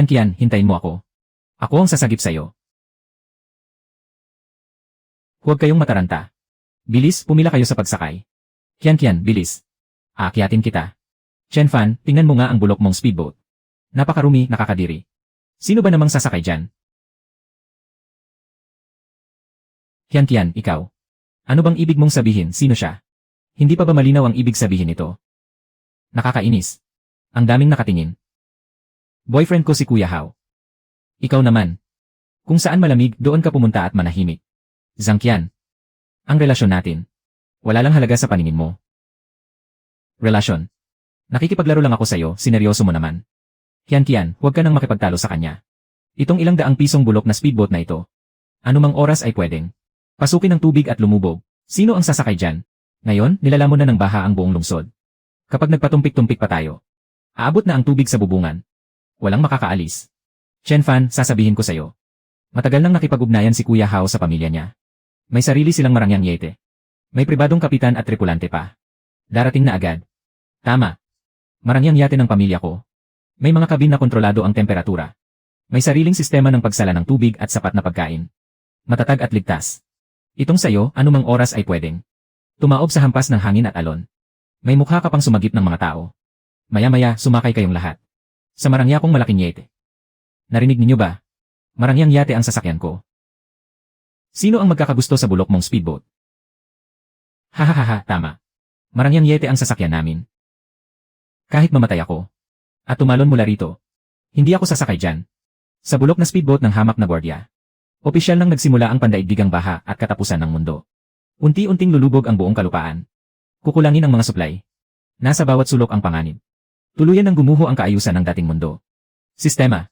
Kian, hintayin mo ako. Ako ang sasagip sa'yo. Huwag kayong mataranta. Bilis, pumila kayo sa pagsakay. Kian, bilis. Aakyatin kita. Chen Fan, tingnan mo nga ang bulok mong speedboat. Napakarumi, nakakadiri. Sino ba namang sasakay dyan? Kian, ikaw. Ano bang ibig mong sabihin, sino siya? Hindi pa ba malinaw ang ibig sabihin nito? Nakakainis. Ang daming nakatingin. Boyfriend ko si Kuya Hao. Ikaw naman. Kung saan malamig, doon ka pumunta at manahimik. Zhang Qian. Ang relasyon natin. Wala lang halaga sa paningin mo. Relasyon. Nakikipaglaro lang ako sa'yo, sineryoso mo naman. Kian, huwag ka nang makipagtalo sa kanya. Itong ilang daang pisong bulok na speedboat na ito. Anumang oras ay pwedeng. Pasukin ng tubig at lumubog. Sino ang sasakay dyan? Ngayon, nilalamon na ng baha ang buong lungsod. Kapag nagpatumpik-tumpik pa tayo, aabot na ang tubig sa bubungan. Walang makakaalis. Chen Fan, sasabihin ko sa'yo. Matagal nang nakipag-ugnayan si Kuya Hao sa pamilya niya. May sarili silang marangyang yete. May pribadong kapitan at tripulante pa. Darating na agad. Tama. Marangyang yate ng pamilya ko. May mga kabin na kontrolado ang temperatura. May sariling sistema ng pagsala ng tubig at sapat na pagkain. Matatag at ligtas. Itong sayo, anumang oras ay pwedeng. Tumaob sa hampas ng hangin at alon. May mukha ka pang sumagip ng mga tao. Maya-maya, sumakay kayong lahat. Sa marangyakong malaking yete. Narinig ninyo ba? Marangyang yate ang sasakyan ko. Sino ang magkakagusto sa bulok mong speedboat? Hahaha, tama. Marangyang yete ang sasakyan namin. Kahit mamatay ako. At tumalon mula rito. Hindi ako sasakay dyan. Sa bulok na speedboat ng hamak na gwardiya. Opisyal nang nagsimula ang pandaigdigang baha at katapusan ng mundo. Unti-unting lulubog ang buong kalupaan. Kukulangin ang mga supply. Nasa bawat sulok ang panganib. Tuluyan ng gumuho ang kaayusan ng dating mundo. Sistema.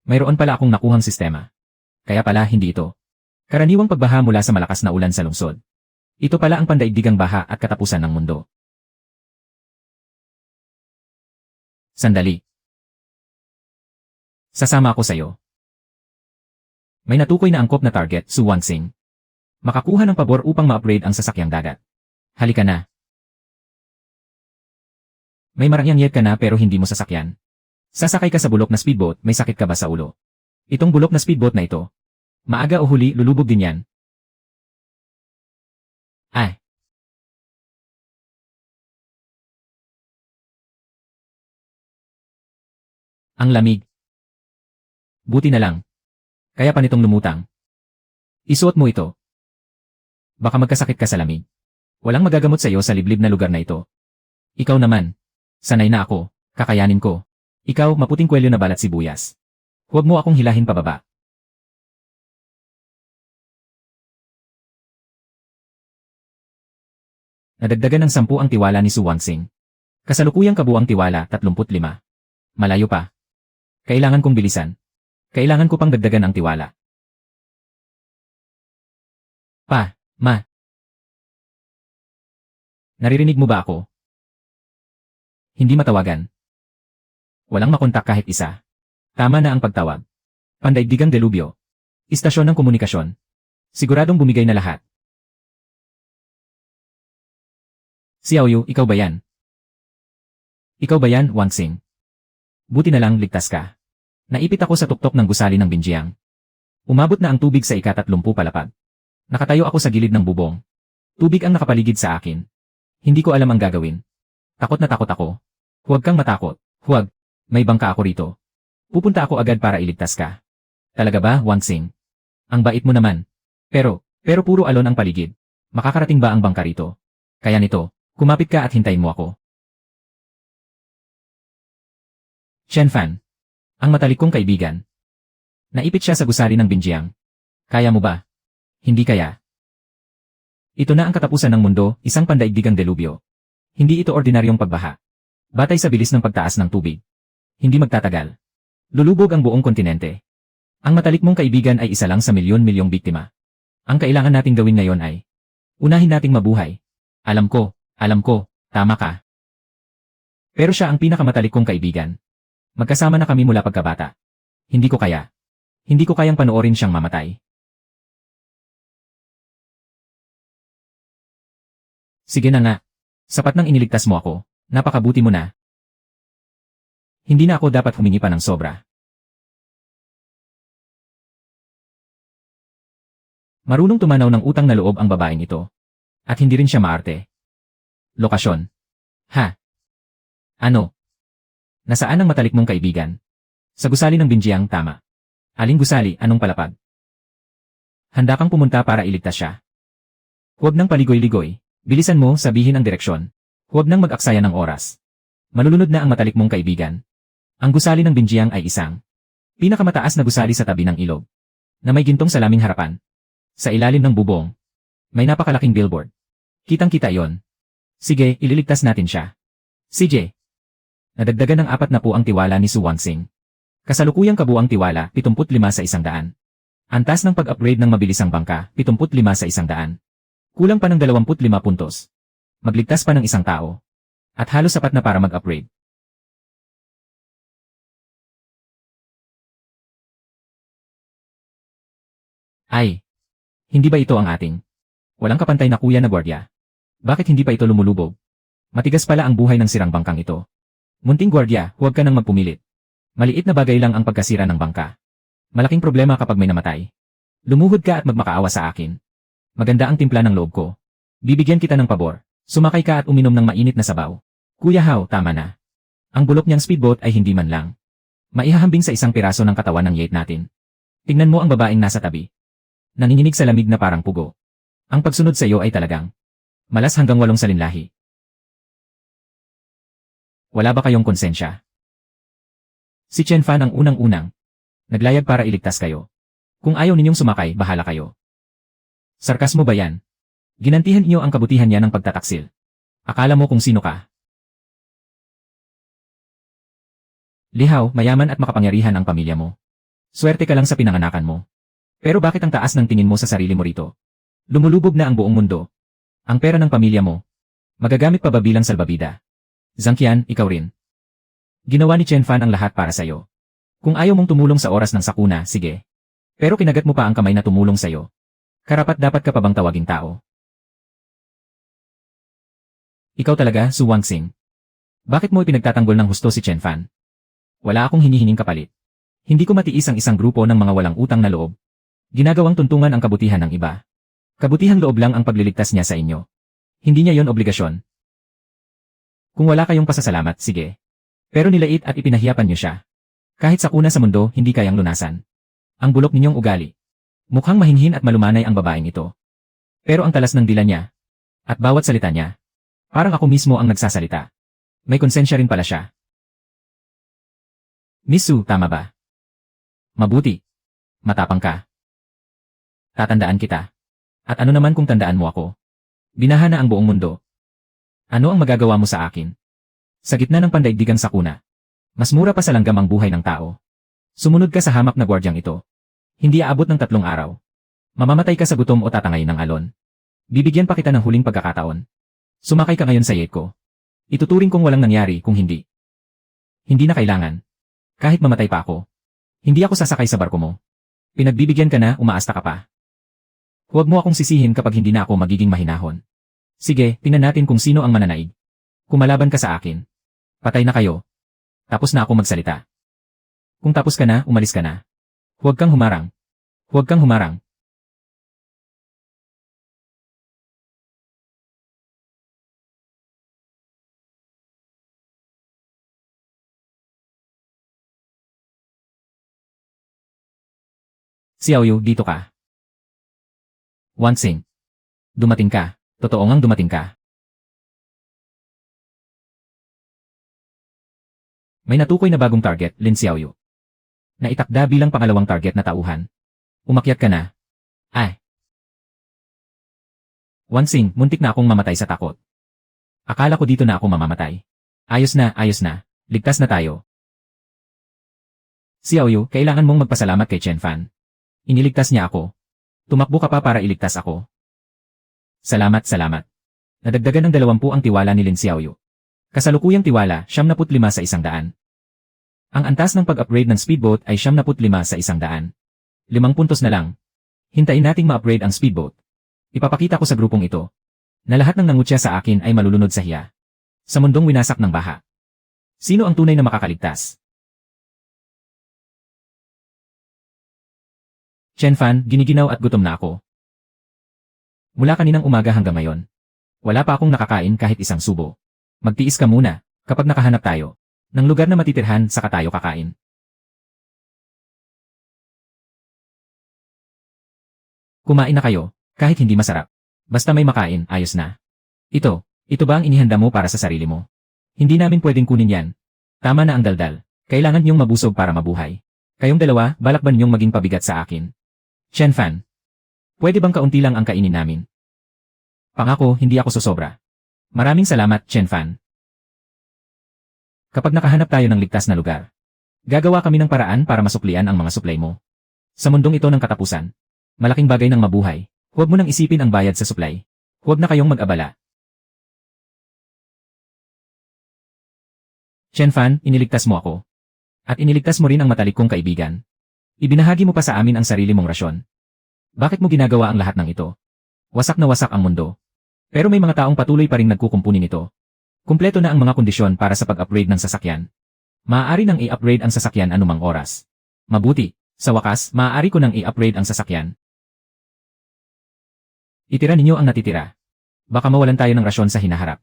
Mayroon pala akong nakuhang sistema. Kaya pala hindi ito. Karaniwang pagbaha mula sa malakas na ulan sa lungsod. Ito pala ang pandaigdigang baha at katapusan ng mundo. Sandali. Sasama ako sa'yo. May natukoy na angkop na target, Su Wangxing. Makakuha ng pabor upang ma-upgrade ang sasakyang dagat. Halika na. May marangyang yet ka na pero hindi mo sasakyan. Sasakay ka sa bulok na speedboat, may sakit ka ba sa ulo? Itong bulok na speedboat na ito. Maaga o huli, lulubog din yan. Ay. Ang lamig. Buti na lang. Kaya pa nitong lumutang. Isuot mo ito. Baka magkasakit ka sa lamig. Walang magagamot sa iyo sa liblib na lugar na ito. Ikaw naman. Sanay na ako. Kakayanin ko. Ikaw, maputing kwelyo na balat sibuyas. Huwag mo akong hilahin pababa. Nadagdagan ng 10 ang tiwala ni Su Wangxing. Kasalukuyang kabuang tiwala, 35. Malayo pa. Kailangan kong bilisan. Kailangan ko pang dagdagan ang tiwala. Ma. Naririnig mo ba ako? Hindi matawagan. Walang makontak kahit isa. Tama na ang pagtawag. Pandaigdigang delubyo. Istasyon ng komunikasyon. Siguradong bumigay na lahat. Xiaoyu, ikaw ba yan? Ikaw ba yan, Wangxing? Buti na lang ligtas ka. Naipit ako sa tuktok ng gusali ng Binjiang. Umabot na ang tubig sa ika-30 palapag. Nakatayo ako sa gilid ng bubong. Tubig ang nakapaligid sa akin. Hindi ko alam ang gagawin. Takot na takot ako. Huwag kang matakot. Huwag. May bangka ako rito. Pupunta ako agad para iligtas ka. Talaga ba, Wangxing? Ang bait mo naman. Pero puro alon ang paligid. Makakarating ba ang bangka rito? Kaya nito, kumapit ka at hintayin mo ako. Chen Fan. Ang matalik kong kaibigan. Naipit siya sa gusali ng Binjiang. Kaya mo ba? Hindi kaya. Ito na ang katapusan ng mundo, isang pandaigdigang delubyo. Hindi ito ordinaryong pagbaha. Batay sa bilis ng pagtaas ng tubig. Hindi magtatagal. Lulubog ang buong kontinente. Ang matalik mong kaibigan ay isa lang sa milyon-milyong biktima. Ang kailangan nating gawin ngayon ay unahin nating mabuhay. Alam ko, tama ka. Pero siya ang pinakamatalik kong kaibigan. Magkasama na kami mula pagkabata. Hindi ko kaya. Hindi ko kayang panoorin siyang mamatay. Sige na nga. Sapat nang iniligtas mo ako. Napakabuti mo na. Hindi na ako dapat humingi pa ng sobra. Marunong tumanaw ng utang na loob ang babaeng ito. At hindi rin siya maarte. Lokasyon. Ha? Ano? Nasaan ang matalik mong kaibigan? Sa gusali ng Binjiang, tama. Aling gusali, anong palapag? Handa kang pumunta para iligtas siya. Huwag nang paligoy-ligoy. Bilisan mo, sabihin ang direksyon. Huwag nang mag-aksaya ng oras. Malulunod na ang matalik mong kaibigan. Ang gusali ng Binjiang ay isang pinakamataas na gusali sa tabi ng ilog, na may gintong salaming harapan. Sa ilalim ng bubong, may napakalaking billboard. Kitang-kita yon. Sige, ililigtas natin siya. CJ. Nadagdagan ng 40 ang tiwala ni Su Wangsing. Kasalukuyang kabuang tiwala, 75 sa 100. Antas ng pag-upgrade ng mabilisang bangka, 75 sa 100. Kulang pa ng 25 puntos. Magligtas pa ng isang tao. At halos sapat na para mag-upgrade. Ay! Hindi ba ito ang ating walang kapantay na kuya na gwardiya? Bakit hindi pa ito lumulubog? Matigas pala ang buhay ng sirang bangkang ito. Munting gwardiya, huwag ka nang magpumilit. Maliit na bagay lang ang pagkasira ng bangka. Malaking problema kapag may namatay. Lumuhod ka at magmakaawa sa akin. Maganda ang timpla ng loob ko. Bibigyan kita ng pabor. Sumakay ka at uminom ng mainit na sabaw. Kuya Hao, tama na. Ang bulok niyang speedboat ay hindi man lang maihahambing sa isang piraso ng katawan ng yacht natin. Tingnan mo ang babaeng nasa tabi. Nanginginig sa lamig na parang pugo. Ang pagsunod sa iyo ay talagang malas hanggang 8 salinlahi. Wala ba kayong konsensya? Si Chen Fan ang unang-unang naglayag para iligtas kayo. Kung ayaw ninyong sumakay, bahala kayo. Sarkasmo ba yan? Ginantihan niyo ang kabutihan niya ng pagtataksil. Akala mo kung sino ka? Lihaw, mayaman at makapangyarihan ang pamilya mo. Swerte ka lang sa pinanganakan mo. Pero bakit ang taas ng tingin mo sa sarili mo rito? Lumulubog na ang buong mundo. Ang pera ng pamilya mo. Magagamit pa ba bilang salbabida? Zhangqian, ikaw rin. Ginawa ni Chen Fan ang lahat para sa'yo. Kung ayaw mong tumulong sa oras ng sakuna, sige. Pero kinagat mo pa ang kamay na tumulong sa'yo. Karapat dapat ka pa bang tawaging tao? Ikaw talaga, Su Wangsing. Bakit mo ipinagtatanggol ng husto si Chen Fan? Wala akong hinihinging kapalit. Hindi ko matiis ang isang grupo ng mga walang utang na loob. Ginagawang tuntungan ang kabutihan ng iba. Kabutihan loob lang ang pagliligtas niya sa inyo. Hindi niya yon obligasyon. Kung wala kayong pasasalamat, sige. Pero nilait at ipinahiyapan niyo siya. Kahit sa kuna sa mundo, hindi kayang lunasan. Ang bulok ninyong ugali. Mukhang mahinhin at malumanay ang babaeng ito. Pero ang talas ng dila niya. At bawat salita niya. Parang ako mismo ang nagsasalita. May konsensya rin pala siya. Miss Su, tama ba? Mabuti. Matapang ka. Tatandaan kita. At ano naman kung tandaan mo ako? Binaha na ang buong mundo. Ano ang magagawa mo sa akin? Sa gitna ng pandaigdigang sakuna. Mas mura pa sa langgam ang buhay ng tao. Sumunod ka sa hamak na gwardyang ito. Hindi aabot ng 3 araw. Mamamatay ka sa gutom o tatangay ng alon. Bibigyan pa kita ng huling pagkakataon. Sumakay ka ngayon sa yacht ko. Ituturing kong walang nangyari kung hindi. Hindi na kailangan. Kahit mamatay pa ako. Hindi ako sasakay sa barko mo. Pinagbibigyan ka na, umaasta ka pa. Huwag mo akong sisihin kapag hindi na ako magiging mahinahon. Sige, tingnan natin kung sino ang mananaig. Kumalaban ka sa akin. Patay na kayo. Tapos na ako magsalita. Kung tapos ka na, umalis ka na. Huwag kang humarang. Huwag kang humarang. Xiaoyu, dito ka. Wansing. Dumating ka. Totoo ngang dumating ka. May natukoy na bagong target, Lin Xiaoyu. Naitakda bilang pangalawang target na tauhan. Umakyat ka na. Ay. Wansing, muntik na akong mamatay sa takot. Akala ko dito na ako mamamatay. Ayos na, ligtas na tayo. Xiaoyu, kailangan mong magpasalamat kay Chen Fan. Iniligtas niya ako. Tumakbo ka pa para iligtas ako. Salamat. Nadagdagan ng 20 ang tiwala ni Lin Xiaoyu. Kasalukuyang tiwala, 75 sa 100. Ang antas ng pag-upgrade ng speedboat ay 75 sa 100. 5 puntos na lang. Hintayin nating ma-upgrade ang speedboat. Ipapakita ko sa grupong ito na lahat ng nangutya sa akin ay malulunod sa hiya. Sa mundong winasak ng baha. Sino ang tunay na makakaligtas? Chen Fan, giniginaw at gutom na ako. Mula kaninang umaga hanggang ngayon. Wala pa akong nakakain kahit isang subo. Magtiis ka muna, kapag nakahanap tayo ng lugar na matitirhan saka tayo kakain. Kumain na kayo, kahit hindi masarap. Basta may makain, ayos na. Ito ba ang inihanda mo para sa sarili mo? Hindi namin pwedeng kunin yan. Tama na ang daldal. Kailangan niyong mabusog para mabuhay. Kayong dalawa, balak ba niyong maging pabigat sa akin? Chen Fan. Pwede bang kaunti lang ang kainin namin? Pangako, hindi ako sosobra. Maraming salamat, Chen Fan. Kapag nakahanap tayo ng ligtas na lugar, gagawa kami ng paraan para masuklian ang mga supply mo. Sa mundong ito ng katapusan, malaking bagay ng mabuhay, huwag mo nang isipin ang bayad sa supply. Huwag na kayong mag-abala. Chen Fan, iniligtas mo ako. At iniligtas mo rin ang matalik kong kaibigan. Ibinahagi mo pa sa amin ang sarili mong rasyon. Bakit mo ginagawa ang lahat ng ito? Wasak na wasak ang mundo. Pero may mga taong patuloy pa ring nagkukumpuni nito. Kumpleto na ang mga kondisyon para sa pag-upgrade ng sasakyan. Maaari nang i-upgrade ang sasakyan anumang oras. Mabuti, sa wakas, maaari ko nang i-upgrade ang sasakyan. Itira ninyo ang natitira. Baka mawalan tayo ng rasyon sa hinaharap.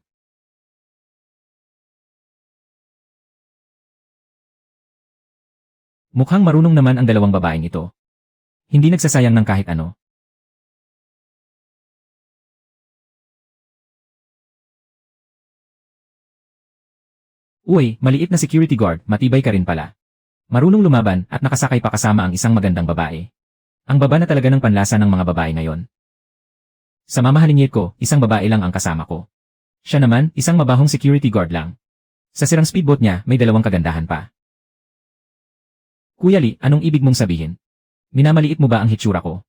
Mukhang marunong naman ang dalawang babaeng ito. Hindi nagsasayang ng kahit ano. Uy, maliit na security guard, matibay ka rin pala. Marunong lumaban at nakasakay pa kasama ang isang magandang babae. Ang baba na talaga ng panlasa ng mga babae ngayon. Sa mamahalingit ko, isang babae lang ang kasama ko. Siya naman, isang mabahong security guard lang. Sa sirang speedboat niya, may dalawang kagandahan pa. Kuya Lee, anong ibig mong sabihin? Minamaliit mo ba ang hitsura ko?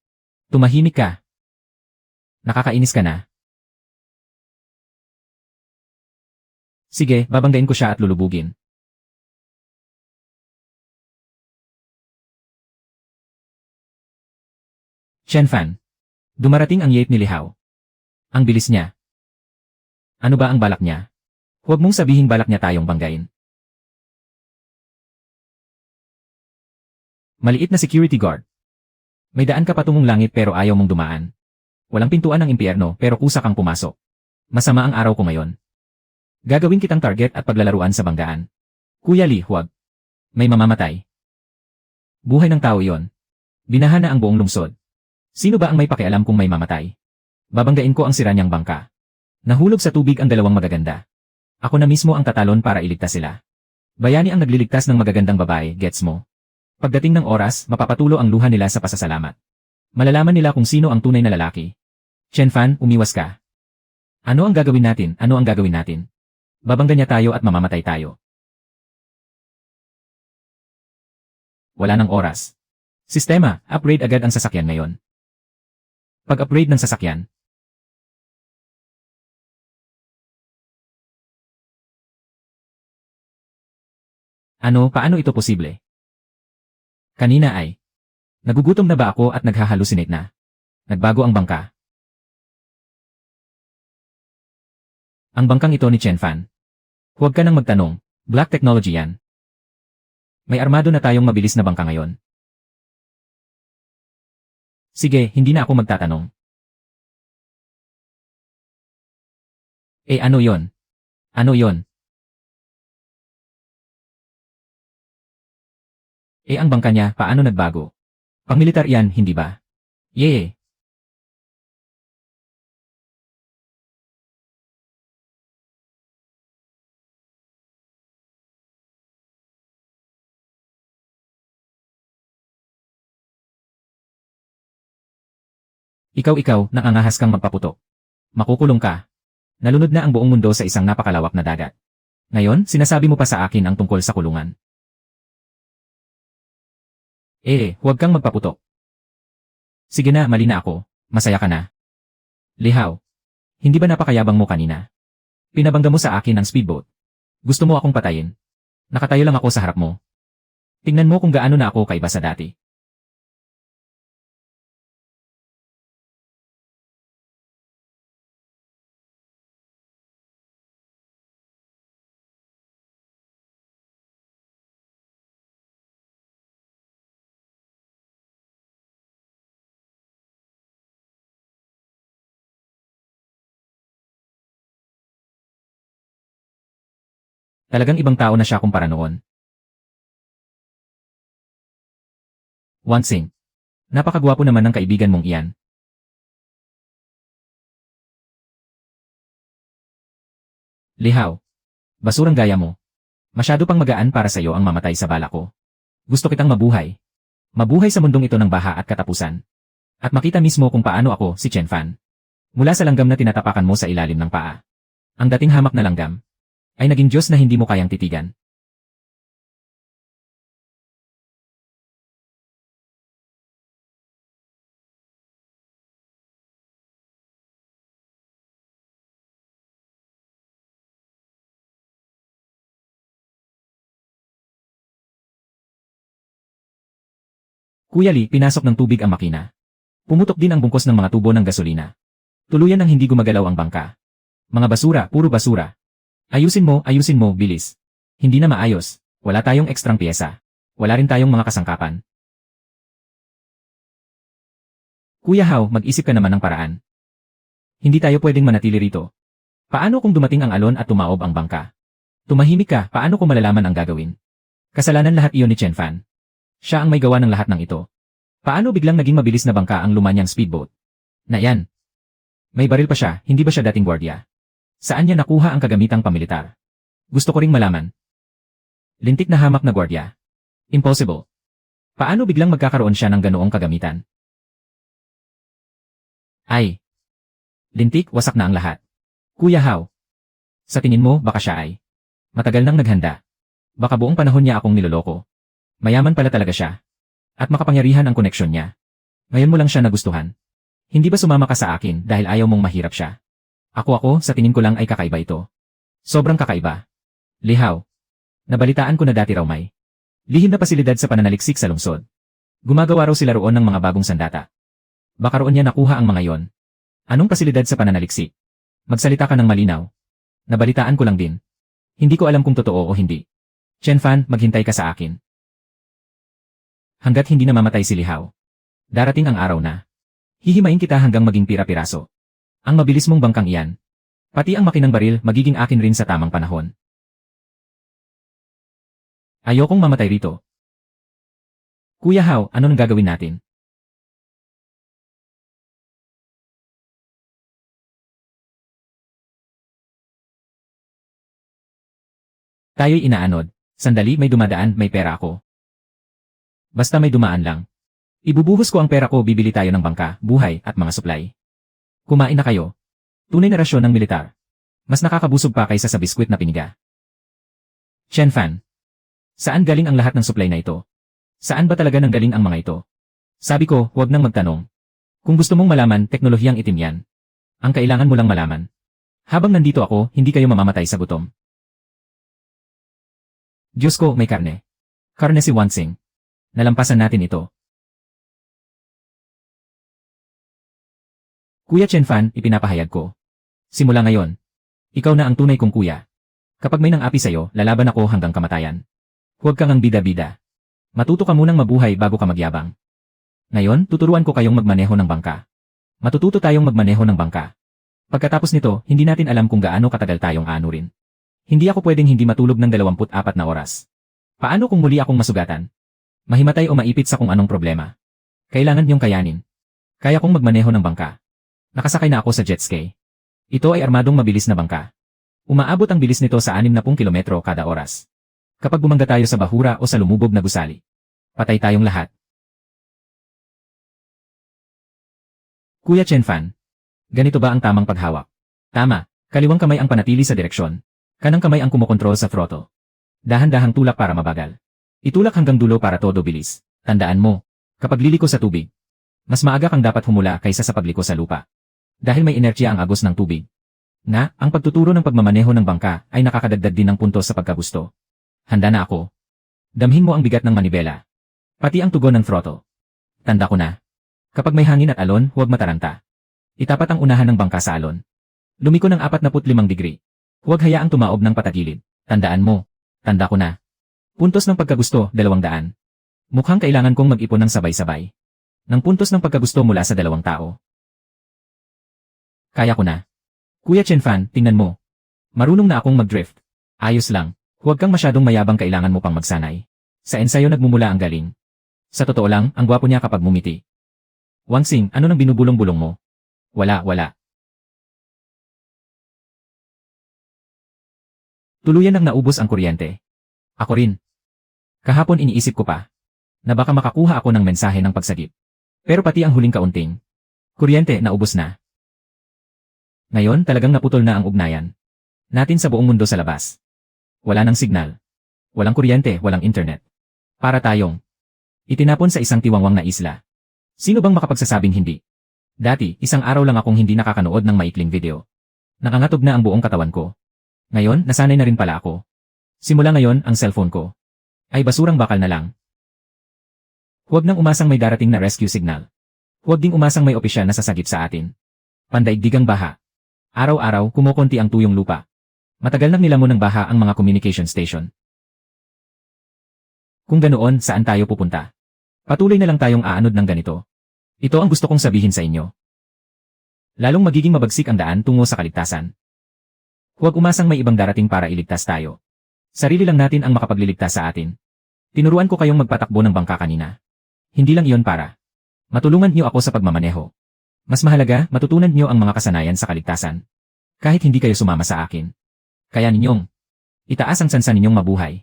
Tumahimik ka. Nakakainis ka na. Sige, babanggain ko siya at lulubugin. Chen Fan. Dumarating ang yape ni Lihaw. Ang bilis niya. Ano ba ang balak niya? Huwag mong sabihing balak niya tayong banggain. Maliit na security guard. May daan ka patungong langit pero ayaw mong dumaan. Walang pintuan ng impyerno pero kusa kang pumasok. Masama ang araw ko ngayon. Gagawin kitang target at paglalaruan sa banggaan. Kuya Lee, huwag. May mamamatay. Buhay ng tao yon. Binaha na ang buong lungsod. Sino ba ang may pakialam kung may mamatay? Babanggain ko ang sira niyang bangka. Nahulog sa tubig ang dalawang magaganda. Ako na mismo ang tatalon para iligtas sila. Bayani ang nagliligtas ng magagandang babae, gets mo? Pagdating ng oras, mapapatulo ang luha nila sa pasasalamat. Malalaman nila kung sino ang tunay na lalaki. Chen Fan, umiwas ka. Ano ang gagawin natin? Ano ang gagawin natin? Babangga niya tayo at mamamatay tayo. Wala ng oras. Sistema, upgrade agad ang sasakyan ngayon. Pag-upgrade ng sasakyan. Paano ito posible? Kanina ay, nagugutom na ba ako at naghahalusinate na? Nagbago ang bangka. Ang bangkang ito ni Chen Fan. Huwag ka nang magtanong, black technology yan. May armado na tayong mabilis na bangka ngayon. Sige, hindi na ako magtatanong. Ano yon? Ano yon? Ang bangka niya, paano nagbago? Pangmilitar yan, hindi ba? Yee! Ikaw, nakangahas kang magpaputok. Makukulong ka. Nalunod na ang buong mundo sa isang napakalawak na dagat. Ngayon, sinasabi mo pa sa akin ang tungkol sa kulungan. Huwag kang magpaputok. Sige na, mali na ako. Masaya ka na. Lihaw. Hindi ba napakayabang mo kanina? Pinabangga mo sa akin ang speedboat. Gusto mo akong patayin. Nakatayo lang ako sa harap mo. Tingnan mo kung gaano na ako kaiba sa dati. Talagang ibang tao na siya kumpara noon. Wansing. Napakagwapo naman ng kaibigan mong iyan. Lihaw. Basurang gaya mo. Masyado pang magaan para sa iyo ang mamatay sa bala ko. Gusto kitang mabuhay. Mabuhay sa mundong ito ng baha at katapusan. At makita mismo kung paano ako, si Chen Fan. Mula sa langgam na tinatapakan mo sa ilalim ng paa. Ang dating hamak na langgam ay naging Diyos na hindi mo kayang titigan. Kuya Lee, pinasok ng tubig ang makina. Pumutok din ang bungkos ng mga tubo ng gasolina. Tuluyan ng hindi gumagalaw ang bangka. Mga basura, puro basura. Ayusin mo, bilis. Hindi na maayos. Wala tayong ekstrang piyesa. Wala rin tayong mga kasangkapan. Kuya Hao, mag-isip ka naman ng paraan. Hindi tayo pwedeng manatili rito. Paano kung dumating ang alon at tumaob ang bangka? Tumahimik ka, paano kung malalaman ang gagawin? Kasalanan lahat iyon ni Chen Fan. Siya ang may gawa ng lahat ng ito. Paano biglang naging mabilis na bangka ang lumanyang speedboat? Na yan. May baril pa siya, hindi ba siya dating gwardiya? Saan niya nakuha ang kagamitang pamilitar? Gusto ko ring malaman. Lintik na hamak na gwardiya. Impossible. Paano biglang magkakaroon siya ng ganoong kagamitan? Ay. Lintik, wasak na ang lahat. Kuya Hao. Sa tingin mo, baka siya ay matagal nang naghanda. Baka buong panahon niya akong niloloko. Mayaman pala talaga siya. At makapangyarihan ang koneksyon niya. Ngayon mo lang siya nagustuhan. Hindi ba sumama ka sa akin dahil ayaw mong mahirap siya? Ako, sa tingin ko lang ay kakaiba ito. Sobrang kakaiba. Lihaw. Nabalitaan ko na dati raw may lihim na pasilidad sa pananaliksik sa lungsod. Gumagawa raw sila roon ng mga bagong sandata. Baka roon niya nakuha ang mga yon. Anong pasilidad sa pananaliksik? Magsalita ka ng malinaw. Nabalitaan ko lang din. Hindi ko alam kung totoo o hindi. Chen Fan, maghintay ka sa akin. Hanggat hindi namamatay si Lihaw. Darating ang araw na hihimayin kita hanggang maging pira-piraso. Ang mabilis mong bangkang iyan. Pati ang makinang baril magiging akin rin sa tamang panahon. Ayokong mamatay rito. Kuya Hao, ano nang gagawin natin? Tayo'y inaanod. Sandali, may dumadaan, may pera ako. Basta may dumaan lang. Ibubuhos ko ang pera ko, bibili tayo ng bangka, buhay, at mga supply. Kumain na kayo. Tunay na rasyon ng militar. Mas nakakabusog pa kaysa sa biskwit na piniga. Chen Fan. Saan galing ang lahat ng supply na ito? Saan ba talaga nang galing ang mga ito? Sabi ko, huwag nang magtanong. Kung gusto mong malaman, teknolohiyang itim yan. Ang kailangan mo lang malaman. Habang nandito ako, hindi kayo mamamatay sa gutom. Diyos ko, may karne. Karne si Wansing. Nalampasan natin ito. Kuya Chen Fan, ipinapahayag ko. Simula ngayon. Ikaw na ang tunay kong kuya. Kapag may nang-api sa'yo, lalaban ako hanggang kamatayan. Huwag kang ang bida-bida. Matuto ka munang mabuhay bago ka magyabang. Ngayon, tuturuan ko kayong magmaneho ng bangka. Matututo tayong magmaneho ng bangka. Pagkatapos nito, hindi natin alam kung gaano katagal tayong aanurin. Hindi ako pwedeng hindi matulog ng 24 na oras. Paano kung muli akong masugatan? Mahimatay o maipit sa kung anong problema. Kailangan niyong kayanin. Kaya kong magmaneho ng bangka. Nakasakay na ako sa jet ski. Ito ay armadong mabilis na bangka. Umaabot ang bilis nito sa 60 kilometro kada oras. Kapag bumangga tayo sa bahura o sa lumubog na gusali, patay tayong lahat. Kuya Chen Fan, ganito ba ang tamang paghawak? Tama, kaliwang kamay ang panatili sa direksyon. Kanang kamay ang kumokontrol sa throttle. Dahan-dahang tulak para mabagal. Itulak hanggang dulo para todo bilis. Tandaan mo, kapag liliko sa tubig, mas maaga kang dapat humula kaysa sa pagliko sa lupa. Dahil may inertsya ang agos ng tubig. Ang pagtuturo ng pagmamaneho ng bangka ay nakakadagdag din ng puntos sa pagkagusto. Handa na ako. Damhin mo ang bigat ng manibela. Pati ang tugon ng throttle. Tanda ko na. Kapag may hangin at alon, huwag mataranta. Itapat ang unahan ng bangka sa alon. Lumiko ng 45 degree. Huwag hayaang tumaob ng patagilid. Tandaan mo. Tanda ko na. Puntos ng pagkagusto, 200. Mukhang kailangan kong mag-ipon ng sabay-sabay. Ng puntos ng pagkagusto mula sa 2 tao. Kaya ko na. Kuya Chen Fan, tingnan mo. Marunong na akong mag-drift. Ayos lang. Huwag kang masyadong mayabang, kailangan mo pang magsanay. Sa ensayo nagmumula ang galing. Sa totoo lang, ang gwapo niya kapag mumiti. Wangsing, ano nang binubulong-bulong mo? Wala. Tuluyan nang naubos ang kuryente. Ako rin. Kahapon iniisip ko pa na baka makakuha ako ng mensahe ng pagsagip. Pero pati ang huling kaunting kuryente naubos na. Ngayon talagang naputol na ang ugnayan natin sa buong mundo sa labas. Wala nang signal. Walang kuryente, walang internet. Para tayong itinapon sa isang tiwangwang na isla. Sino bang makapagsasabing hindi? Dati, isang araw lang akong hindi nakakanood ng maikling video. Nakangatog na ang buong katawan ko. Ngayon, nasanay na rin pala ako. Simula ngayon, ang cellphone ko ay basurang bakal na lang. Huwag nang umasang may darating na rescue signal. Huwag ding umasang may opisyal na sasagip sa atin. Pandaigdigang baha. Araw-araw, kumukonti ang tuyong lupa. Matagal nang nilamon ng baha ang mga communication station. Kung ganoon, saan tayo pupunta? Patuloy na lang tayong aanod ng ganito. Ito ang gusto kong sabihin sa inyo. Lalong magiging mabagsik ang daan tungo sa kaligtasan. Huwag umasang may ibang darating para iligtas tayo. Sarili lang natin ang makapagliligtas sa atin. Tinuruan ko kayong magpatakbo ng bangka kanina. Hindi lang iyon para matulungan niyo ako sa pagmamaneho. Mas mahalaga, matutunan niyo ang mga kasanayan sa kaligtasan. Kahit hindi kayo sumama sa akin. Kaya ninyong itaas ang sansa ninyong mabuhay.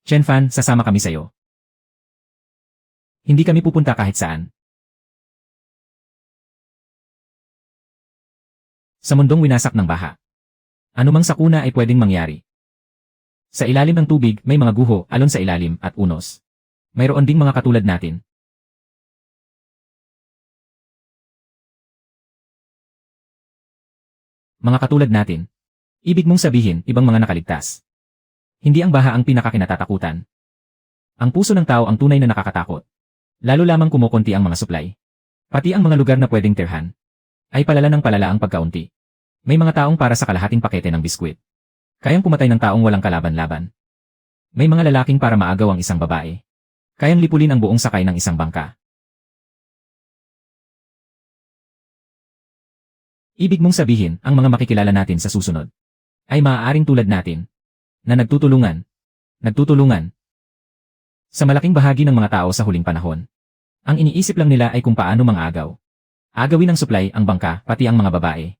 Chen Fan, sasama kami sayo. Hindi kami pupunta kahit saan. Sa mundong winasak ng baha. Anumang sakuna ay pwedeng mangyari. Sa ilalim ng tubig, may mga guho, alon sa ilalim, at unos. Mayroon ding mga katulad natin. Mga katulad natin. Ibig mong sabihin, ibang mga nakaligtas. Hindi ang baha ang pinakakinatatakutan. Ang puso ng tao ang tunay na nakakatakot. Lalo lamang kumukonti ang mga supply. Pati ang mga lugar na pwedeng tirhan ay palala ng palala ang pagkaunti. May mga taong para sa kalahating pakete ng biskwit. Kayang pumatay ng taong walang kalaban-laban. May mga lalaking para maagaw ang isang babae. Kayang lipulin ang buong sakay ng isang bangka. Ibig mong sabihin, ang mga makikilala natin sa susunod ay maaaring tulad natin na nagtutulungan. Sa malaking bahagi ng mga tao sa huling panahon, ang iniisip lang nila ay kung paano mang-agaw. Agawin ng supply ang bangka, pati ang mga babae.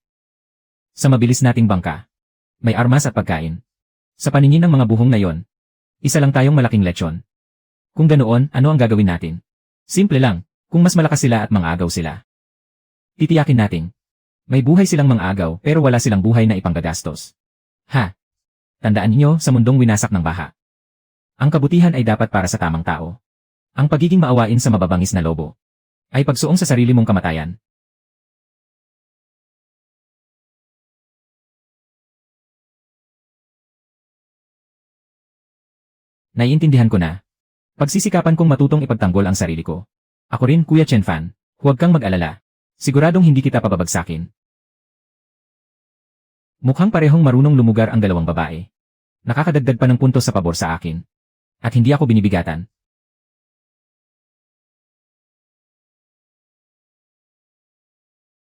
Sa mabilis nating bangka, may armas at pagkain. Sa paningin ng mga buhong na yon, isa lang tayong malaking lechon. Kung ganoon, ano ang gagawin natin? Simple lang, kung mas malakas sila at mang-agaw sila. Titiyakin nating may buhay silang mang-agaw pero wala silang buhay na ipanggagastos. Ha! Tandaan niyo, sa mundong winasak ng baha, ang kabutihan ay dapat para sa tamang tao. Ang pagiging maawain sa mababangis na lobo ay pagsuong sa sarili mong kamatayan. Naiintindihan ko na. Pagsisikapan kong matutong ipagtanggol ang sarili ko. Ako rin, Kuya Chen Fan. Huwag kang mag-alala. Siguradong hindi kita pababagsakin. Mukhang parehong marunong lumugar ang dalawang babae. Nakakadagdag pa ng puntos sa pabor sa akin. At hindi ako binibigatan.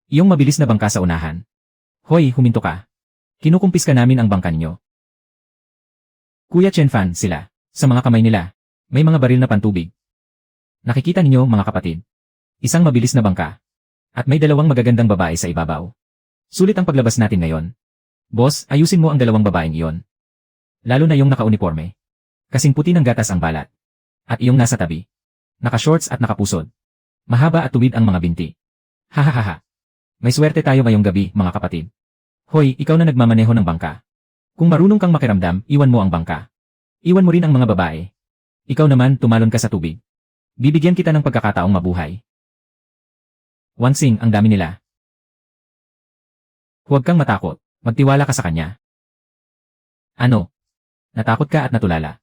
Iyong mabilis na bangka sa unahan. Hoy, huminto ka. Kinukumpis ka namin ang bangka ninyo. Kuya Chen Fan, sila. Sa mga kamay nila, may mga baril na pantubig. Nakikita ninyo, mga kapatid. Isang mabilis na bangka. At may dalawang magagandang babae sa ibabaw. Sulit ang paglabas natin ngayon. Boss, ayusin mo ang dalawang babaeng iyon. Lalo na yung naka-uniforme. Kasing puti ng gatas ang balat. At iyong nasa tabi. Naka-shorts at nakapusod. Mahaba at tuwid ang mga binti. Hahaha. May swerte tayo ngayong gabi, mga kapatid. Hoy, ikaw na nagmamaneho ng bangka. Kung marunong kang makiramdam, iwan mo ang bangka. Iwan mo rin ang mga babae. Ikaw naman, tumalon ka sa tubig. Bibigyan kita ng pagkakataong mabuhay. Wansing, ang dami nila. Huwag kang matakot. Magtiwala ka sa kanya. Ano? Natakot ka at natulala.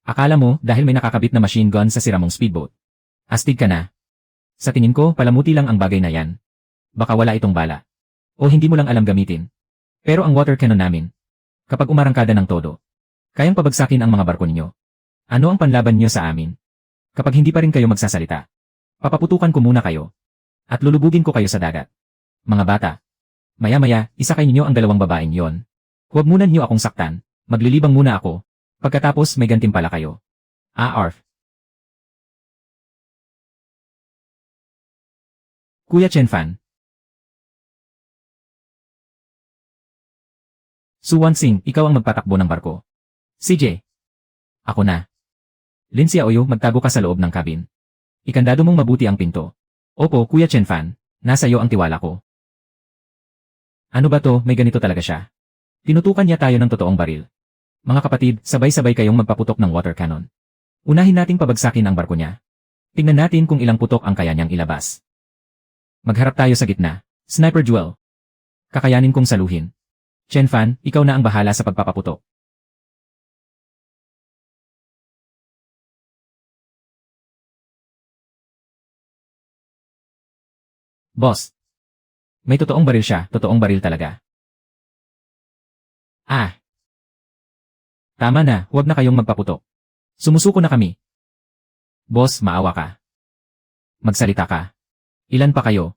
Akala mo, dahil may nakakabit na machine gun sa sira mong speedboat. Astig ka na. Sa tingin ko, palamuti lang ang bagay na yan. Baka wala itong bala. O hindi mo lang alam gamitin. Pero ang water cannon namin, kapag umarangkada ng todo, kayang pabagsakin ang mga barko ninyo. Ano ang panlaban niyo sa amin? Kapag hindi pa rin kayo magsasalita, papaputukan ko muna kayo. At lulubugin ko kayo sa dagat. Mga bata, Maya-maya, isakay ninyo ang dalawang babaeng yon. Huwag muna niyo akong saktan, maglilibang muna ako. Pagkatapos may gantimpala kayo. Arf. Kuya Chen Fan. Su Wansing, ikaw ang magpatakbo ng barko. CJ. Ako na. Lin Xiaoyu, magtago ka sa loob ng cabin. Ikandado mong mabuti ang pinto. Opo, Kuya Chen Fan, nasa iyo ang tiwala ko. Ano ba to, may ganito talaga siya. Tinutukan niya tayo ng totoong baril. Mga kapatid, sabay-sabay kayong magpaputok ng water cannon. Unahin nating pabagsakin ang barko niya. Tingnan natin kung ilang putok ang kaya niyang ilabas. Magharap tayo sa gitna. Sniper duel. Kakayanin kong saluhin. Chen Fan, ikaw na ang bahala sa pagpapaputok. Boss. May totoong baril siya, totoong baril talaga. Ah. Tama na, huwag na kayong magpaputok. Sumusuko na kami. Boss, maawa ka. Magsalita ka. Ilan pa kayo?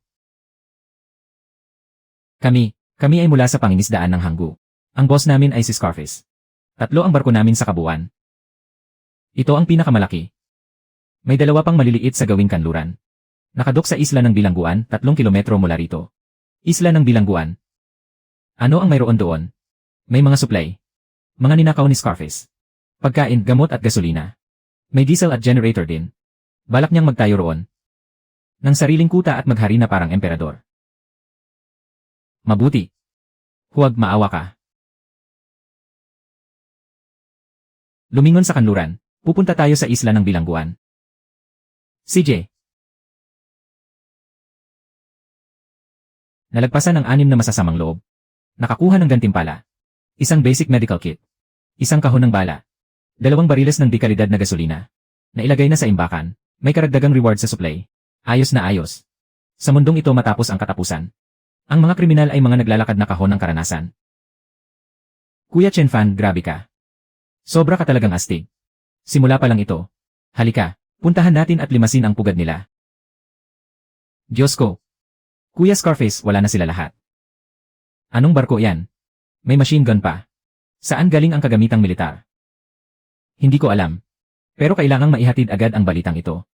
Kami ay mula sa pangingisdaan ng Hanggu. Ang boss namin ay si Scarface. 3 ang barko namin sa kabuuan. Ito ang pinakamalaki. May 2 pang maliliit sa gawing kanluran. Nakadok sa isla ng Bilangguan, 3 kilometro mula rito. Isla ng Bilangguan. Ano ang mayroon doon? May mga supply. Mga ninakaw ni Scarface. Pagkain, gamot at gasolina. May diesel at generator din. Balak niyang magtayo roon. Ng sariling kuta at maghari na parang emperador. Mabuti. Huwag maawa ka. Lumingon sa kanluran. Pupunta tayo sa isla ng Bilangguan. CJ. Nalagpasan ng 6 na masasamang loob. Nakakuha ng gantimpala. Isang basic medical kit. Isang kahon ng bala. 2 bariles ng di kalidad na gasolina. Nailagay na sa imbakan. May karagdagang reward sa supply. Ayos na ayos. Sa mundong ito matapos ang katapusan. Ang mga kriminal ay mga naglalakad na kahon ng karanasan. Kuya Chen Fan, grabe ka. Sobra ka talagang astig. Simula pa lang ito. Halika, puntahan natin at limasin ang pugad nila. Diyos ko. Kuya Scarface, wala na sila lahat. Anong barko yan? May machine gun pa. Saan galing ang kagamitang militar? Hindi ko alam. Pero kailangang maihatid agad ang balitang ito.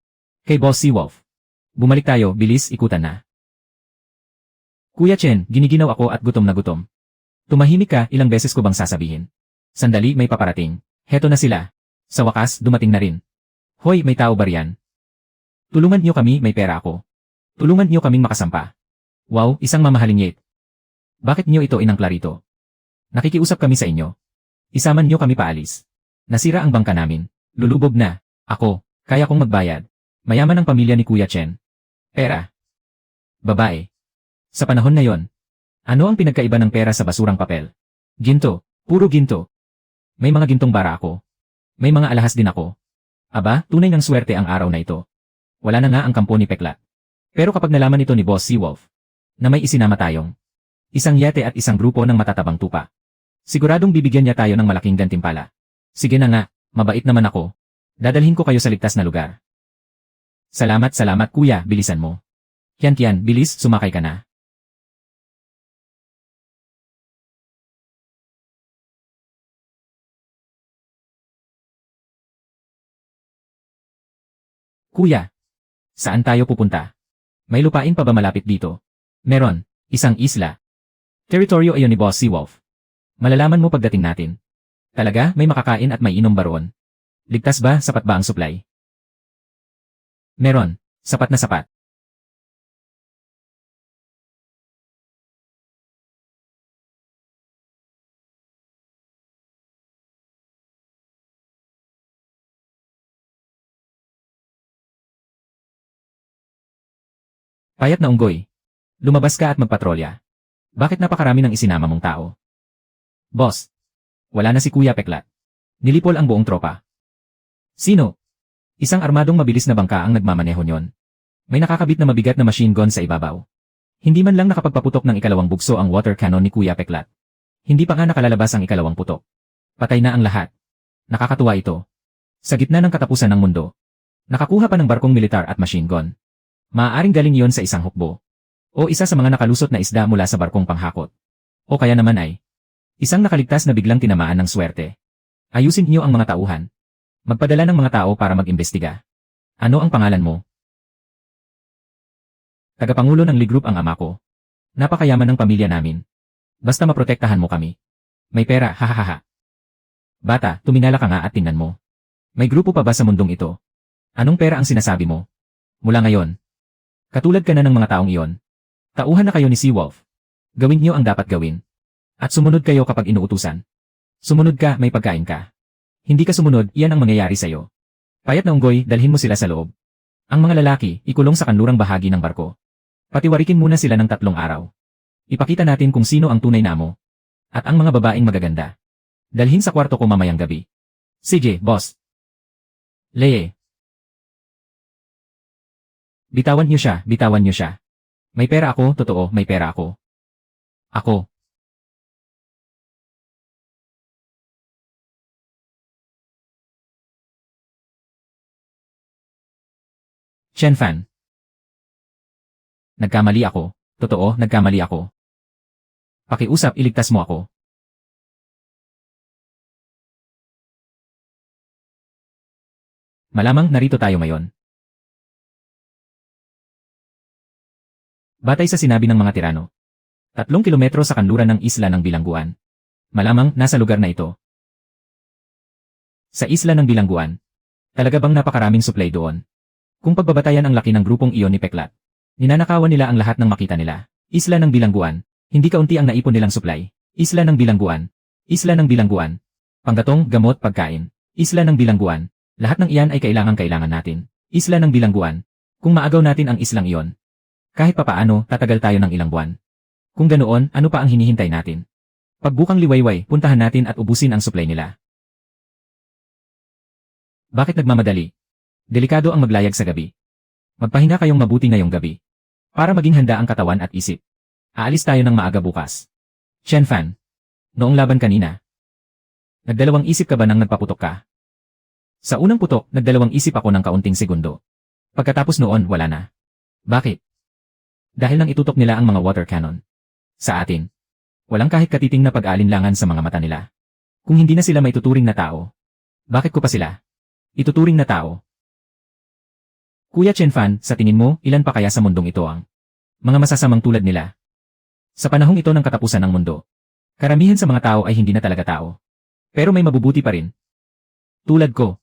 Kay Boss Seawolf. Bumalik tayo, bilis, ikutan na. Kuya Chen, giniginaw ako at gutom na gutom. Tumahimik ka, ilang beses ko bang sasabihin? Sandali, may paparating. Heto na sila. Sa wakas, dumating na rin. Hoy, may tao ba riyan? Tulungan niyo kami, may pera ako. Tulungan niyo kaming makasampa. Wow, isang mamahaling yate. Bakit niyo ito inangkla rito? Nakikiusap kami sa inyo. Isaman niyo kami paalis. Nasira ang bangka namin. Lulubog na. Ako, kaya kong magbayad. Mayaman ang pamilya ni Kuya Chen. Pera. Babae. Sa panahon na yon, ano ang pinagkaiba ng pera sa basurang papel? Ginto. Puro ginto. May mga gintong bara ako. May mga alahas din ako. Aba, tunay ng swerte ang araw na ito. Wala na nga ang kampo ni Peklat. Pero kapag nalaman ito ni Boss Seawolf, na may isinama tayong isang yate at isang grupo ng matatabang tupa, siguradong bibigyan niya tayo ng malaking gantimpala. Sige na nga, mabait naman ako. Dadalhin ko kayo sa ligtas na lugar. Salamat, kuya, bilisan mo. Tiyan, bilis, sumakay ka na. Kuya, saan tayo pupunta? May lupain pa ba malapit dito? Meron, isang isla. Teritoryo ayon ni Boss Seawolf. Malalaman mo pagdating natin. Talaga, may makakain at may inom ba roon? Ligtas ba, sapat ba ang supply? Meron, sapat na sapat. Payat na unggoy. Lumabas ka at magpatrolya. Bakit napakarami ng isinama mong tao? Boss. Wala na si Kuya Peklat. Nilipol ang buong tropa. Sino? Isang armadong mabilis na bangka ang nagmamaneho nyon. May nakakabit na mabigat na machine gun sa ibabaw. Hindi man lang nakapagpaputok ng ikalawang bugso ang water cannon ni Kuya Peklat. Hindi pa nga nakalalabas ang ikalawang putok. Patay na ang lahat. Nakakatuwa ito. Sa gitna ng katapusan ng mundo. Nakakuha pa ng barkong militar at machine gun. Maaaring galing iyon sa isang hukbo. O isa sa mga nakalusot na isda mula sa barkong panghakot. O kaya naman ay isang nakaligtas na biglang tinamaan ng swerte. Ayusin niyo ang mga tauhan. Magpadala ng mga tao para mag-imbestiga. Ano ang pangalan mo? Tagapangulo ng Lee Group ang ama ko. Napakayaman ng pamilya namin. Basta maprotektahan mo kami. May pera, hahaha. Bata, tuminala ka nga at tingnan mo. May grupo pa ba sa mundong ito? Anong pera ang sinasabi mo? Mula ngayon. Katulad ka na ng mga taong iyon. Tauhan na kayo ni Seawolf. Gawin niyo ang dapat gawin. At sumunod kayo kapag inuutusan. Sumunod ka, may pagkain ka. Hindi ka sumunod, iyan ang mangyayari sa'yo. Payat na unggoy, dalhin mo sila sa loob. Ang mga lalaki, ikulong sa kanlurang bahagi ng barko. Patiwarikin muna sila ng 3 araw. Ipakita natin kung sino ang tunay na amo. At ang mga babaeng magaganda. Dalhin sa kwarto ko mamayang gabi. Sige, boss. Leye. Bitawan niyo siya, bitawan niyo siya. May pera ako, totoo, may pera ako. Ako. Chen Fan. Nagkamali ako. Totoo, nagkamali ako. Pakiusap, iligtas mo ako. Malamang narito tayo ngayon. Batay sa sinabi ng mga tirano. 3 kilometro sa kanluran ng isla ng Bilangguan. Malamang nasa lugar na ito. Sa isla ng Bilangguan. Talaga bang napakaraming supply doon? Kung pagbabatayan ang laki ng grupong iyon ni Peklat. Ninanakawan nila ang lahat ng makita nila. Isla ng Bilangguan. Hindi kaunti ang naipon nilang supply. Isla ng Bilangguan. Isla ng Bilangguan. Panggatong, gamot, pagkain. Isla ng Bilangguan. Lahat ng iyan ay kailangan natin. Isla ng Bilangguan. Kung maagaw natin ang islang iyon. Kahit papaano, tatagal tayo ng ilang buwan. Kung ganoon, ano pa ang hinihintay natin? Pagbukang liwayway, puntahan natin at ubusin ang supply nila. Bakit nagmamadali? Delikado ang maglayag sa gabi. Magpahinga kayong mabuti ngayong gabi. Para maging handa ang katawan at isip. Aalis tayo ng maaga bukas. Chen Fan. Noong laban kanina. Nagdalawang isip ka ba nang nagpaputok ka? Sa unang putok, nagdalawang isip ako ng kaunting segundo. Pagkatapos noon, wala na. Bakit? Dahil nang itutok nila ang mga water cannon. Sa atin. Walang kahit katiting na pag-aalinlangan sa mga mata nila. Kung hindi na sila maituturing na tao. Bakit ko pa sila? Ituturing na tao. Kuya Chen Fan, sa tingin mo, ilan pa kaya sa mundong ito ang mga masasamang tulad nila? Sa panahong ito ng katapusan ng mundo, karamihan sa mga tao ay hindi na talaga tao. Pero may mabubuti pa rin. Tulad ko.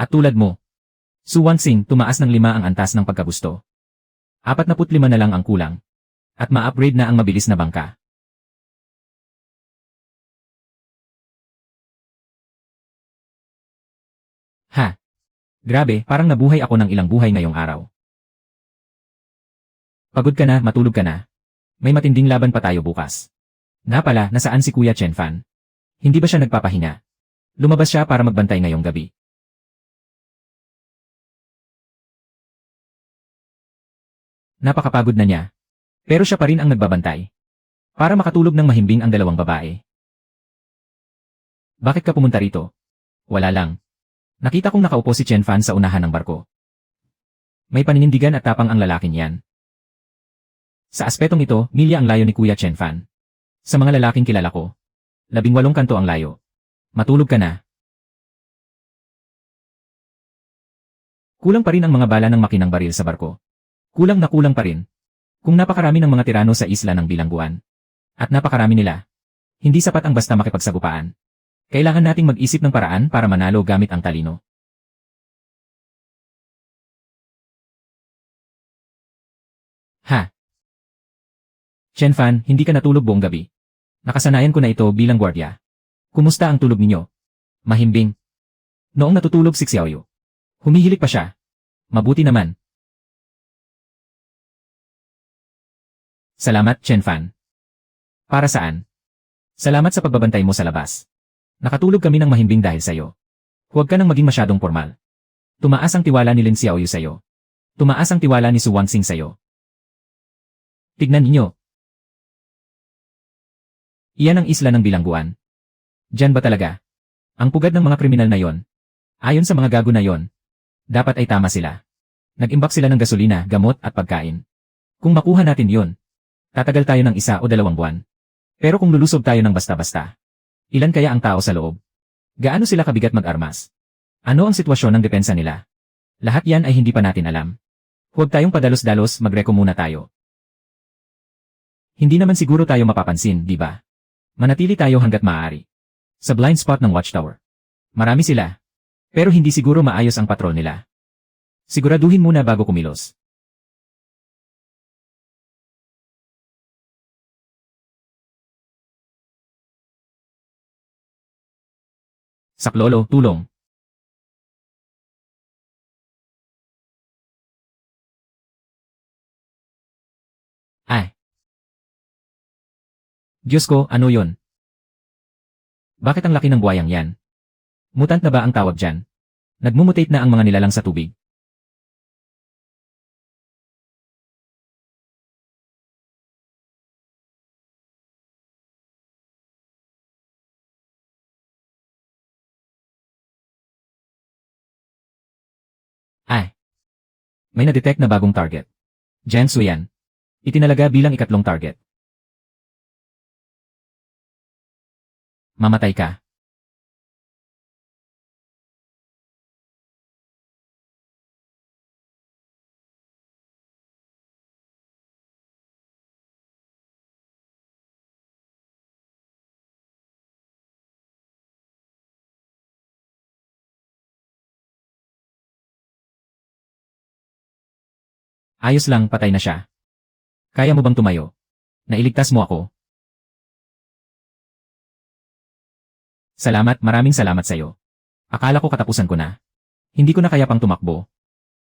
At tulad mo. Su Wanxing, tumaas ng 5 ang antas ng pagkagusto. 45 na lang ang kulang. At ma-upgrade na ang mabilis na bangka. Ha? Grabe, parang nabuhay ako ng ilang buhay ngayong araw. Pagod ka na, matulog ka na. May matinding laban pa tayo bukas. Nga pala, nasaan si Kuya Chen Fan? Hindi ba siya nagpapahinga? Lumabas siya para magbantay ngayong gabi. Napakapagod na niya. Pero siya pa rin ang nagbabantay. Para makatulog ng mahimbing ang 2 babae. Bakit ka pumunta rito? Wala lang. Nakita kong nakaupo si Chen Fan sa unahan ng barko. May paninindigan at tapang ang lalaking yan. Sa aspetong ito, milya ang layo ni Kuya Chen Fan. Sa mga lalaking kilala ko, 18 kanto ang layo. Matulog ka na. Kulang pa rin ang mga bala ng makinang baril sa barko. Kulang na kulang pa rin. Kung napakarami ng mga tirano sa isla ng Bilangguan. At napakarami nila. Hindi sapat ang basta makipagsagupaan. Kailangan nating mag-isip ng paraan para manalo gamit ang talino. Ha? Chen Fan, hindi ka natulog buong gabi. Nakasanayan ko na ito bilang gwardiya. Kumusta ang tulog ninyo? Mahimbing. Noong natutulog si Xiaoyu. Humihilik pa siya. Mabuti naman. Salamat, Chen Fan. Para saan? Salamat sa pagbabantay mo sa labas. Nakatulog kami ng mahimbing dahil sa'yo. Huwag ka nang maging masyadong formal. Tumaas ang tiwala ni Lin Xiaoyu sa'yo. Tumaas ang tiwala ni Su Wanxing sa'yo. Tignan ninyo. Iyan ang isla ng Bilangguan. Diyan ba talaga? Ang pugad ng mga kriminal na yon. Ayon sa mga gago na yon. Dapat ay tama sila. Nag-imbak sila ng gasolina, gamot at pagkain. Kung makuha natin yun, tatagal tayo ng 1 o 2 buwan. Pero kung lulusob tayo ng basta-basta, ilan kaya ang tao sa loob? Gaano sila kabigat mag-armas? Ano ang sitwasyon ng depensa nila? Lahat yan ay hindi pa natin alam. Huwag tayong padalos-dalos, magreko muna tayo. Hindi naman siguro tayo mapapansin, di ba? Manatili tayo hanggat maaari. Sa blind spot ng watchtower. Marami sila. Pero hindi siguro maayos ang patrol nila. Siguraduhin muna bago kumilos. Saklolo, tulong. Ay. Diyos ko, ano yon? Bakit ang laki ng buhayang yan? Mutant na ba ang tawag dyan? Nagmumutate na ang mga nilalang sa tubig. Ay. May na-detect na bagong target. Jiangsu yan. Itinalaga bilang ikatlong target. Mamatay ka. Ayos lang, patay na siya. Kaya mo bang tumayo? Nailigtas mo ako. Salamat, maraming salamat sa'yo. Akala ko katapusan ko na. Hindi ko na kaya pang tumakbo.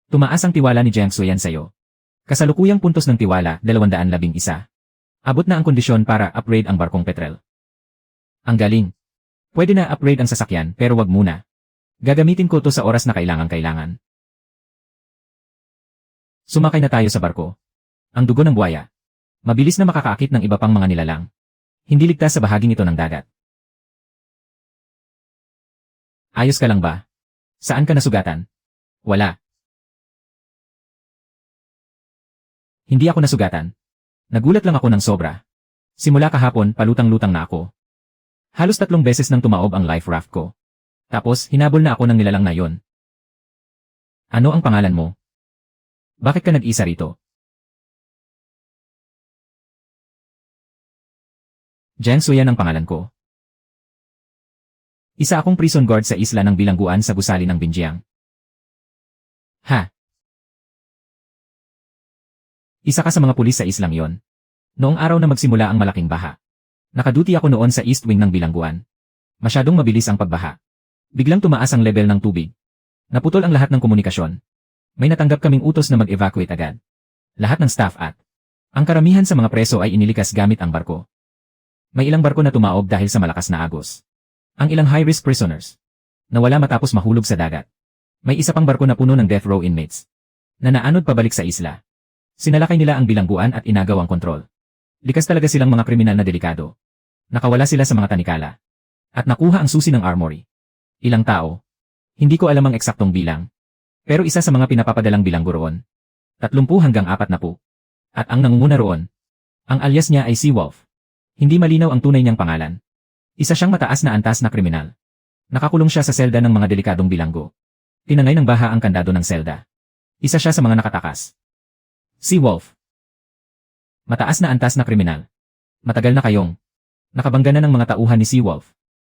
Tumaas ang tiwala ni Jiangsu yan sa'yo. Kasalukuyang puntos ng tiwala, 211. Abot na ang kondisyon para upgrade ang barkong petrel. Ang galing. Pwede na upgrade ang sasakyan pero wag muna. Gagamitin ko to sa oras na kailangan. Sumakay na tayo sa barko. Ang dugo ng buhaya. Mabilis na makakaakit ng iba pang mga nilalang. Hindi ligtas sa bahaging ito ng dagat. Ayos ka lang ba? Saan ka nasugatan? Wala. Hindi ako nasugatan. Nagulat lang ako ng sobra. Simula kahapon, palutang-lutang na ako. Halos 3 beses nang tumaob ang life raft ko. Tapos, hinabol na ako ng nilalang na yon. Ano ang pangalan mo? Bakit ka nag-isa rito? Jiangsu yan ang pangalan ko. Isa akong prison guard sa isla ng bilangguan sa gusali ng Binjiang. Ha? Isa ka sa mga pulis sa islang yon. Noong araw na magsimula ang malaking baha. Nakaduty ako noon sa east wing ng bilangguan. Masyadong mabilis ang pagbaha. Biglang tumaas ang level ng tubig. Naputol ang lahat ng komunikasyon. May natanggap kaming utos na mag-evacuate agad. Lahat ng staff at ang karamihan sa mga preso ay inilikas gamit ang barko. May ilang barko na tumaob dahil sa malakas na agos. Ang ilang high-risk prisoners nawala matapos mahulog sa dagat. May isa pang barko na puno ng death row inmates na naanod pabalik sa isla. Sinalakay nila ang bilangguan at inagaw ang kontrol. Likas talaga silang mga kriminal na delikado. Nakawala sila sa mga tanikala. At nakuha ang susi ng armory. Ilang tao? Hindi ko alam ang eksaktong bilang. Pero isa sa mga pinapapadalang bilanggo roon. 30 hanggang 40. At ang nangunguna roon, ang alias niya ay Seawolf. Hindi malinaw ang tunay niyang pangalan. Isa siyang mataas na antas na kriminal. Nakakulong siya sa selda ng mga delikadong bilanggo. Tinangay ng baha ang kandado ng selda. Isa siya sa mga nakatakas. Seawolf. Mataas na antas na kriminal. Matagal na kayong nakabangga na ng mga tauhan ni Seawolf.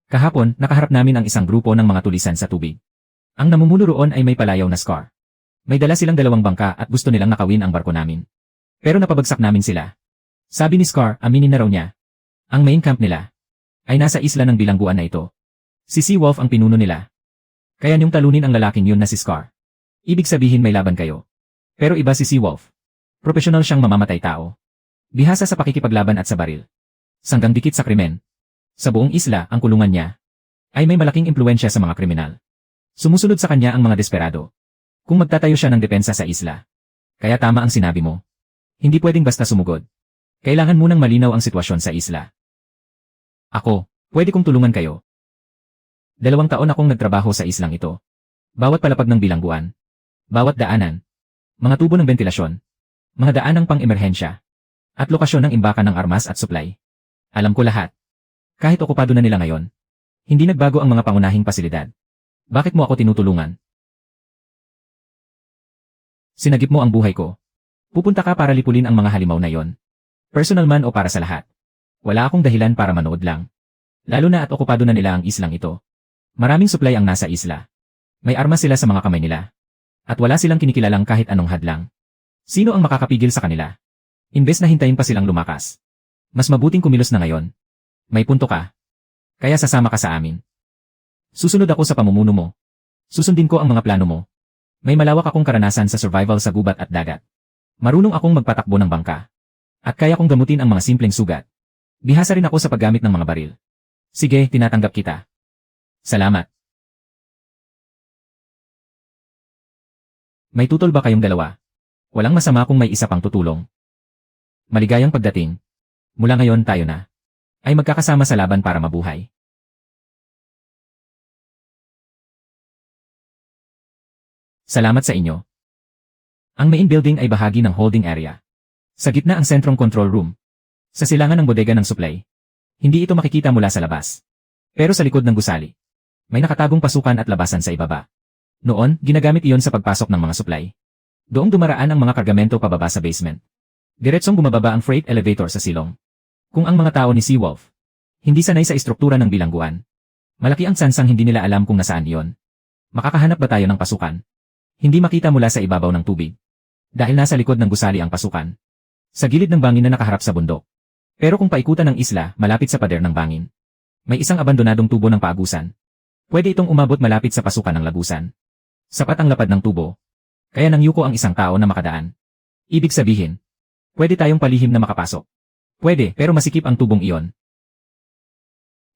Kahapon, nakaharap namin ang isang grupo ng mga tulisan sa tubig. Ang namumuno roon ay may palayaw na Scar. May dala silang 2 bangka at gusto nilang nakawin ang barko namin. Pero napabagsak namin sila. Sabi ni Scar, aminin na raw niya. Ang main camp nila ay nasa isla ng bilangguan na ito. Si Seawolf ang pinuno nila. Kaya niyong talunin ang lalaking yun na si Scar. Ibig sabihin may laban kayo. Pero iba si Seawolf. Profesional siyang mamamatay tao. Bihasa sa pakikipaglaban at sa baril. Sanggang dikit sa krimen. Sa buong isla, ang kulungan niya ay may malaking impluensya sa mga kriminal. Sumusunod sa kanya ang mga desperado. Kung magtatayo siya ng depensa sa isla. Kaya tama ang sinabi mo. Hindi pwedeng basta sumugod. Kailangan munang malinaw ang sitwasyon sa isla. Ako, pwede kong tulungan kayo. 2 taon akong nagtrabaho sa islang ito. Bawat palapag ng bilangguan. Bawat daanan. Mga tubo ng ventilasyon. mga daan ng pang-emerhensya, at lokasyon ng imbakan ng armas at supply. Alam ko lahat. Kahit okupado na nila ngayon, hindi nagbago ang mga pangunahing pasilidad. Bakit mo ako tinutulungan? Sinagip mo ang buhay ko. Pupunta ka para lipulin ang mga halimaw na yon. Personal man o para sa lahat. Wala akong dahilan para manood lang. Lalo na at okupado na nila ang islang ito. Maraming supply ang nasa isla. May armas sila sa mga kamay nila. At wala silang kinikilalang kahit anong hadlang. Sino ang makakapigil sa kanila? Imbes na hintayin pa silang lumakas. Mas mabuting kumilos na ngayon. May punto ka. Kaya sasama ka sa amin. Susunod ako sa pamumuno mo. Susundin ko ang mga plano mo. May malawak akong karanasan sa survival sa gubat at dagat. Marunong akong magpatakbo ng bangka. At kaya kong gamutin ang mga simpleng sugat. Bihasa rin ako sa paggamit ng mga baril. Sige, tinatanggap kita. Salamat. May tutol ba kayong dalawa? Walang masama kung may isa pang tutulong. Maligayang pagdating. Mula ngayon tayo na ay magkakasama sa laban para mabuhay. Salamat sa inyo. Ang main building ay bahagi ng holding area. Sa gitna ang sentrong control room. Sa silangan ng bodega ng supply. Hindi ito makikita mula sa labas. Pero sa likod ng gusali, may nakatagong pasukan at labasan sa ibaba. Noon, ginagamit iyon sa pagpasok ng mga supply. Doong dumaraan ang mga kargamento pababa sa basement. Diretsong bumababa ang freight elevator sa silong. Kung ang mga tao ni Seawolf hindi sanay sa istruktura ng bilangguan, malaki ang tsansang hindi nila alam kung nasaan iyon. Makakahanap ba tayo ng pasukan? Hindi makita mula sa ibabaw ng tubig. Dahil nasa likod ng gusali ang pasukan. Sa gilid ng bangin na nakaharap sa bundok. Pero kung paikutan ng isla, malapit sa pader ng bangin. May isang abandonadong tubo ng paagusan. Pwede itong umabot malapit sa pasukan ng lagusan. Sapat ang lapad ng tubo. Kaya nangyuko ang isang tao na makadaan. Ibig sabihin, pwede tayong palihim na makapasok. Pwede, pero masikip ang tubong iyon.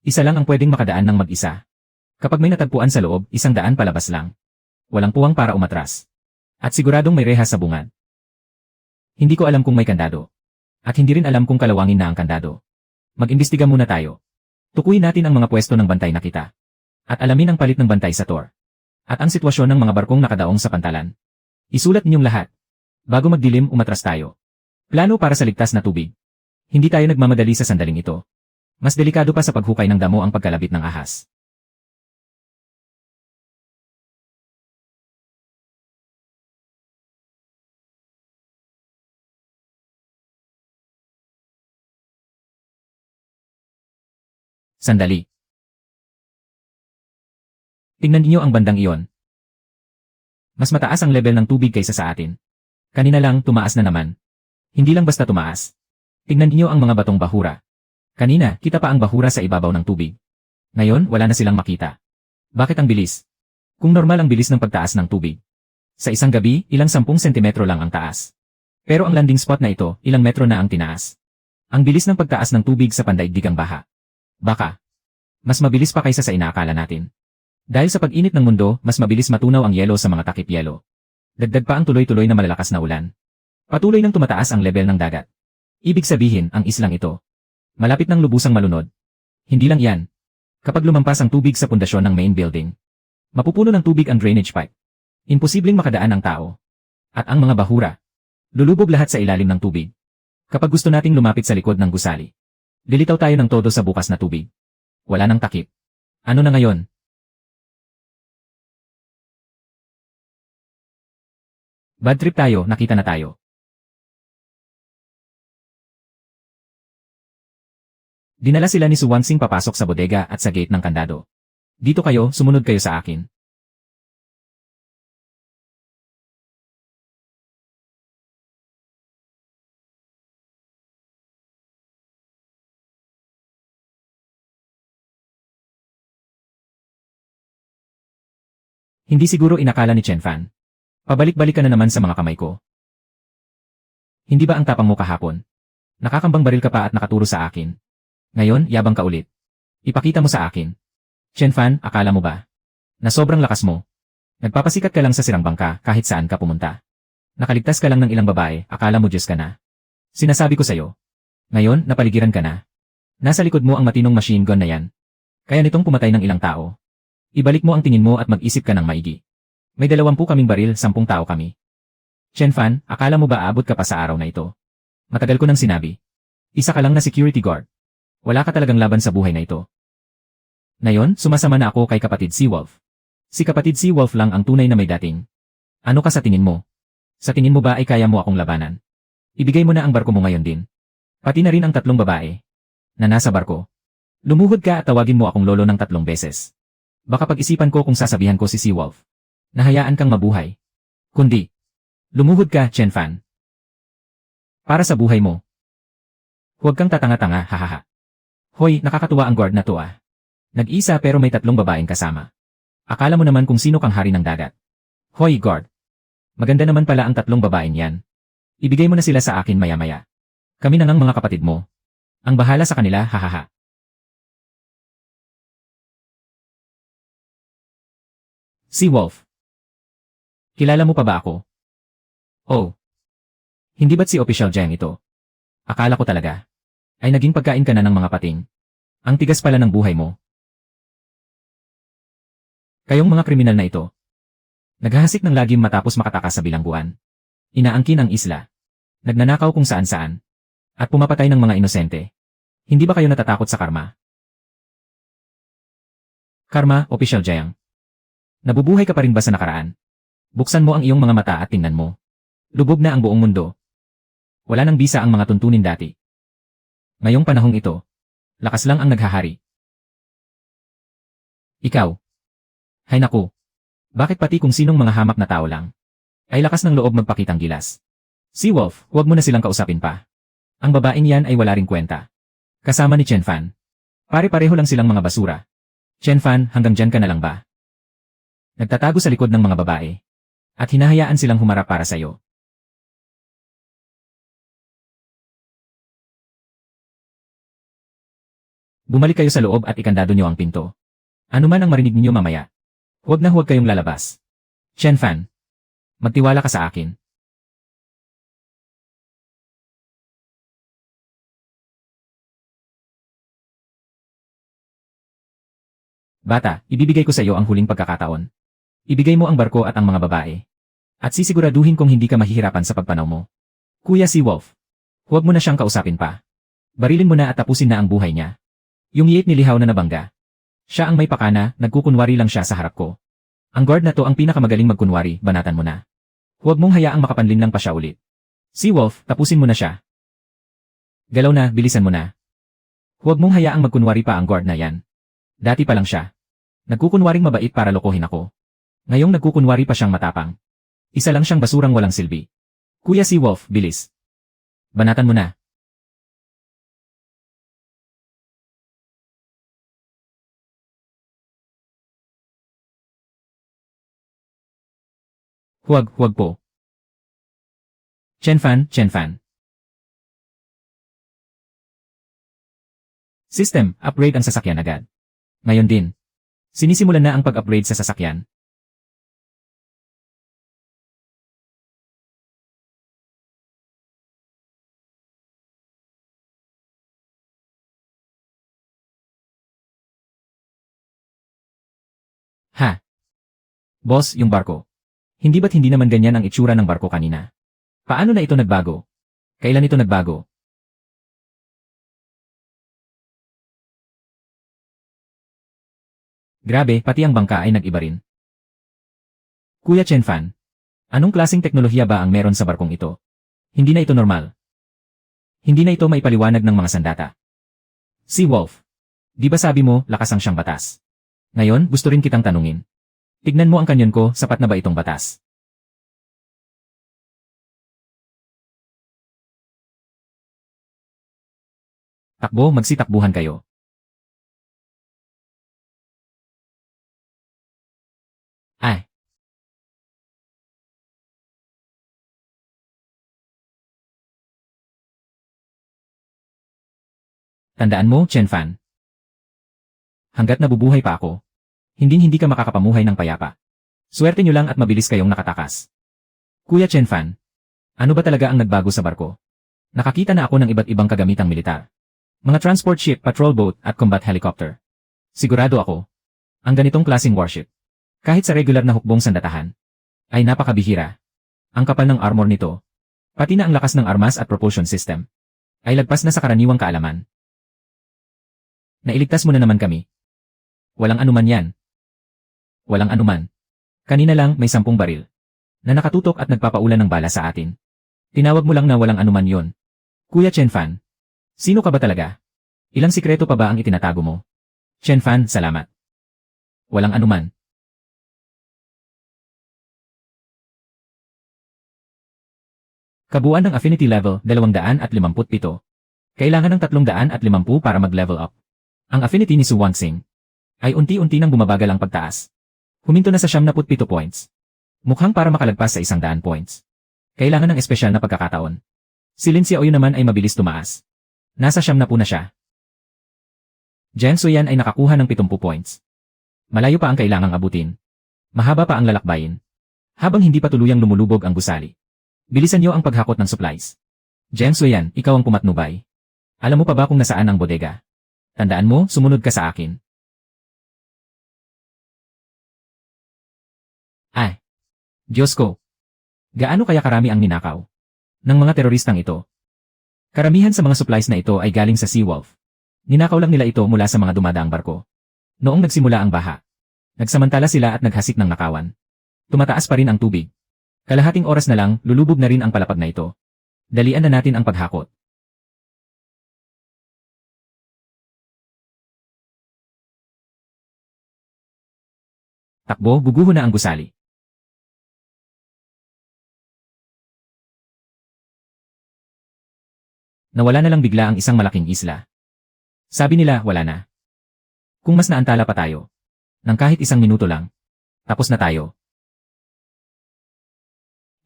Isa lang ang pwedeng makadaan ng mag-isa. Kapag may natagpuan sa loob, 100 palabas lang. Walang puwang para umatras. At siguradong may rehas sa bungad. Hindi ko alam kung may kandado. At hindi rin alam kung kalawangin na ang kandado. Mag-imbestiga muna tayo. Tukuyin natin ang mga pwesto ng bantay na kita. At alamin ang palit ng bantay sa tour. At ang sitwasyon ng mga barkong nakadaong sa pantalan. Isulat ninyong lahat. Bago magdilim, umatras tayo. Plano para sa ligtas na tubig. Hindi tayo nagmamadali sa sandaling ito. Mas delikado pa sa paghukay ng damo ang pagkalabit ng ahas. Sandali. Tingnan niyo ang bandang iyon. Mas mataas ang level ng tubig kaysa sa atin. Kanina lang, tumaas na naman. Hindi lang basta tumaas. Tingnan niyo ang mga batong bahura. Kanina, kita pa ang bahura sa ibabaw ng tubig. Ngayon, wala na silang makita. Bakit ang bilis? Kung normal ang bilis ng pagtaas ng tubig. Sa isang gabi, ilang 10 sentimetro lang ang taas. Pero ang landing spot na ito, ilang metro na ang tinaas. Ang bilis ng pagtaas ng tubig sa pandaigdigang baha. Baka. Mas mabilis pa kaysa sa inaakala natin. Dahil sa pag-init ng mundo, mas mabilis matunaw ang yelo sa mga takip-yelo. Dagdag pa ang tuloy-tuloy na malalakas na ulan. Patuloy nang tumataas ang level ng dagat. Ibig sabihin, ang islang ito. Malapit ng lubusang malunod. Hindi lang yan. Kapag lumampas ang tubig sa pundasyon ng main building, mapupuno ng tubig ang drainage pipe. Imposibleng makadaan ang tao. At ang mga bahura. Lulubog lahat sa ilalim ng tubig. Kapag gusto nating lumapit sa likod ng gusali, lilitaw tayo ng todo sa bukas na tubig. Wala nang takip. Ano na ngayon? Bad trip tayo, nakita na tayo. Dinala sila ni Suwansing papasok sa bodega at sa gate ng kandado. Dito kayo, sumunod kayo sa akin. Hindi siguro inakala ni Chen Fan. Pabalik-balik ka na naman sa mga kamay ko. Hindi ba ang tapang mo kahapon? Nakakambang baril ka pa at nakaturo sa akin. Ngayon, yabang ka ulit. Ipakita mo sa akin. Chen Fan, akala mo ba na sobrang lakas mo? Nagpapasikat ka lang sa sirang bangka kahit saan ka pumunta. Nakaligtas ka lang ng ilang babae, akala mo Diyos ka na. Sinasabi ko sa'yo. Ngayon, napaligiran ka na. Nasa likod mo ang matinong machine gun na yan. Kaya nitong pumatay ng ilang tao. Ibalik mo ang tingin mo at mag-isip ka ng maigi. May 20 kaming baril, 10 tao kami. Chen Fan, akala mo ba aabot ka pa sa araw na ito? Matagal ko nang sinabi. Isa ka lang na security guard. Wala ka talagang laban sa buhay na ito. Ngayon, sumasama na ako kay kapatid Seawolf. Si kapatid Seawolf lang ang tunay na may dating. Ano ka sa tingin mo? Sa tingin mo ba ay kaya mo akong labanan? Ibigay mo na ang barko mo ngayon din. Pati na rin ang 3 babae na nasa barko. Lumuhod ka at tawagin mo akong lolo ng 3 beses. Baka pag-isipan ko kung sasabihan ko si Seawolf. Nahayaan kang mabuhay. Kundi, lumuhod ka, Chen Fan. Para sa buhay mo. Huwag kang tatanga-tanga, hahaha. Hoy, nakakatuwa ang guard na to ah. Nag-isa pero may 3 babaeng kasama. Akala mo naman kung sino kang hari ng dagat. Hoy, guard. Maganda naman pala ang 3 babaeng yan. Ibigay mo na sila sa akin maya-maya. Kami na ngang mga kapatid mo. Ang bahala sa kanila, hahaha. Seawolf. Kilala mo pa ba ako? Oh. Hindi ba't si Official Jiang ito? Akala ko talaga. Ay naging pagkain ka na ng mga pating. Ang tigas pala ng buhay mo. Kayong mga kriminal na ito. Naghahasik ng lagim matapos makatakas sa bilangguan. Inaangkin ang isla. Nagnanakaw kung saan-saan. At pumapatay ng mga inosente. Hindi ba kayo natatakot sa karma? Karma, Official Jiang. Nabubuhay ka pa rin ba sa nakaraan? Buksan mo ang iyong mga mata at tingnan mo. Lubog na ang buong mundo. Wala nang bisa ang mga tuntunin dati. Ngayong panahong ito, lakas lang ang naghahari. Ikaw. Hay naku. Bakit pati kung sinong mga hamak na tao lang, ay lakas ng loob magpakitang gilas? Seawolf, huwag mo na silang kausapin pa. Ang babaeng yan ay wala ring kwenta. Kasama ni Chen Fan. Pare-pareho lang silang mga basura. Chen Fan, hanggang dyan ka na lang ba? Nagtatago sa likod ng mga babae. At hinahayaan silang humarap para sa'yo. Bumalik kayo sa loob at ikandado niyo ang pinto. Ano man ang marinig niyo mamaya. Huwag na huwag kayong lalabas. Chen Fan. Magtiwala ka sa akin. Bata, ibibigay ko sa iyo ang huling pagkakataon. Ibigay mo ang barko at ang mga babae. At sisiguraduhin kong hindi ka mahihirapan sa pagpanaw mo. Kuya Seawolf. Huwag mo na siyang kausapin pa. Barilin mo na at tapusin na ang buhay niya. Yung yiit nilihaw na nabangga. Siya ang may pakana, nagkukunwari lang siya sa harap ko. Ang guard na to ang pinakamagaling magkunwari, banatan mo na. Huwag mong hayaang makapanlin lang pa siya ulit. Seawolf, tapusin mo na siya. Galaw na, bilisan mo na. Huwag mong hayaang magkunwari pa ang guard na yan. Dati pa lang siya. Nagkukunwaring mabait para lokohin ako. Ngayong nagkukunwari pa siyang matapang. Isa lang siyang basurang walang silbi. Kuya Seawolf, bilis. Banatan mo na. Huwag po. Chen Fan. System, upgrade ang sasakyan agad. Ngayon din. Sinisimulan na ang pag-upgrade sa sasakyan. Ha? Boss, yung barko. Hindi ba't hindi naman ganyan ang itsura ng barko kanina? Paano na ito nagbago? Kailan ito nagbago? Grabe, pati ang bangka ay nag-iba rin. Kuya Chen Fan, anong klaseng teknolohiya ba ang meron sa barkong ito? Hindi na ito normal. Hindi na ito maipaliwanag ng mga sandata. Seawolf, di ba sabi mo, lakas ang siyang batas? Ngayon, gusto rin kitang tanungin. Tignan mo ang kanyon ko, sapat na ba itong batas? Takbo, magsitakbuhan kayo. Ay. Tandaan mo, Chen Fan. Hanggat nabubuhay pa ako, hindi ka makakapamuhay ng payapa. Swerte nyo lang at mabilis kayong nakatakas. Kuya Chen Fan, ano ba talaga ang nagbago sa barko? Nakakita na ako ng iba't ibang kagamitang militar. Mga transport ship, patrol boat, at combat helicopter. Sigurado ako, ang ganitong klaseng warship, kahit sa regular na hukbong sandatahan, ay napakabihira. Ang kapal ng armor nito, pati na ang lakas ng armas at propulsion system, ay lagpas na sa karaniwang kaalaman. Nailigtas mo na naman kami. Walang anuman yan. Walang anuman. Kanina lang may 10 baril na nakatutok at nagpapaulan ng bala sa atin. Tinawag mo lang na walang anuman yon. Kuya Chen Fan, sino ka ba talaga? Ilang sikreto pa ba ang itinatago mo? Chen Fan, salamat. Walang anuman. Kabuuan ng affinity level 257. Kailangan ng 350 para mag-level up. Ang affinity ni Su Wanxing ay unti-unti nang bumabagal ang pagtaas. Huminto na sa 77 points. Mukhang para makalagpas sa 100 points. Kailangan ng espesyal na pagkakataon. Si Lin Xiaoyu naman ay mabilis tumaas. Nasa 70 na siya. Jiang Suyan ay nakakuha ng 70 points. Malayo pa ang kailangang abutin. Mahaba pa ang lalakbayin. Habang hindi pa tuluyang lumulubog ang gusali. Bilisan niyo ang paghakot ng supplies. Jiang Suyan, ikaw ang pumatnubay. Alam mo pa ba kung nasaan ang bodega? Tandaan mo, sumunod ka sa akin. Ay! Diyos ko! Gaano kaya karami ang ninakaw ng mga teroristang ito? Karamihan sa mga supplies na ito ay galing sa Seawolf. Ninakaw lang nila ito mula sa mga dumadaang barko. Noong nagsimula ang baha, nagsamantala sila at naghasik ng nakawan. Tumataas pa rin ang tubig. Kalahating oras na lang, lulubog na rin ang palapag na ito. Dalian na natin ang paghakot. Takbo, guguho na ang gusali. Nawala na lang bigla ang isang malaking isla. Sabi nila, wala na. Kung mas naantala pa tayo, nang kahit 1 minuto lang, tapos na tayo.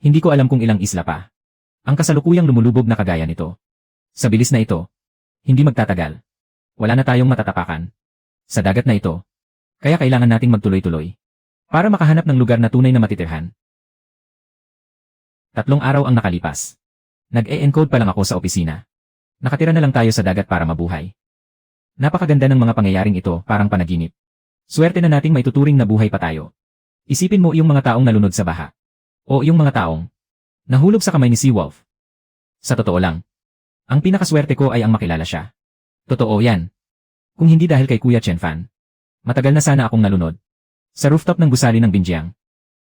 Hindi ko alam kung ilang isla pa ang kasalukuyang lumulubog na kagaya nito. Sa bilis na ito, hindi magtatagal. Wala na tayong matatapakan sa dagat na ito. Kaya kailangan nating magtuloy-tuloy para makahanap ng lugar na tunay na matitirhan. 3 araw ang nakalipas. Nag-e-encode pa lang ako sa opisina. Nakatira na lang tayo sa dagat para mabuhay. Napakaganda ng mga pangyayaring ito, parang panaginip. Swerte na nating maituturing na buhay pa tayo. Isipin mo yung mga taong nalunod sa baha. O yung mga taong nahulog sa kamay ni Seawolf. Sa totoo lang, ang pinakaswerte ko ay ang makilala siya. Totoo yan. Kung hindi dahil kay Kuya Chen Fan, matagal na sana akong nalunod sa rooftop ng gusali ng Binjiang.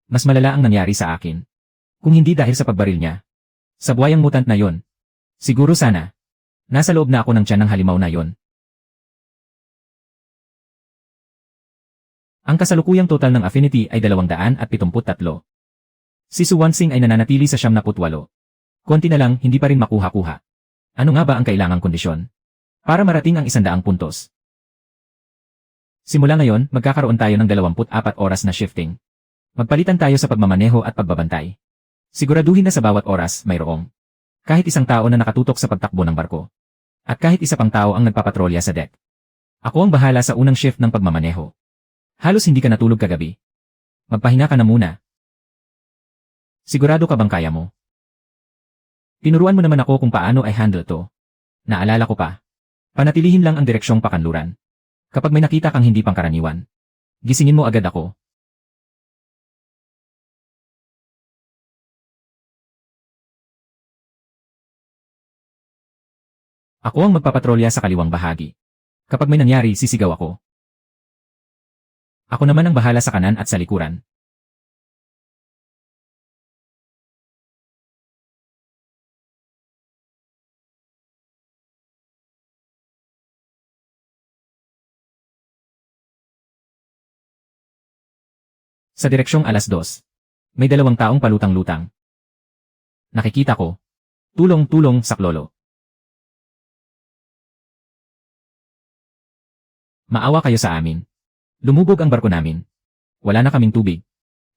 Mas malala ang nangyari sa akin. Kung hindi dahil sa pagbaril niya sa buhayang mutant na yon. Siguro sana nasa loob na ako ng tiyan ng halimaw na yon. Ang kasalukuyang total ng affinity ay 273. Si Su Wanxing ay nananatili sa 78. Konti na lang, hindi pa rin makuha-kuha. Ano nga ba ang kailangang kondisyon para marating ang 100 puntos? Simula ngayon, magkakaroon tayo ng 24 oras na shifting. Magpalitan tayo sa pagmamaneho at pagbabantay. Siguraduhin na sa bawat oras, mayroong kahit isang tao na nakatutok sa pagtakbo ng barko. At kahit isa pang tao ang nagpapatrolya sa deck. Ako ang bahala sa unang shift ng pagmamaneho. Halos hindi ka natulog kagabi. Magpahinga ka na muna. Sigurado ka bang kaya mo? Tinuruan mo naman ako kung paano ay handle to. Naalala ko pa. Panatilihin lang ang direksyong pakanluran. Kapag may nakita kang hindi pangkaraniwan, gisingin mo agad ako. Ako ang magpapatrolya sa kaliwang bahagi. Kapag may nangyari, sisigaw ako. Ako naman ang bahala sa kanan at sa likuran. Sa direksyong 2:00, may 2 taong palutang-lutang. Nakikita ko. Tulong-tulong, saklolo. Maawa kayo sa amin. Lumubog ang barko namin. Wala na kaming tubig.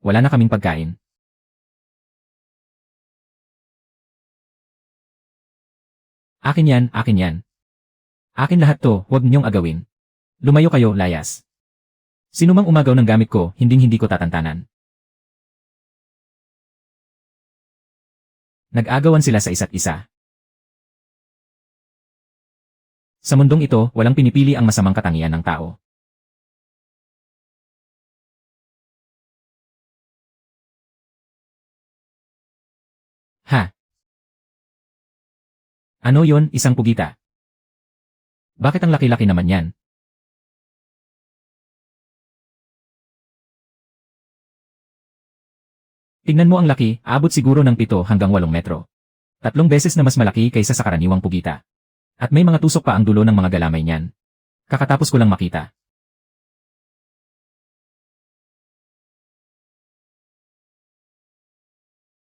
Wala na kaming pagkain. Akin yan, akin yan. Akin lahat to, huwag ninyong agawin. Lumayo kayo, layas. Sino mang umagaw ng gamit ko, hinding-hindi ko tatantanan. Nag-agawan sila sa isa't isa. Sa mundong ito, walang pinipili ang masamang katangian ng tao. Ano yon, isang pugita? Bakit ang laki-laki naman yan? Tingnan mo ang laki, aabot siguro ng 7 hanggang 8 metro. 3 beses na mas malaki kaysa sa karaniwang pugita. At may mga tusok pa ang dulo ng mga galamay niyan. Kakatapos ko lang makita.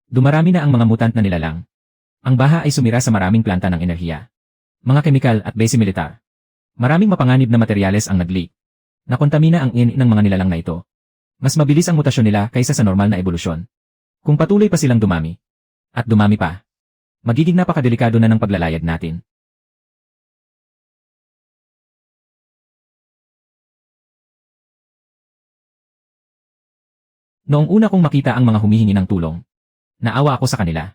Dumarami na ang mga mutant na nilalang. Ang baha ay sumira sa maraming planta ng enerhiya. Mga kemikal at base militar. Maraming mapanganib na materyales ang nag-leak. Nakontamina ang ng mga nilalang na ito. Mas mabilis ang mutasyon nila kaysa sa normal na ebolusyon. Kung patuloy pa silang dumami, at dumami pa, magiging napakadelikado na ng paglalayag natin. Noong una kong makita ang mga humihingi ng tulong, naawa ako sa kanila.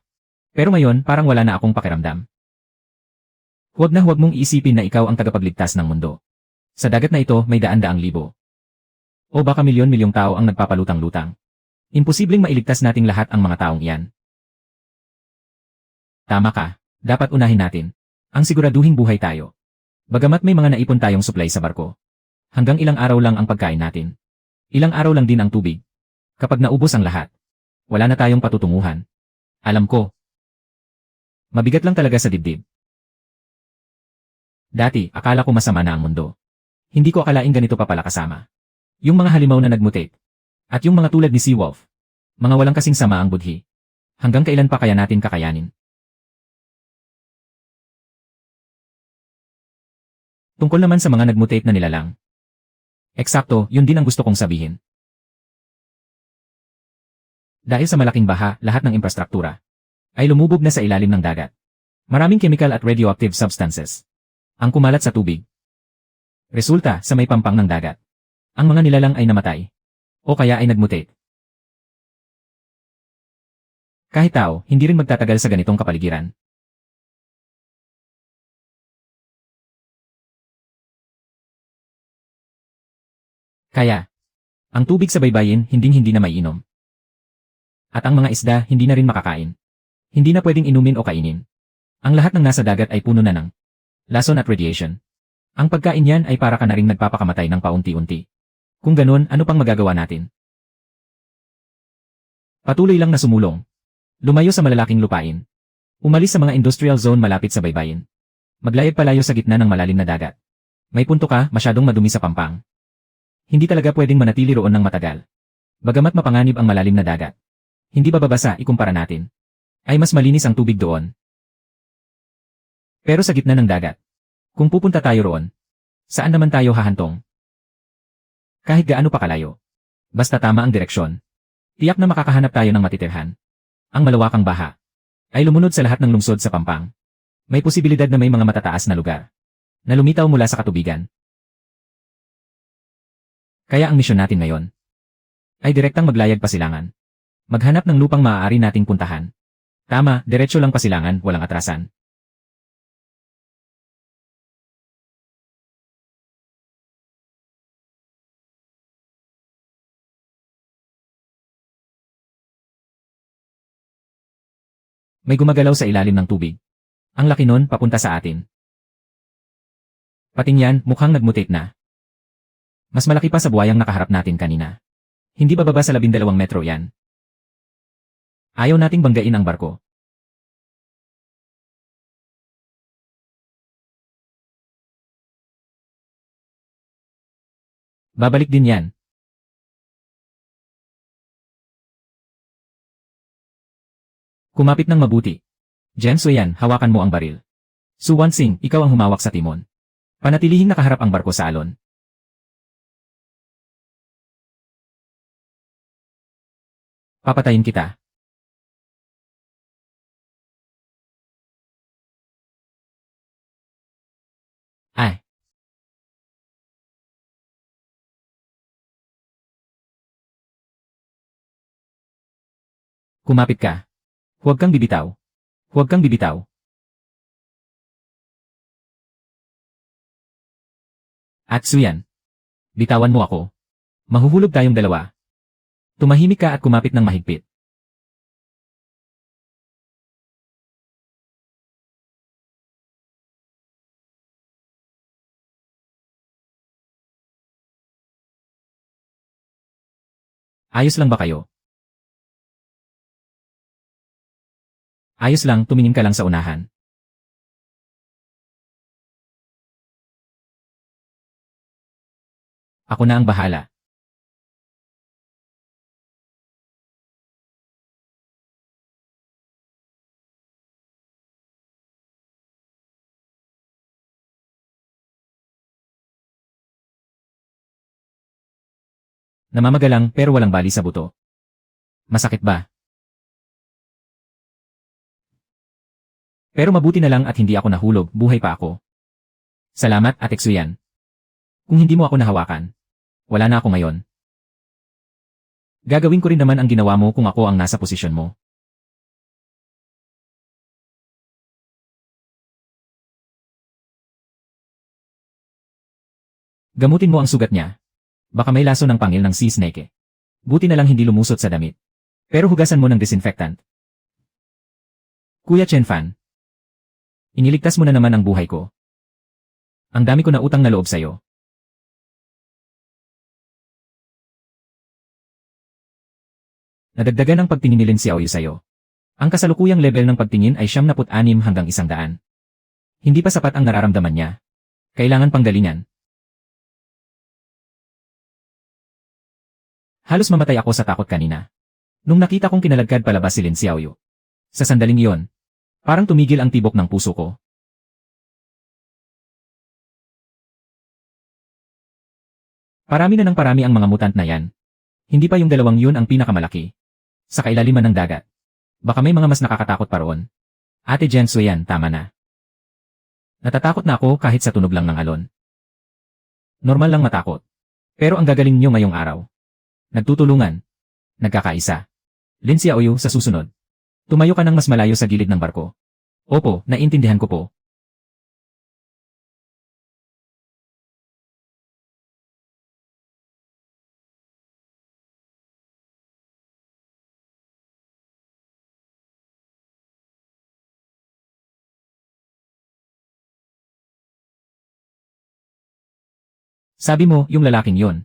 Pero ngayon parang wala na akong pakiramdam. Huwag na huwag mong iisipin na ikaw ang tagapagligtas ng mundo. Sa dagat na ito may daan-daang libo. O baka milyon-milyong tao ang nagpapalutang-lutang. Imposibleng mailigtas nating lahat ang mga taong iyan. Tama ka, dapat unahin natin ang siguraduhing buhay tayo. Bagamat may mga naipon tayong supply sa barko. Hanggang ilang araw lang ang pagkain natin. Ilang araw lang din ang tubig. Kapag naubos ang lahat, wala na tayong patutunguhan. Alam ko. Mabigat lang talaga sa dibdib. Dati, akala ko masama na ang mundo. Hindi ko akalaing ganito pa pala kasama. Yung mga halimaw na nagmutate. At yung mga tulad ni Seawolf. Mga walang kasing sama ang budhi. Hanggang kailan pa kaya natin kakayanin? Tungkol naman sa mga nagmutate na nilalang. Eksakto, yun din ang gusto kong sabihin. Dahil sa malaking baha, lahat ng infrastruktura ay lumubog na sa ilalim ng dagat. Maraming chemical at radioactive substances ang kumalat sa tubig. Resulta sa may pampang ng dagat. Ang mga nilalang ay namatay. O kaya ay nagmutate. Kahit tao, hindi rin magtatagal sa ganitong kapaligiran. Kaya, ang tubig sa baybayin hinding-hindi na maiinom. At ang mga isda hindi na rin makakain. Hindi na pwedeng inumin o kainin. Ang lahat ng nasa dagat ay puno na ng lason at radiation. Ang pagkain yan ay para ka na ring nagpapakamatay ng paunti-unti. Kung ganun, ano pang magagawa natin? Patuloy lang na sumulong. Lumayo sa malalaking lupain. Umalis sa mga industrial zone malapit sa baybayin. Maglayag palayo sa gitna ng malalim na dagat. May punto ka, masyadong madumi sa pampang. Hindi talaga pwedeng manatili roon ng matagal. Bagamat mapanganib ang malalim na dagat. Hindi bababasa ikumpara natin. Ay mas malinis ang tubig doon. Pero sa gitna ng dagat, kung pupunta tayo roon, saan naman tayo hahantong? Kahit gaano pa kalayo. Basta tama ang direksyon. Tiyak na makakahanap tayo ng matitirhan. Ang malawakang baha ay lumunod sa lahat ng lungsod sa pampang. May posibilidad na may mga matataas na lugar na lumitaw mula sa katubigan. Kaya ang misyon natin ngayon ay direktang maglayag pasilangan. Maghanap ng lupang maaari nating puntahan. Tama, diretso lang pasilangan, walang atrasan. May gumagalaw sa ilalim ng tubig. Ang laki nun papunta sa atin. Pating yan, mukhang nagmutate na. Mas malaki pa sa buhayang nakaharap natin kanina. Hindi bababa sa 12 metro yan. Ayaw nating banggain ang barko. Babalik din yan. Kumapit ng mabuti. Jen Suyan, hawakan mo ang baril. Su Wansing, ikaw ang humawak sa timon. Panatilihing nakaharap ang barko sa alon. Papatayin kita. Ay. Kumapit ka. Huwag kang bibitaw. Huwag kang bibitaw. At Suyan. Bitawan mo ako. Mahuhulog tayong dalawa. Tumahimik ka at kumapit ng mahigpit. Ayos lang ba kayo? Ayos lang, tumingin ka lang sa unahan. Ako na ang bahala. Namamagalang pero walang bali sa buto. Masakit ba? Pero mabuti na lang at hindi ako nahulog, buhay pa ako. Salamat, Ate Xuyan. Kung hindi mo ako nahawakan, wala na ako ngayon. Gagawin ko rin naman ang ginawa mo kung ako ang nasa posisyon mo. Gamutin mo ang sugat niya. Baka may laso ng pangil ng sea snake. Buti na lang hindi lumusot sa damit. Pero hugasan mo ng disinfectant. Kuya Chen Fan. Iniligtas mo na naman ang buhay ko. Ang dami ko na utang na loob sa'yo. Nadagdagan ang pagtingin ni Lin Xiaoyu sa'yo. Ang kasalukuyang level ng pagtingin ay 76 hanggang 100. Hindi pa sapat ang nararamdaman niya. Kailangan panggalingan. Halos mamatay ako sa takot kanina. Nung nakita kong kinalagkad palabas si Lin Xiaoyu. Sa sandaling iyon, parang tumigil ang tibok ng puso ko. Parami na ng parami ang mga mutant na yan. Hindi pa yung dalawang yun ang pinakamalaki. Sa kailaliman ng dagat. Baka may mga mas nakakatakot pa roon. Ate Jen Suyan, tama na. Natatakot na ako kahit sa tunog lang ng alon. Normal lang matakot. Pero ang gagaling nyo ngayong araw. Nagtutulungan. Nagkakaisa. Lin Xiaoyu, sa susunod. Tumayo ka ng mas malayo sa gilid ng barko. Opo, naiintindihan ko po. Sabi mo, yung lalaking yon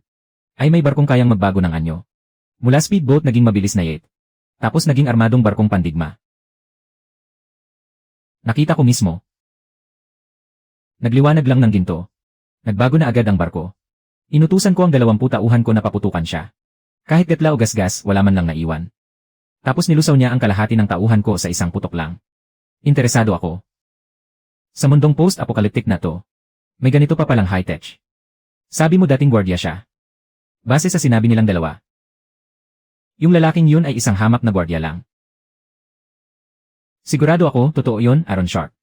ay may barkong kayang magbago ng anyo. Mula speedboat naging mabilis na yacht. Tapos naging armadong barkong pandigma. Nakita ko mismo. Nagliwanag lang ng ginto. Nagbago na agad ang barko. Inutusan ko ang 20 tauhan ko na paputukan siya. Kahit gatla o gasgas, wala man lang naiwan. Tapos nilusaw niya ang kalahati ng tauhan ko sa isang putok lang. Interesado ako. Sa mundong post-apocalyptic na to, may ganito pa palang high-tech. Sabi mo dating gwardiya siya. Base sa sinabi nilang dalawa. Yung lalaking yun ay isang hamak na gwardiya lang. Sigurado ako, totoo yun, Aaron Sharp.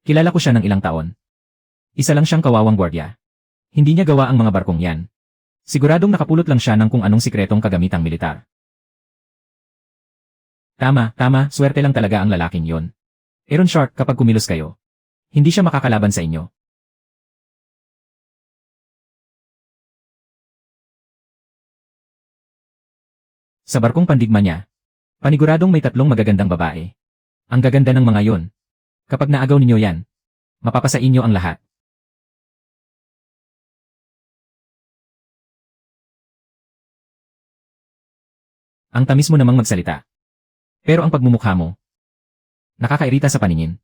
Kilala ko siya ng ilang taon. Isa lang siyang kawawang gwardiya. Hindi niya gawa ang mga barkong yan. Siguradong nakapulot lang siya ng kung anong sikretong kagamitang militar. Tama, swerte lang talaga ang lalaking yun. Aaron Sharp, kapag kumilos kayo, hindi siya makakalaban sa inyo. Sa barkong pandigma niya, paniguradong may 3 magagandang babae. Ang gaganda ng mga yon. Kapag naagaw ninyo yan, mapapasa inyo ang lahat. Ang tamis mo namang magsalita. Pero ang pagmumukha mo, nakakairita sa paningin.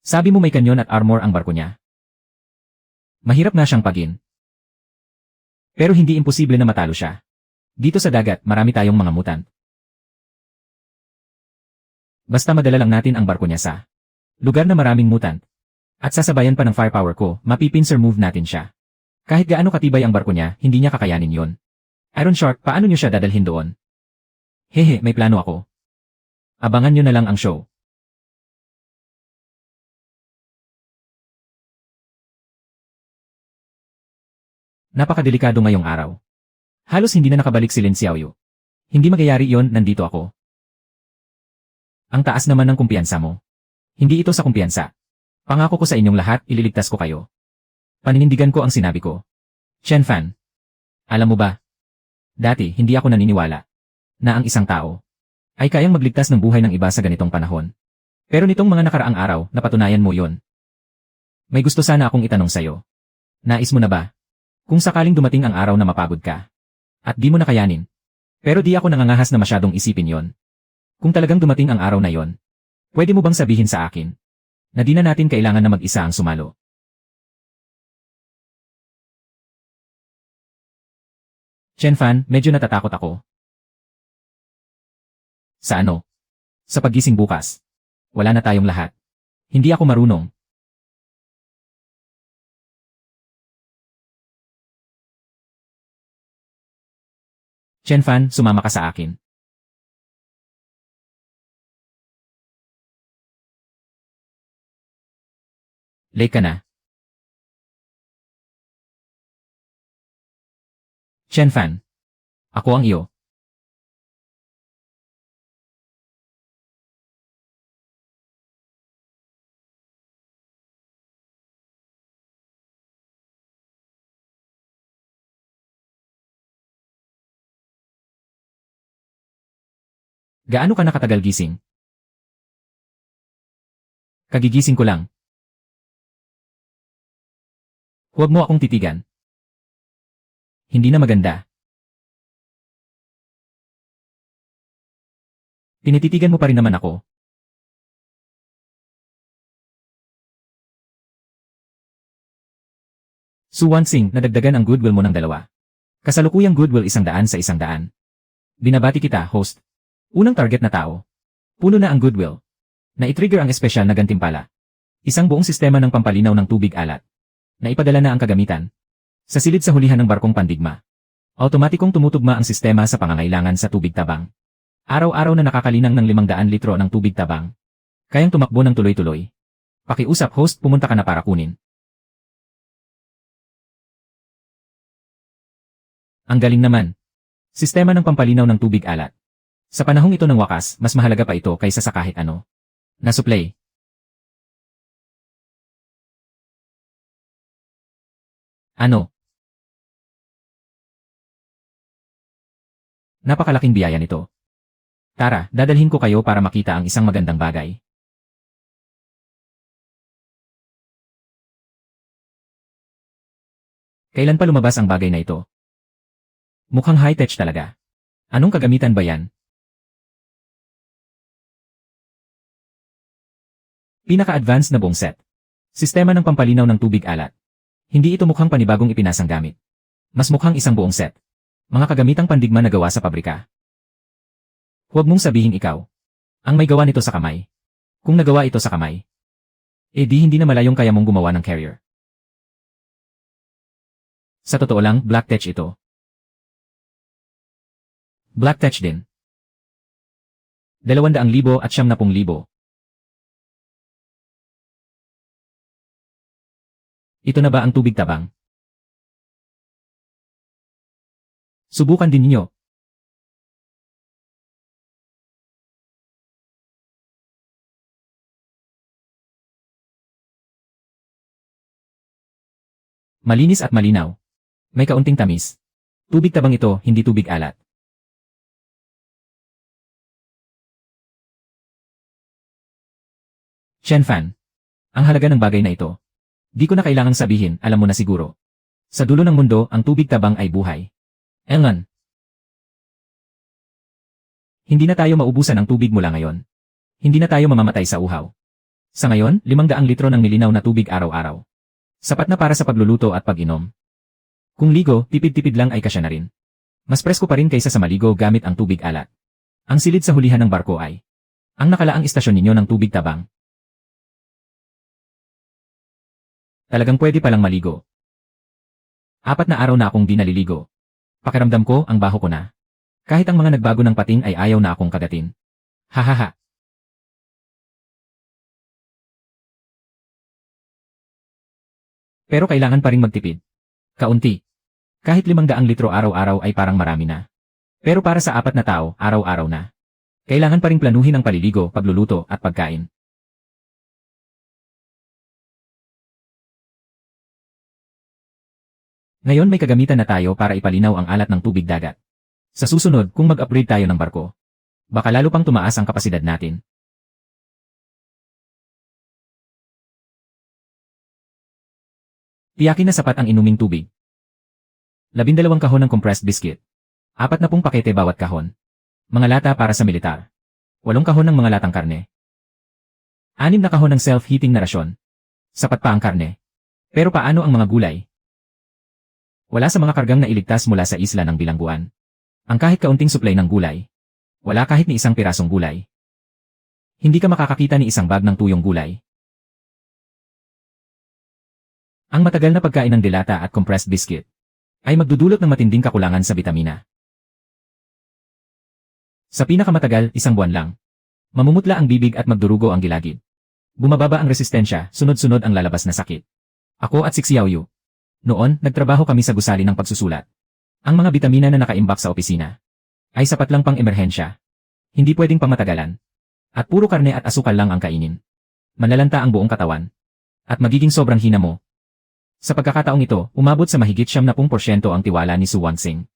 Sabi mo may kanyon at armor ang barko niya. Mahirap na siyang pagin. Pero hindi imposible na matalo siya. Dito sa dagat, marami tayong mga mutant. Basta madala lang natin ang barko niya sa lugar na maraming mutant. At sasabayan pa ng firepower ko, mapipincer move natin siya. Kahit gaano katibay ang barko niya, hindi niya kakayanin yon. Aaron Sharp, paano niyo siya dadalhin doon? Hehe, may plano ako. Abangan niyo na lang ang show. Napakadelikado ngayong araw. Halos hindi na nakabalik si Lin Xiaoyu. Hindi magyayari yon, nandito ako. Ang taas naman ng kumpiyansa mo. Hindi ito sa kumpiyansa. Pangako ko sa inyong lahat, ililigtas ko kayo. Paninindigan ko ang sinabi ko. Chen Fan. Alam mo ba? Dati, hindi ako naniniwala na ang isang tao ay kayang magligtas ng buhay ng iba sa ganitong panahon. Pero nitong mga nakaraang araw, napatunayan mo yon. May gusto sana akong itanong sa'yo. Nais mo na ba? Kung sakaling dumating ang araw na mapagod ka, at di mo na kayanin. Pero di ako nangangahas na masyadong isipin yon. Kung talagang dumating ang araw na yon, pwede mo bang sabihin sa akin na di na natin kailangan na mag-isa ang sumalo? Chen Fan, medyo natatakot ako. Sa ano? Sa paggising bukas. Wala na tayong lahat. Hindi ako marunong. Chen Fan, sumama ka sa akin. Late ka na. Chen Fan. Ako ang iyo. Gaano ka nakatagal gising? Kagigising ko lang. Huwag mo akong titigan. Hindi na maganda. Tinititigan mo pa rin naman ako. Su Wansing, nadagdagan ang goodwill mo ng 2. Kasalukuyang goodwill 100 sa 100. Binabati kita, host. Unang target na tao. Puno na ang goodwill. Na-trigger ang espesyal na gantimpala. Isang buong sistema ng pampalinaw ng tubig alat. Naipadala na ang kagamitan. Sa silid sa hulihan ng barkong pandigma. Automatikong tumutugma ang sistema sa pangangailangan sa tubig tabang. Araw-araw na nakakalinang ng 500 litro ng tubig tabang. Kayang tumakbo ng tuloy-tuloy. Pakiusap host, pumunta ka na para kunin. Ang galing naman. Sistema ng pampalinaw ng tubig alat. Sa panahong ito ng wakas, mas mahalaga pa ito kaysa sa kahit ano. Nasuplay. Ano? Napakalaking biyaya nito. Tara, dadalhin ko kayo para makita ang isang magandang bagay. Kailan pa lumabas ang bagay na ito? Mukhang high-tech talaga. Anong kagamitan ba yan? Pinaka-advanced na buong set. Sistema ng pampalinaw ng tubig alat. Hindi ito mukhang panibagong ipinasang gamit. Mas mukhang isang buong set. Mga kagamitang pandigma na gawa sa pabrika. Huwag mong sabihin ikaw ang may gawa nito sa kamay. Kung nagawa ito sa kamay, di hindi na malayong kaya mong gumawa ng carrier. Sa totoo lang, black tech ito. Black tech din. 200,000 at 70,000. Ito na ba ang tubig tabang? Subukan din ninyo. Malinis at malinaw. May kaunting tamis. Tubig tabang ito, hindi tubig alat. Chen Fan. Ang halaga ng bagay na ito. Di ko na kailangang sabihin, alam mo na siguro. Sa dulo ng mundo, ang tubig tabang ay buhay. Engan. Hindi na tayo maubusan ng tubig mula ngayon. Hindi na tayo mamamatay sa uhaw. Sa ngayon, 500 litro ng nilinaw na tubig araw-araw. Sapat na para sa pagluluto at pag-inom. Kung ligo, tipid-tipid lang ay kasya na rin. Mas presko pa rin kaysa sa maligo gamit ang tubig alat. Ang silid sa hulihan ng barko ay ang nakalaang istasyon ninyo ng tubig tabang. Talagang pwede palang maligo. 4 na araw na akong di naliligo. Pakiramdam ko, ang baho ko na. Kahit ang mga nagbago ng pating ay ayaw na akong kagatin. Hahaha. Pero kailangan pa ring magtipid. Kaunti. Kahit 500 litro araw-araw ay parang marami na. Pero para sa 4 na tao, araw-araw na. Kailangan pa ring planuhin ang paliligo, pagluluto, at pagkain. Ngayon may kagamitan na tayo para ipalinaw ang alat ng tubig dagat. Sa susunod, kung mag-upgrade tayo ng barko, baka lalo pang tumaas ang kapasidad natin. Tiyakin na sapat ang inuming tubig. 12 kahon ng compressed biscuit. 40 pakete bawat kahon. Mga lata para sa militar. 8 kahon ng mga latang karne. 6 na kahon ng self-heating na rasyon. Sapat pa ang karne. Pero paano ang mga gulay? Wala sa mga kargang na iligtas mula sa isla ng bilangguan. Ang kahit kaunting supply ng gulay. Wala kahit ni isang pirasong gulay. Hindi ka makakakita ni isang bag ng tuyong gulay. Ang matagal na pagkain ng delata at compressed biscuit ay magdudulot ng matinding kakulangan sa bitamina. Sa pinakamatagal, 1 buwan lang. Mamumutla ang bibig at magdurugo ang gilagid. Bumababa ang resistensya, sunod-sunod ang lalabas na sakit. Ako at si Xiaoyu. Noon, nagtrabaho kami sa gusali ng pagsusulat. Ang mga bitamina na nakaimbak sa opisina ay sapat lang pang emerhensya. Hindi pwedeng pamatagalan. At puro karne at asukal lang ang kainin. Manlalanta ang buong katawan. At magiging sobrang hina mo. Sa pagkakataong ito, umabot sa mahigit 70% ang tiwala ni Su Wangsing.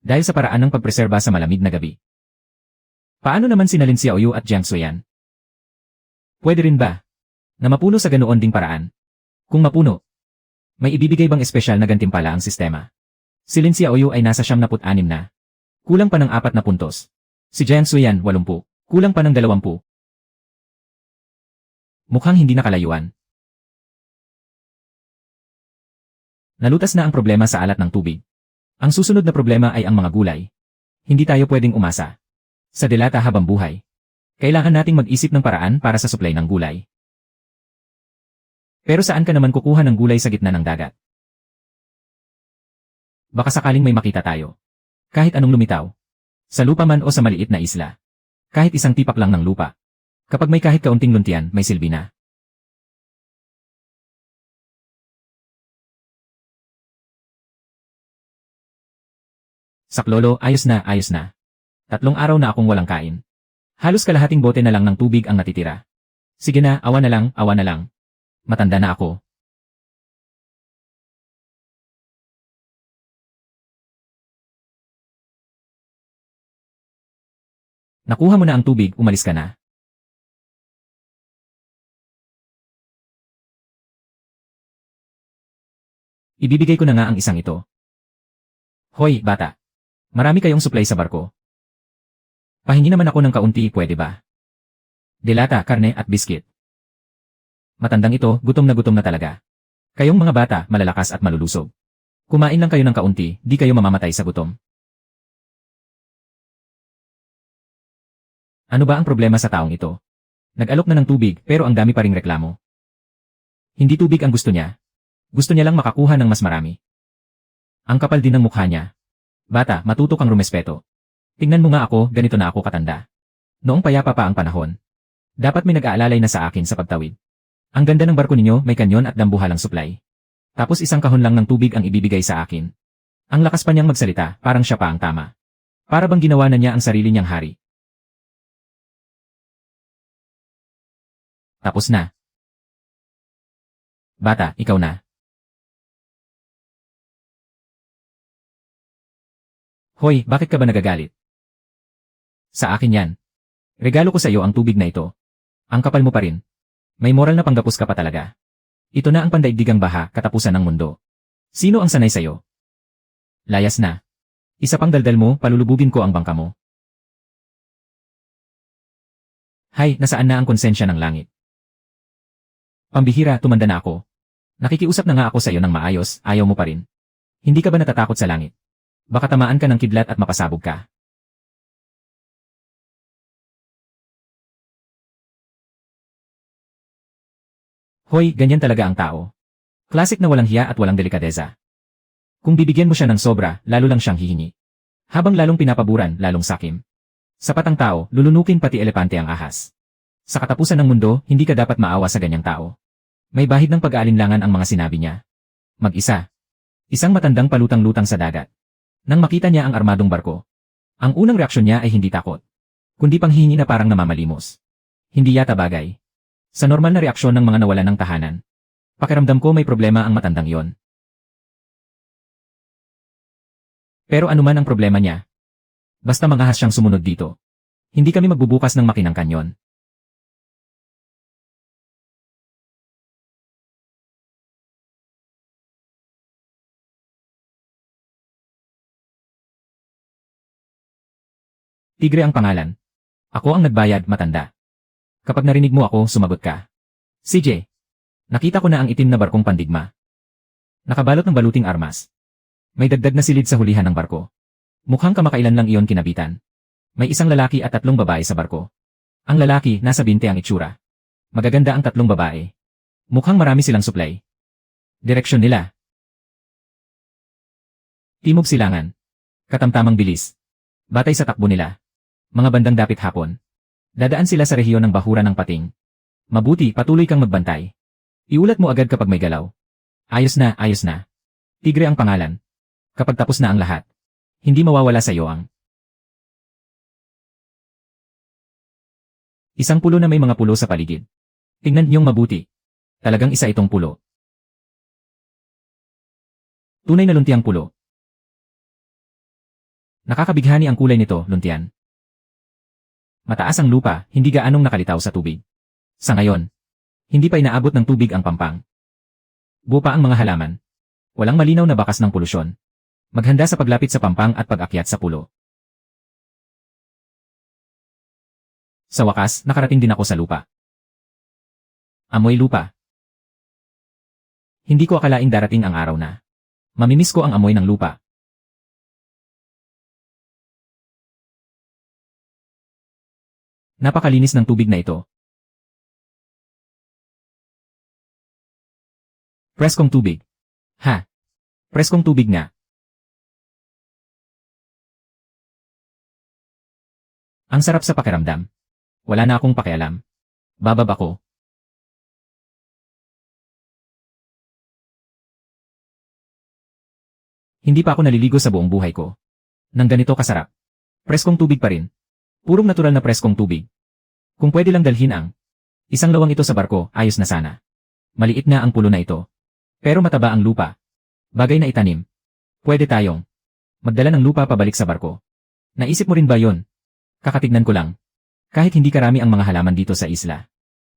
Dahil sa paraan ng pagpreserba sa malamig na gabi. Paano naman sinalin si Xiaoyu at Jiang Xueyan? Pwede rin ba na mapuno sa ganoon ding paraan? Kung mapuno, may ibibigay bang espesyal na gantimpala ang sistema? Si Lin Xiaoyu ay nasa 76 na. Kulang pa ng 4 na puntos. Si Jiang Xueyan, 80. Kulang pa ng 20. Mukhang hindi nakalayuan. Nalutas na ang problema sa alat ng tubig. Ang susunod na problema ay ang mga gulay. Hindi tayo pwedeng umasa sa delata habang buhay. Kailangan nating mag-isip ng paraan para sa supply ng gulay. Pero saan ka naman kukuha ng gulay sa gitna ng dagat? Baka sakaling may makita tayo. Kahit anong lumitaw. Sa lupa man o sa maliit na isla. Kahit isang tipak lang ng lupa. Kapag may kahit kaunting luntian, may silbi na. Saklolo, ayos na, ayos na. 3 araw na akong walang kain. Halos kalahating bote na lang ng tubig ang natitira. Sige na, awa na lang, awa na lang. Matanda na ako. Nakuha mo na ang tubig, umalis ka na. Ibibigay ko na nga ang isang ito. Hoy, bata. Marami kayong supply sa barko. Pahingi naman ako ng kaunti, pwede ba? Delata, karne at biskit. Matandang ito, gutom na talaga. Kayong mga bata, malalakas at malulusog. Kumain lang kayo ng kaunti, di kayo mamamatay sa gutom. Ano ba ang problema sa taong ito? Nag-alok na ng tubig, pero ang dami pa ring reklamo. Hindi tubig ang gusto niya. Gusto niya lang makakuha ng mas marami. Ang kapal din ng mukha niya. Bata, matuto kang rumespeto. Tingnan mo nga ako, ganito na ako katanda. Noong payapa pa ang panahon. Dapat may nag-aalalay na sa akin sa pagtawid. Ang ganda ng barko ninyo, may kanyon at dambuhalang supply. Tapos 1 kahon lang ng tubig ang ibibigay sa akin. Ang lakas pa niyang magsalita, parang siya pa ang tama. Para bang ginawa na niya ang sarili niyang hari. Tapos na. Bata, ikaw na. Hoy, bakit ka ba nagagalit? Sa akin yan. Regalo ko sa iyo ang tubig na ito. Ang kapal mo pa rin. May moral na panggapos ka pa talaga. Ito na ang pandaigdigang baha, katapusan ng mundo. Sino ang sanay sa'yo? Layas na. Isa pang daldal mo, palulubugin ko ang bangka mo. Hay, nasaan na ang konsensya ng langit? Pambihira, tumanda na ako. Nakikiusap na nga ako sa iyo ng maayos, ayaw mo pa rin. Hindi ka ba natatakot sa langit? Baka tamaan ka ng kidlat at mapasabog ka. Hoy, ganyan talaga ang tao. Classic na walang hiya at walang delikadeza. Kung bibigyan mo siya ng sobra, lalo lang siyang hihingi. Habang lalong pinapaburan, lalong sakim. Sapat ang tao, lulunukin pati elepante ang ahas. Sa katapusan ng mundo, hindi ka dapat maawa sa ganyang tao. May bahid ng pag-aalinlangan ang mga sinabi niya. Mag-isa. Isang matandang palutang-lutang sa dagat. Nang makita niya ang armadong barko, ang unang reaksyon niya ay hindi takot, kundi panghihingi na parang namamalimos. Hindi yata bagay. Sa normal na reaksyon ng mga nawalan ng tahanan. Pakiramdam ko may problema ang matandang iyon. Pero anuman ang problema niya. Basta mangahas siyang sumunod dito. Hindi kami magbubukas ng makinang kanyon. Tigre ang pangalan. Ako ang nagbayad, matanda. Kapag narinig mo ako, sumagot ka. CJ. Nakita ko na ang itim na barkong pandigma. Nakabalot ng baluting armas. May dagdag na silid sa hulihan ng barko. Mukhang kamakailan lang iyon kinabitan. May isang lalaki at 3 babae sa barko. Ang lalaki, nasa 20 ang itsura. Magaganda ang 3 babae. Mukhang marami silang supply. Direksyon nila. Timog silangan. Katamtamang bilis. Batay sa takbo nila. Mga bandang dapit hapon. Dadaan sila sa rehiyon ng bahura ng pating. Mabuti, patuloy kang magbantay. Iulat mo agad kapag may galaw. Ayos na, ayos na. Tigre ang pangalan. Kapag tapos na ang lahat, hindi mawawala sa iyo ang isang pulo na may mga pulo sa paligid. Tingnan niyong mabuti. Talagang isa itong pulo. Tunay na luntiang pulo. Nakakabighani ang kulay nito, luntian. Mataas ang lupa, hindi gaanong nakalitaw sa tubig. Sa ngayon, hindi pa inaabot ng tubig ang pampang. Buo pa ang mga halaman. Walang malinaw na bakas ng polusyon. Maghanda sa paglapit sa pampang at pag-akyat sa pulo. Sa wakas, nakarating din ako sa lupa. Amoy lupa. Hindi ko akalaing darating ang araw na mamimiss ko ang amoy ng lupa. Napakalinis ng tubig na ito. Preskong tubig. Ha? Preskong tubig nga. Ang sarap sa pakiramdam. Wala na akong pakialam. Babab ako. Hindi pa ako naliligo sa buong buhay ko. Nang ganito kasarap. Preskong tubig pa rin. Purong natural na preskong tubig. Kung pwede lang dalhin ang isang lawang ito sa barko, ayos na sana. Maliit na ang pulo na ito. Pero mataba ang lupa. Bagay na itanim. Pwede tayong magdala ng lupa pabalik sa barko. Naisip mo rin ba yon? Kakatignan ko lang. Kahit hindi karami ang mga halaman dito sa isla.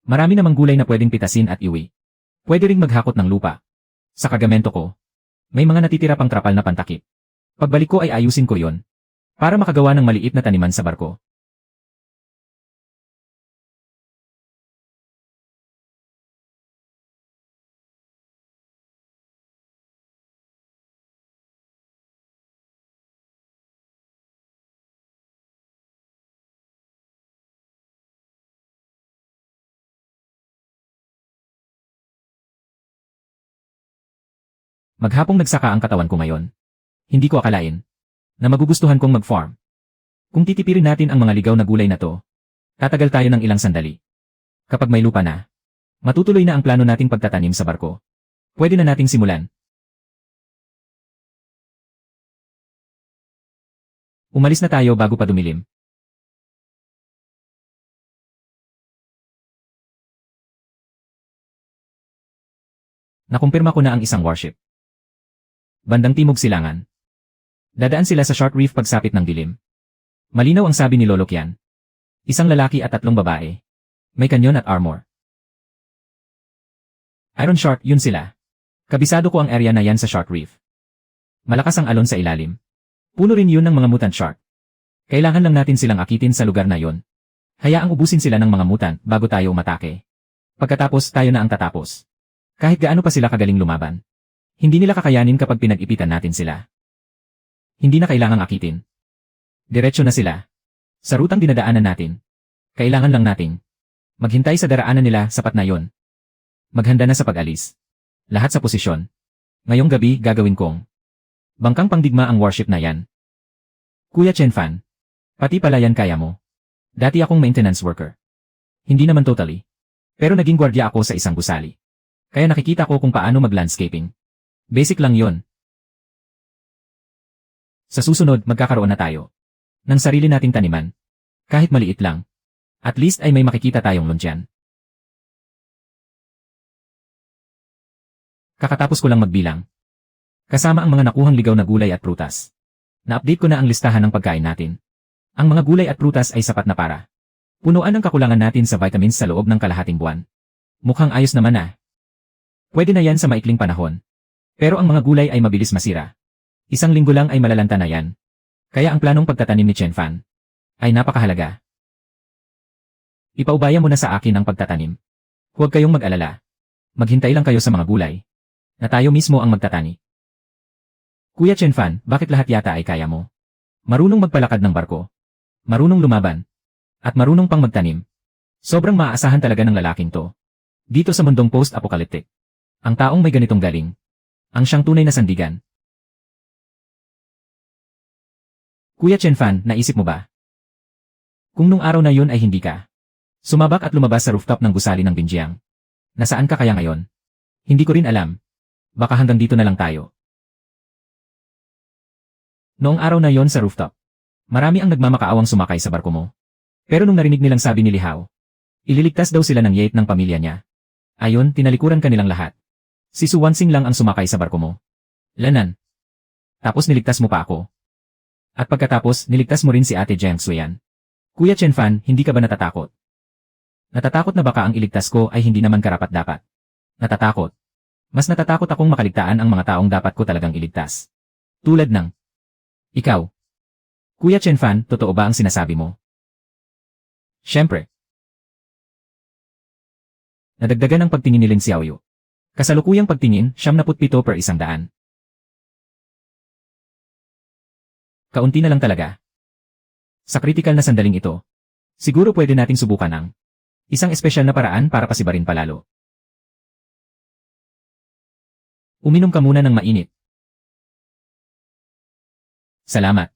Marami namang gulay na pwedeng pitasin at iwi. Pwede ring maghakot ng lupa. Sa kagamento ko, may mga natitira pang trapal na pantakip. Pagbalik ko ay ayusin ko yon. Para makagawa ng maliit na taniman sa barko. Maghapong nagsaka ang katawan ko ngayon. Hindi ko akalain na magugustuhan kong mag-farm. Kung titipirin natin ang mga ligaw na gulay na to, tatagal tayo ng ilang sandali. Kapag may lupa na, matutuloy na ang plano nating pagtatanim sa barko. Pwede na nating simulan. Umalis na tayo bago pa dumilim. Nakumpirma ko na ang isang warship. Bandang timog silangan. Dadaan sila sa short reef pagsapit ng dilim. Malinaw ang sabi ni Lolo Kian. Isang lalaki at 3 babae. May kanyon at armor. Iron Shark, yun sila. Kabisado ko ang area na yan sa short reef. Malakas ang alon sa ilalim. Puno rin yun ng mga mutant shark. Kailangan lang natin silang akitin sa lugar na yon. Hayaang ubusin sila ng mga mutant bago tayo umatake. Pagkatapos tayo na ang tatapos. Kahit gaano pa sila kagaling lumaban. Hindi nila kakayanin kapag pinag-ipitan natin sila. Hindi na kailangang akitin. Diretso na sila. Sa rutang dinadaanan natin. Kailangan lang nating maghintay sa daraanan nila, sapat na yon. Maghanda na sa pag-alis. Lahat sa posisyon. Ngayong gabi gagawin kong bangkang pangdigma ang warship na yan. Kuya Chenfan. Pati pala yan kaya mo. Dati akong maintenance worker. Hindi naman totally. Pero naging gwardiya ako sa isang gusali. Kaya nakikita ko kung paano mag-landscaping. Basic lang yon. Sa susunod, magkakaroon na tayo ng sarili nating taniman. Kahit maliit lang. At least ay may makikita tayong lunsyan. Kakatapos ko lang magbilang. Kasama ang mga nakuhang ligaw na gulay at prutas. Na-update ko na ang listahan ng pagkain natin. Ang mga gulay at prutas ay sapat na para punuan ang kakulangan natin sa vitamins sa loob ng kalahating buwan. Mukhang ayos naman ah. Pwede na yan sa maikling panahon. Pero ang mga gulay ay mabilis masira. Isang linggo lang ay malalanta na yan. Kaya ang planong pagtatanim ni Chenfan ay napakahalaga. Ipaubaya mo na sa akin ang pagtatanim. Huwag kayong mag-alala. Maghintay lang kayo sa mga gulay, na tayo mismo ang magtatani. Kuya Chenfan, bakit lahat yata ay kaya mo? Marunong magpalakad ng barko, marunong lumaban, at marunong pang magtanim. Sobrang maaasahan talaga ng lalaking to. Dito sa mundong post-apocalyptic, ang taong may ganitong galing, ang siyang tunay na sandigan. Kuya Chenfan, naisip mo ba? Kung nung araw na yun ay hindi ka sumabak at lumabas sa rooftop ng gusali ng Binjiang, nasaan ka kaya ngayon? Hindi ko rin alam. Baka hanggang dito na lang tayo. Noong araw na yon sa rooftop, marami ang nagmamakaawang sumakay sa barko mo. Pero nung narinig nilang sabi ni Lihao, ililigtas daw sila ng yate ng pamilya niya. Ayon, tinalikuran ka nilang lahat. Si Su Wansing lang ang sumakay sa barko mo. Lanan. Tapos niligtas mo pa ako. At pagkatapos, niligtas mo rin si Ate Jiang Xuyan. Kuya Chenfan, hindi ka ba natatakot? Natatakot na baka ang iligtas ko ay hindi naman karapat-dapat. Natatakot. Mas natatakot akong makaligtaan ang mga taong dapat ko talagang iligtas. Tulad ng ikaw. Kuya Chenfan, totoo ba ang sinasabi mo? Siyempre. Nadagdagan ang pagtingin ni Lin Xiaoyu. Kasalukuyang pagtingin, 77 per 100. Kaunti na lang talaga. Sa kritikal na sandaling ito, siguro pwede nating subukan ang isang espesyal na paraan para pasibarin palalo. Uminom ka muna ng mainit. Salamat.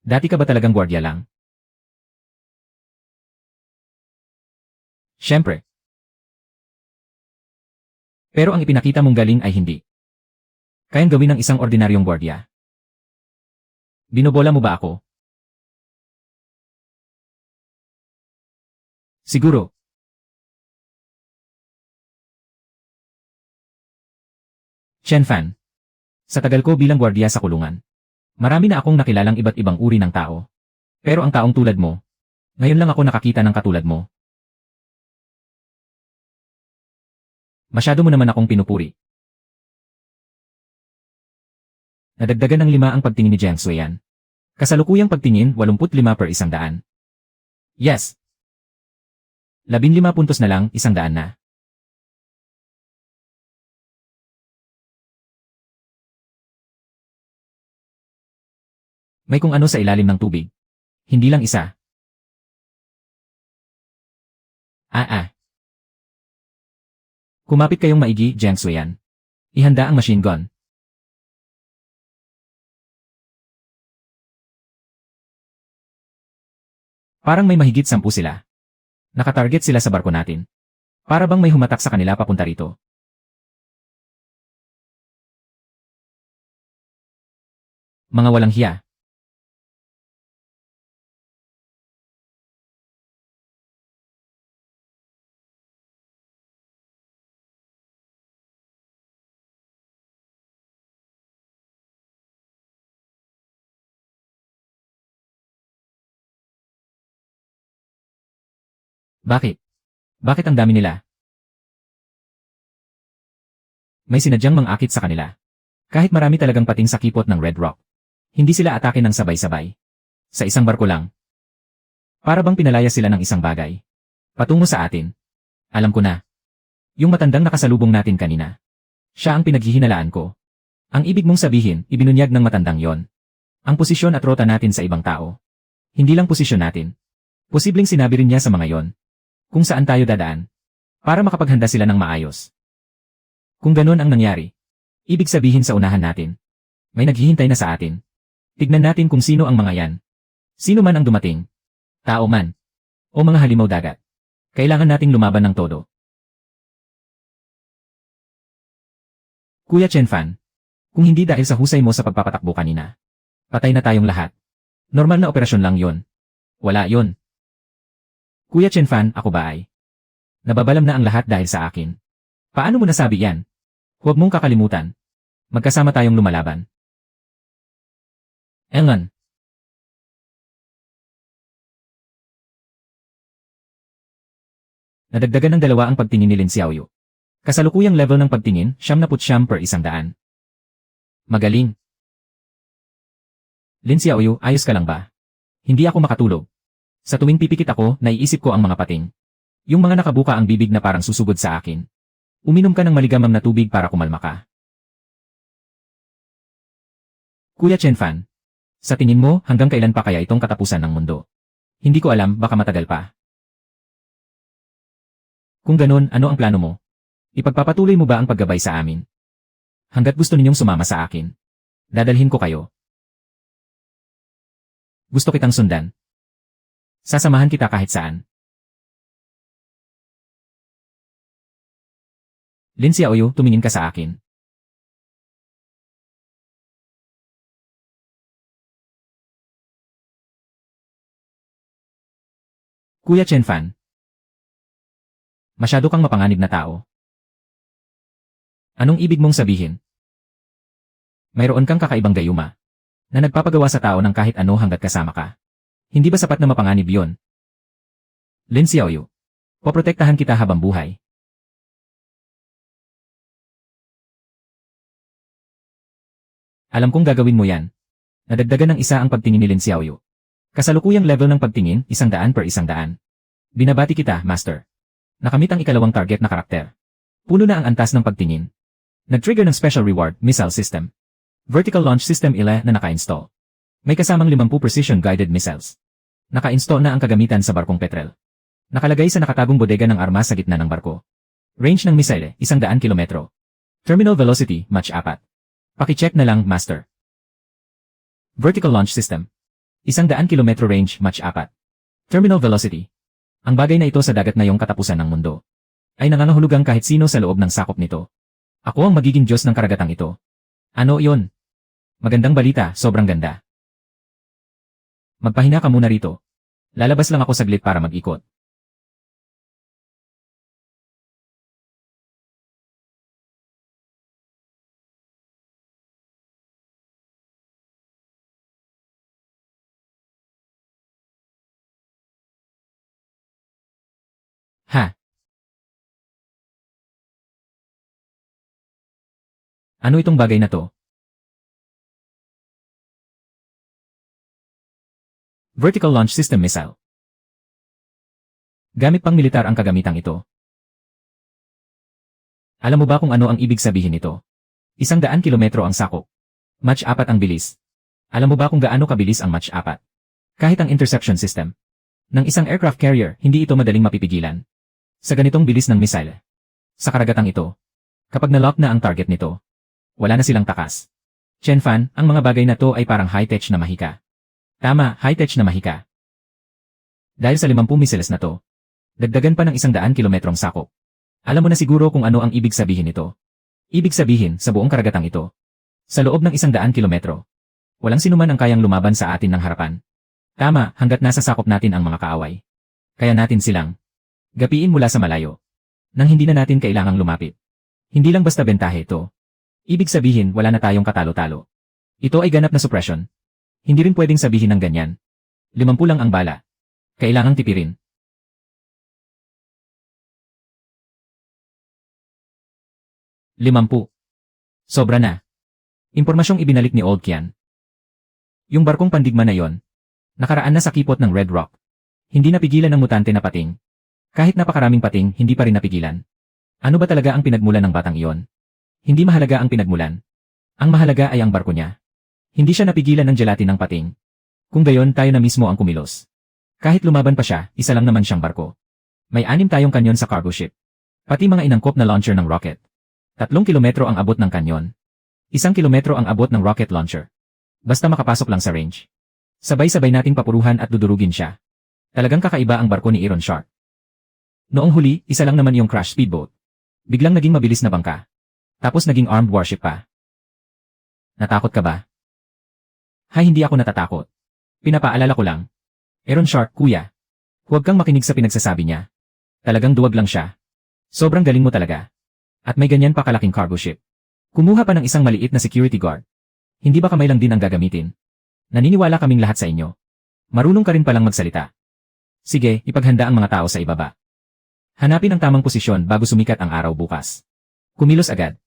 Dati ka ba talagang gwardiya lang? Siyempre. Pero ang ipinakita mong galing ay hindi kayang gawin ng isang ordinaryong gwardiya. Binobola mo ba ako? Siguro. Chenfan. Sa tagal ko bilang gwardiya sa kulungan, marami na akong nakilalang iba't ibang uri ng tao. Pero ang taong tulad mo, ngayon lang ako nakakita ng katulad mo. Masyado mo naman akong pinupuri. Nadagdagan ng 5 ang pagtingin ni Jiang Xuyan. Kasalukuyang pagtingin, 85 per 100. Yes. 15 puntos na lang, 100 na. May kung ano sa ilalim ng tubig. Hindi lang isa. Kumapit kayong maigi, Jiang Xuyan. Ihanda ang machine gun. Parang may mahigit 10 sila. Nakatarget sila sa barko natin. Para bang may humatak sa kanila papunta rito. Mga walang hiya. Bakit? Bakit ang dami nila? May sinadyang mang-akit sa kanila. Kahit marami talagang pating sa kipot ng Red Rock. Hindi sila atake ng sabay-sabay. Sa isang barko lang. Para bang pinalaya sila ng isang bagay. Patungo sa atin. Alam ko na. Yung matandang nakasalubong natin kanina. Siya ang pinaghihinalaan ko. Ang ibig mong sabihin, ibinunyag ng matandang yon ang posisyon at rota natin sa ibang tao. Hindi lang posisyon natin. Posibleng sinabi rin niya sa mga yon kung saan tayo dadaan, para makapaghanda sila ng maayos. Kung ganun ang nangyari, ibig sabihin sa unahan natin, may naghihintay na sa atin. Tignan natin kung sino ang mga yan. Sino man ang dumating, tao man, o mga halimaw dagat. Kailangan nating lumaban ng todo. Kuya Chenfan, kung hindi dahil sa husay mo sa pagpapatakbo kanina, patay na tayong lahat. Normal na operasyon lang yon. Wala yon. Kuya Chenfan, ako ba ay nababalam na ang lahat dahil sa akin? Paano mo nasabi yan? Huwag mong kakalimutan. Magkasama tayong lumalaban. Engan. Nadagdagan ng 2 ang pagtingin ni Lin Xiaoyu. Kasalukuyang level ng pagtingin, 99/100. Magaling. Lin Xiaoyu, ayos ka lang ba? Hindi ako makatulog. Sa tuwing pipikit ako, naiisip ko ang mga pating. Yung mga nakabuka ang bibig na parang susugod sa akin. Uminom ka ng maligamam na tubig para kumalma ka. Kuya Chen Fan. Sa tingin mo, hanggang kailan pa kaya itong katapusan ng mundo? Hindi ko alam, baka matagal pa. Kung ganun, ano ang plano mo? Ipagpapatuloy mo ba ang paggabay sa amin? Hanggat gusto ninyong sumama sa akin, dadalhin ko kayo. Gusto kitang sundan. Sasamahan kita kahit saan. Lin Xiaoyu, tumingin ka sa akin. Kuya Chen Fan. Masyado kang mapanganib na tao. Anong ibig mong sabihin? Mayroon kang kakaibang gayuma na nagpapagawa sa tao ng kahit ano hanggat kasama ka. Hindi ba sapat na mapanganib yon? Lin Xiaoyu. Poprotektahan kita habang buhay. Alam kong gagawin mo yan. Nadagdagan ng isa ang pagtingin ni Lin Xiaoyu. Kasalukuyang level ng pagtingin, 100/100. Binabati kita, Master. Nakamit ang ikalawang target na karakter. Puno na ang antas ng pagtingin. Nag-trigger ng special reward, missile system. Vertical launch system na naka-install. May kasamang 50 precision guided missiles. Naka-install na ang kagamitan sa barkong petrel. Nakalagay sa nakatagong bodega ng armas sa gitna ng barko. Range ng missile, 100 kilometro. Terminal velocity, Mach 4. Paki-check na lang, Master. Vertical launch system. 100 kilometro range, Mach 4. Terminal velocity. Ang bagay na ito sa dagat na yung katapusan ng mundo. Ay nangangahulugang kahit sino sa loob ng sakop nito. Ako ang magiging Diyos ng karagatang ito. Ano iyon? Magandang balita, sobrang ganda. Magpahinga ka muna rito. Lalabas lang ako saglit para mag-ikot. Ha? Ano itong bagay na to? Vertical Launch System Missile. Gamit pang militar ang kagamitang ito. Alam mo ba kung ano ang ibig sabihin nito? 100 kilometro ang sakop. Mach 4 ang bilis. Alam mo ba kung gaano kabilis ang Mach 4? Kahit ang interception system ng isang aircraft carrier, hindi ito madaling mapipigilan. Sa ganitong bilis ng missile. Sa karagatang ito, kapag na-lock na ang target nito, wala na silang takas. Chen Fan, ang mga bagay na to ay parang high-tech na mahika. Tama, high-tech na mahika. Dahil sa 50 missiles na to, dagdagan pa ng 100 kilometrong sakop. Alam mo na siguro kung ano ang ibig sabihin nito. Ibig sabihin, sa buong karagatang ito, sa loob ng 100 kilometro, walang sinuman ang kayang lumaban sa atin ng harapan. Tama, hanggat nasa sakop natin ang mga kaaway. Kaya natin silang gapiin mula sa malayo, nang hindi na natin kailangang lumapit. Hindi lang basta bentahe ito. Ibig sabihin, wala na tayong katalo-talo. Ito ay ganap na suppression. Hindi rin pwedeng sabihin ng ganyan. 50 lang ang bala. Kailangang tipirin. Limampu. Sobra na. Impormasyong ibinalik ni Old Kian. Yung barkong pandigma na yon, nakaraan na sa kipot ng Red Rock. Hindi napigilan ng mutante na pating. Kahit napakaraming pating, hindi pa rin napigilan. Ano ba talaga ang pinagmulan ng batang iyon? Hindi mahalaga ang pinagmulan. Ang mahalaga ay ang barko niya. Hindi siya napigilan ng gelatin ng pating. Kung gayon, tayo na mismo ang kumilos. Kahit lumaban pa siya, isa lang naman siyang barko. May 6 tayong kanyon sa cargo ship. Pati mga inangkop na launcher ng rocket. 3 kilometro ang abot ng kanyon. 1 kilometro ang abot ng rocket launcher. Basta makapasok lang sa range. Sabay-sabay nating papuruhan at dudurugin siya. Talagang kakaiba ang barko ni Iron Shark. Noong huli, isa lang naman yung crash speedboat. Biglang naging mabilis na bangka. Tapos naging armed warship pa. Natakot ka ba? Hay, hindi ako natatakot. Pinapaalala ko lang. Iron Shark, kuya. Huwag kang makinig sa pinagsasabi niya. Talagang duwag lang siya. Sobrang galing mo talaga. At may ganyan pa kalaking cargo ship. Kumuha pa ng isang maliit na security guard. Hindi ba kamay lang din ang gagamitin? Naniniwala kaming lahat sa inyo. Marunong ka rin palang magsalita. Sige, ipaghanda ang mga tao sa ibaba. Hanapin ang tamang posisyon bago sumikat ang araw bukas. Kumilos agad.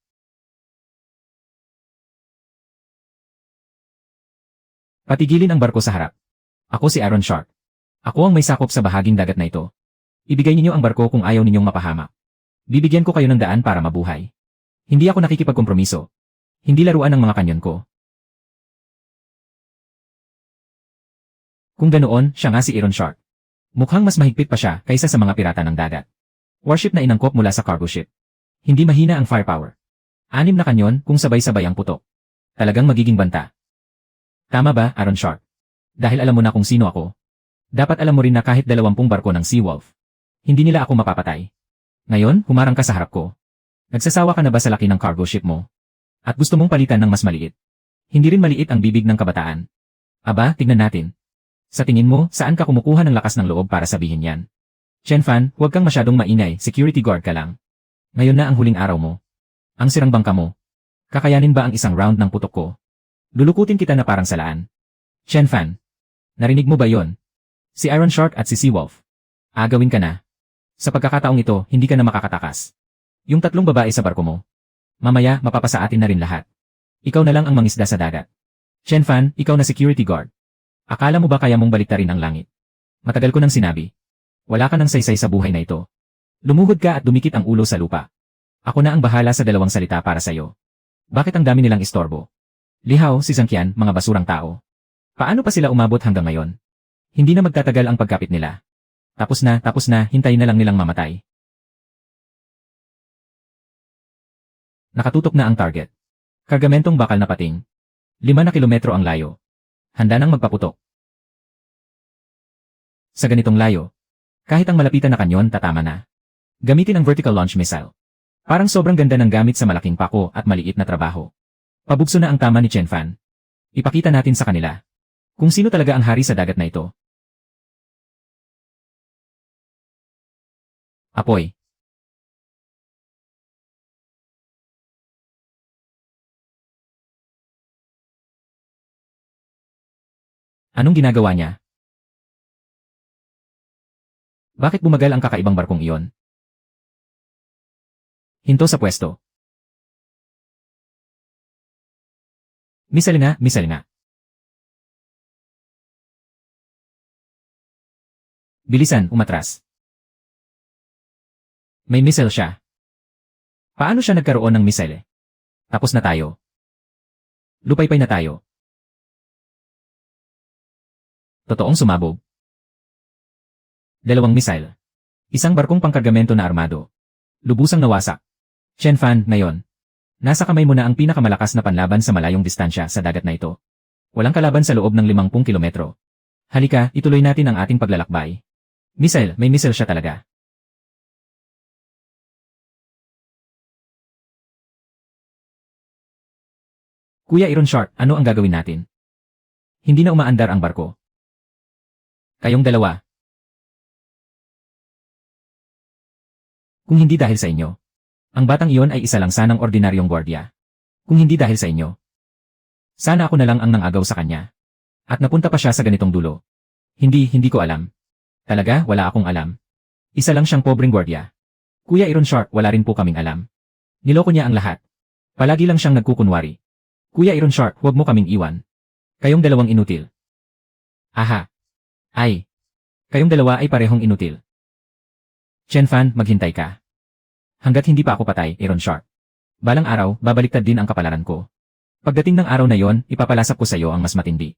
Patigilin ang barko sa harap. Ako si Aaron Shark. Ako ang may sakop sa bahaging dagat na ito. Ibigay ninyo ang barko kung ayaw ninyong mapahamak. Bibigyan ko kayo ng daan para mabuhay. Hindi ako nakikipagkompromiso. Hindi laruan ng mga kanyon ko. Kung ganoon, siya nga si Aaron Shark. Mukhang mas mahigpit pa siya kaysa sa mga pirata ng dagat. Warship na inangkop mula sa cargo ship. Hindi mahina ang firepower. 6 na kanyon kung sabay-sabay ang putok. Talagang magiging banta. Tama ba, Aaron Shark? Dahil alam mo na kung sino ako. Dapat alam mo rin na kahit 20 barko ng Seawolf, hindi nila ako mapapatay. Ngayon, humarang ka sa harap ko. Nagsasawa ka na ba sa laki ng cargo ship mo? At gusto mong palitan ng mas maliit? Hindi rin maliit ang bibig ng kabataan. Aba, tignan natin. Sa tingin mo, saan ka kumukuha ng lakas ng loob para sabihin yan? Chen Fan, huwag kang masyadong maingay, security guard ka lang. Ngayon na ang huling araw mo. Ang sirang bangka mo. Kakayanin ba ang isang round ng putok ko? Lulukutin kita na parang salaan. Chen Fan. Narinig mo ba yon? Si Aaron Shark at si Seawolf. Agawin ka na. Sa pagkakataong ito, hindi ka na makakatakas. Yung 3 babae sa barko mo. Mamaya, mapapasa atin na rin lahat. Ikaw na lang ang mangisda sa dagat. Chen Fan, ikaw na security guard. Akala mo ba kaya mong baliktarin ang langit? Matagal ko nang sinabi. Wala ka nang saysay sa buhay na ito. Lumuhod ka at dumikit ang ulo sa lupa. Ako na ang bahala sa 2 salita para sa'yo. Bakit ang dami nilang istorbo? Lihaw, si Zhangqian, mga basurang tao. Paano pa sila umabot hanggang ngayon? Hindi na magtatagal ang pagkapit nila. Tapos na, hintayin na lang nilang mamatay. Nakatutok na ang target. Kargamentong bakal na pating. 5 na kilometro ang layo. Handa nang magpaputok. Sa ganitong layo, kahit ang malapitan na kanyon tatama na. Gamitin ang vertical launch missile. Parang sobrang ganda ng gamit sa malaking pako at maliit na trabaho. Pabugso na ang tama ni Chen Fan. Ipakita natin sa kanila kung sino talaga ang hari sa dagat na ito. Apoy. Anong ginagawa niya? Bakit bumagal ang kakaibang barkong iyon? Hinto sa pwesto. Misal nga. Bilisan, umatras. May missile siya. Paano siya nagkaroon ng missile? Tapos na tayo. Lupaypay na tayo. Totoong sumabog. 2 missile. Isang barkong pangkargamento na armado. Lubusang nawasak. Chen Fan, ngayon. Nasa kamay mo na ang pinakamalakas na panlaban sa malayong distansya sa dagat na ito. Walang kalaban sa loob ng 50 kilometro. Halika, ituloy natin ang ating paglalakbay. Missile, may missile siya talaga. Kuya Aaron Shark, ano ang gagawin natin? Hindi na umaandar ang barko. Kayong dalawa. Kung hindi dahil sa inyo, ang batang iyon ay isa lang sanang ordinaryong gwardiya. Kung hindi dahil sa inyo, sana ako na lang ang nangagaw sa kanya. At napunta pa siya sa ganitong dulo. Hindi ko alam. Talaga, wala akong alam. Isa lang siyang pobreng gwardiya. Kuya Aaron Shark, wala rin po kaming alam. Niloko niya ang lahat. Palagi lang siyang nagkukunwari. Kuya Aaron Shark, huwag mo kaming iwan. Kayong dalawang inutil. Aha. Ay. Kayong dalawa ay parehong inutil. Chen Fan, maghintay ka. Hanggat hindi pa ako patay, Aaron Shark. Balang araw, babaliktad din ang kapalaran ko. Pagdating ng araw na yon, ipapalasap ko sa iyo ang mas matindi.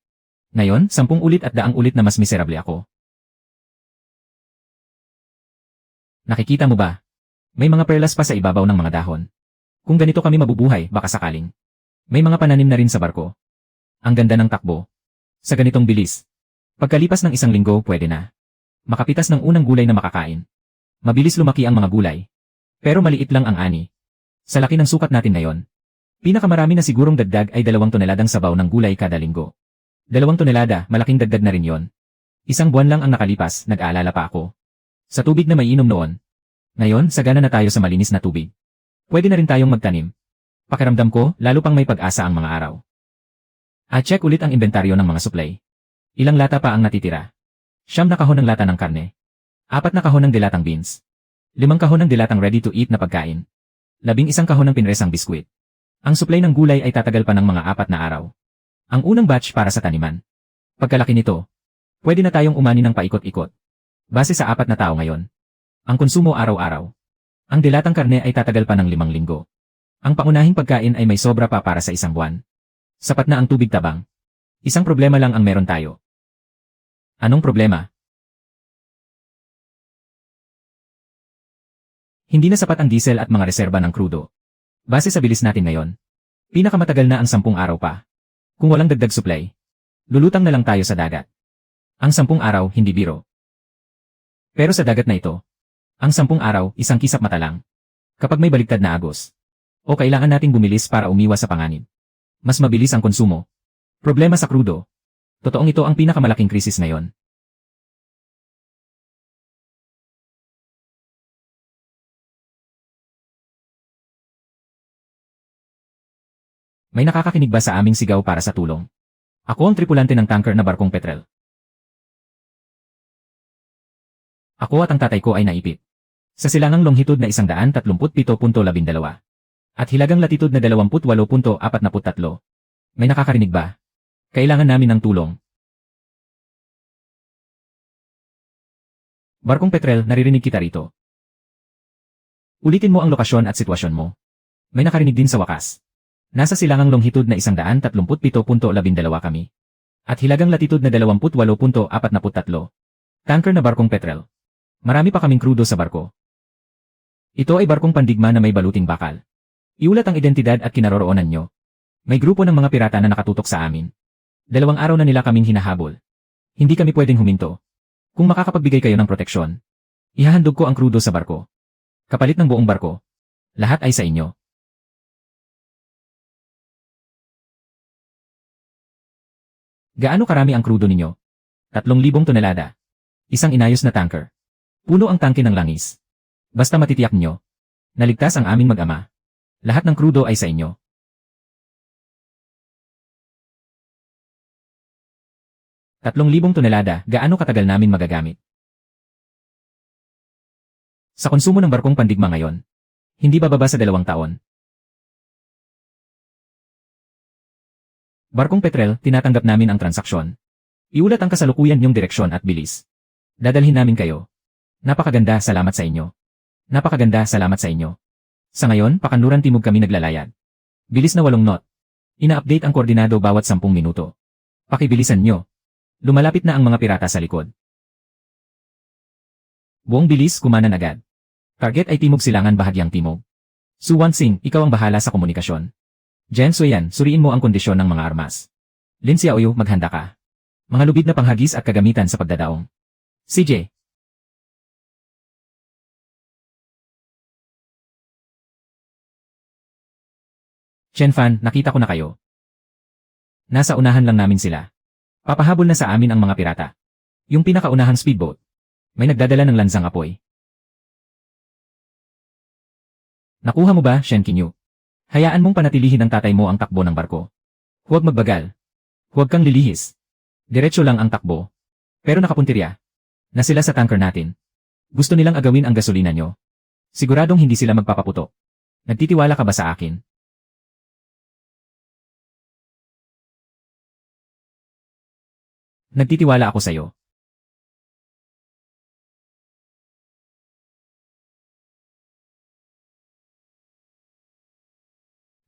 Ngayon, 10 ulit at 100 ulit na mas miserable ako. Nakikita mo ba? May mga perlas pa sa ibabaw ng mga dahon. Kung ganito kami mabubuhay, baka sakaling. May mga pananim na rin sa barko. Ang ganda ng takbo. Sa ganitong bilis. Pagkalipas ng 1 linggo, pwede na. Makapitas ng unang gulay na makakain. Mabilis lumaki ang mga gulay. Pero maliit lang ang ani. Sa laki ng sukat natin ngayon. Pinakamarami na sigurong dagdag ay 2 toneladang sabaw ng gulay kada linggo. 2 tonelada, malaking dagdag na rin yon. 1 buwan lang ang nakalipas, nag-aalala pa ako. Sa tubig na may inom noon. Ngayon, sagana na tayo sa malinis na tubig. Pwede na rin tayong magtanim. Pakiramdam ko, lalo pang may pag-asa ang mga araw. Check ulit ang inventaryo ng mga supply. Ilang lata pa ang natitira? 9 na kahon ng lata ng karne. 4 na kahon ng dilatang beans. 5 kahon ng dilatang ready-to-eat na pagkain. 11 kahon ng pinresang biskwit. Ang supply ng gulay ay tatagal pa ng mga 4 na araw. Ang unang batch para sa taniman. Pagkalaki nito, pwede na tayong umani ng paikot-ikot. Base sa 4 na tao ngayon. Ang konsumo araw-araw. Ang dilatang karne ay tatagal pa ng 5 linggo. Ang pangunahing pagkain ay may sobra pa para sa 1 buwan. Sapat na ang tubig tabang. Isang problema lang ang meron tayo. Anong problema? Hindi na sapat ang diesel at mga reserba ng krudo. Base sa bilis natin ngayon, pinakamatagal na ang 10 araw pa. Kung walang dagdag supply, lulutang na lang tayo sa dagat. Ang 10 araw hindi biro. Pero sa dagat na ito, ang 10 araw isang kisap mata lang. Kapag may baligtad na agos, o kailangan nating bumilis para umiwas sa panganib. Mas mabilis ang konsumo. Problema sa krudo. Totoong ito ang pinakamalaking krisis ngayon. May nakakakinig ba sa aming sigaw para sa tulong? Ako ang tripulante ng tanker na barkong Petrel. Ako at ang tatay ko ay naipit. Sa silangang longitude na 137.12 at hilagang latitude na 28.43. May nakakarinig ba? Kailangan namin ng tulong. Barkong Petrel, naririnig kita rito. Ulitin mo ang lokasyon at sitwasyon mo. May nakarinig din sa wakas. Nasa silangang longitude na 137.12 kami. At hilagang latitude na 28.43. Tanker na barkong Petrel. Marami pa kaming krudo sa barko. Ito ay barkong pandigma na may baluting bakal. Iulat ang identidad at kinaroroonan nyo. May grupo ng mga pirata na nakatutok sa amin. 2 araw na nila kaming hinahabol. Hindi kami pwedeng huminto. Kung makakapagbigay kayo ng proteksyon, ihahandog ko ang krudo sa barko. Kapalit ng buong barko. Lahat ay sa inyo. Gaano karami ang krudo ninyo? 3,000 tonelada. Isang inayos na tanker. Puno ang tangke ng langis. Basta matitiyak nyo. Naligtas ang aming mag-ama. Lahat ng krudo ay sa inyo. ₱3,000 tonelada, gaano katagal namin magagamit? Sa konsumo ng barkong pandigma ngayon, hindi bababa sa 2 taon. Barkong Petrel, tinatanggap namin ang transaksyon. Iulat ang kasalukuyan niyong direksyon at bilis. Dadalhin namin kayo. Napakaganda, salamat sa inyo. Napakaganda, salamat sa inyo. Sa ngayon, Pakanluran Timog kami naglalayag. Bilis na 8 knot. Ina-update ang koordinado bawat 10 minuto. Pakibilisan nyo. Lumalapit na ang mga pirata sa likod. Buong bilis, kumanan agad. Target ay Timog Silangan bahagyang Timog. Suwan Singh, ikaw ang bahala sa komunikasyon. Jen Suyan, suriin mo ang kondisyon ng mga armas. Lin Xiaoyu, maghanda ka. Mga lubid na panghagis at kagamitan sa pagdadaong. CJ. Chen Fan, nakita ko na kayo. Nasa unahan lang namin sila. Papahabol na sa amin ang mga pirata. Yung pinakaunahang speedboat. May nagdadala ng lansang apoy. Nakuha mo ba, Shen Qinyu? Hayaan mong panatilihin ng tatay mo ang takbo ng barko. Huwag magbagal. Huwag kang lilihis. Diretso lang ang takbo. Pero nakapuntirya. Na sila sa tanker natin. Gusto nilang agawin ang gasolina nyo. Siguradong hindi sila magpapaputok. Nagtitiwala ka ba sa akin? Nagtitiwala ako sa'yo.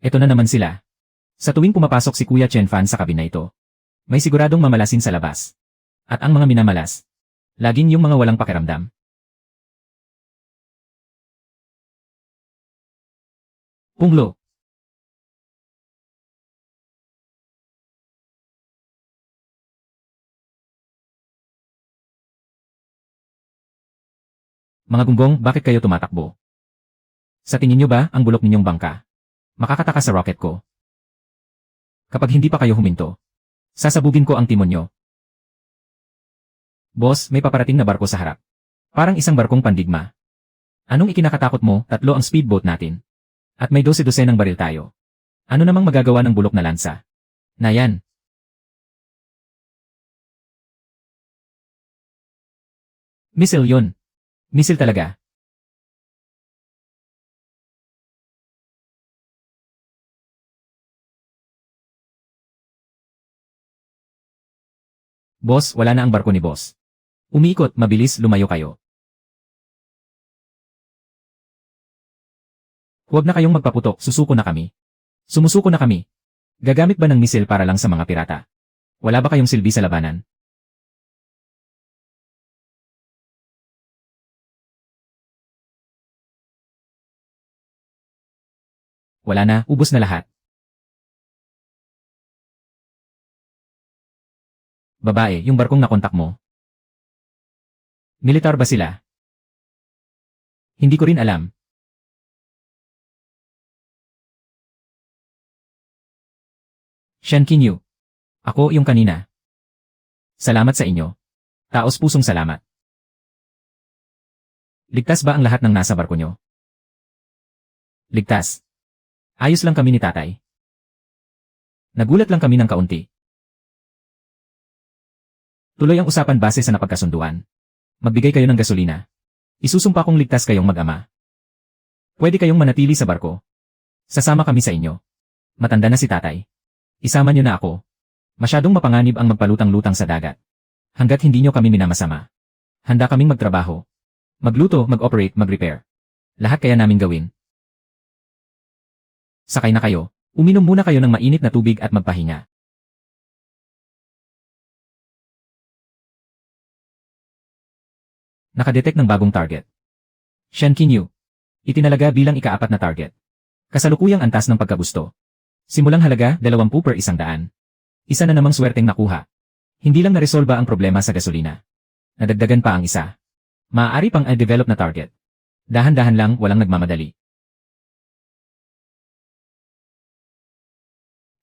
Eto na naman sila. Sa tuwing pumapasok si Kuya Chen Fan sa kabina ito, may siguradong mamalasin sa labas. At ang mga minamalas, laging yung mga walang pakiramdam. Punglo. Mga gunggong, bakit kayo tumatakbo? Sa tingin nyo ba, ang bulok ninyong bangka makakataka sa rocket ko? Kapag hindi pa kayo huminto, sasabugin ko ang timon nyo. Boss, may paparating na barko sa harap. Parang isang barkong pandigma. Anong ikinakatakot mo? 3 ang speedboat natin. At may 12 ng baril tayo. Ano namang magagawa ng bulok na lansa? Na yan. Missile yun. Missile talaga. Boss, wala na ang barko ni boss. Umiikot, mabilis, lumayo kayo. Huwag na kayong magpaputok, susuko na kami. Sumusuko na kami. Gagamit ba ng misil para lang sa mga pirata? Wala ba kayong silbi sa labanan? Wala na, ubos na lahat. Babae, yung barkong nakontak mo. Militar ba sila? Hindi ko rin alam. Shen Qingyu. Ako yung kanina. Salamat sa inyo. Taos pusong salamat. Ligtas ba ang lahat ng nasa barko nyo? Ligtas. Ayos lang kami ni tatay. Nagulat lang kami ng kaunti. Tuloy ang usapan base sa napagkasunduan. Magbigay kayo ng gasolina. Isusumpa kong ligtas kayong mag-ama. Pwede kayong manatili sa barko. Sasama kami sa inyo. Matanda na si tatay. Isama niyo na ako. Masyadong mapanganib ang magpalutang-lutang sa dagat. Hanggat hindi niyo kami minamasama. Handa kaming magtrabaho. Magluto, mag-operate, mag-repair. Lahat kaya namin gawin. Sakay na kayo. Uminom muna kayo ng mainit na tubig at magpahinga. Nakadetect ng bagong target. Shen Qingyu. Itinalaga bilang ika-4 na target. Kasalukuyang antas ng pagkagusto. Simulang halaga 20 per 100. Isa na namang swerteng nakuha. Hindi lang naresolba ang problema sa gasolina. Nadagdagan pa ang isa. Maaari pang i-develop na target. Dahan-dahan lang, walang nagmamadali.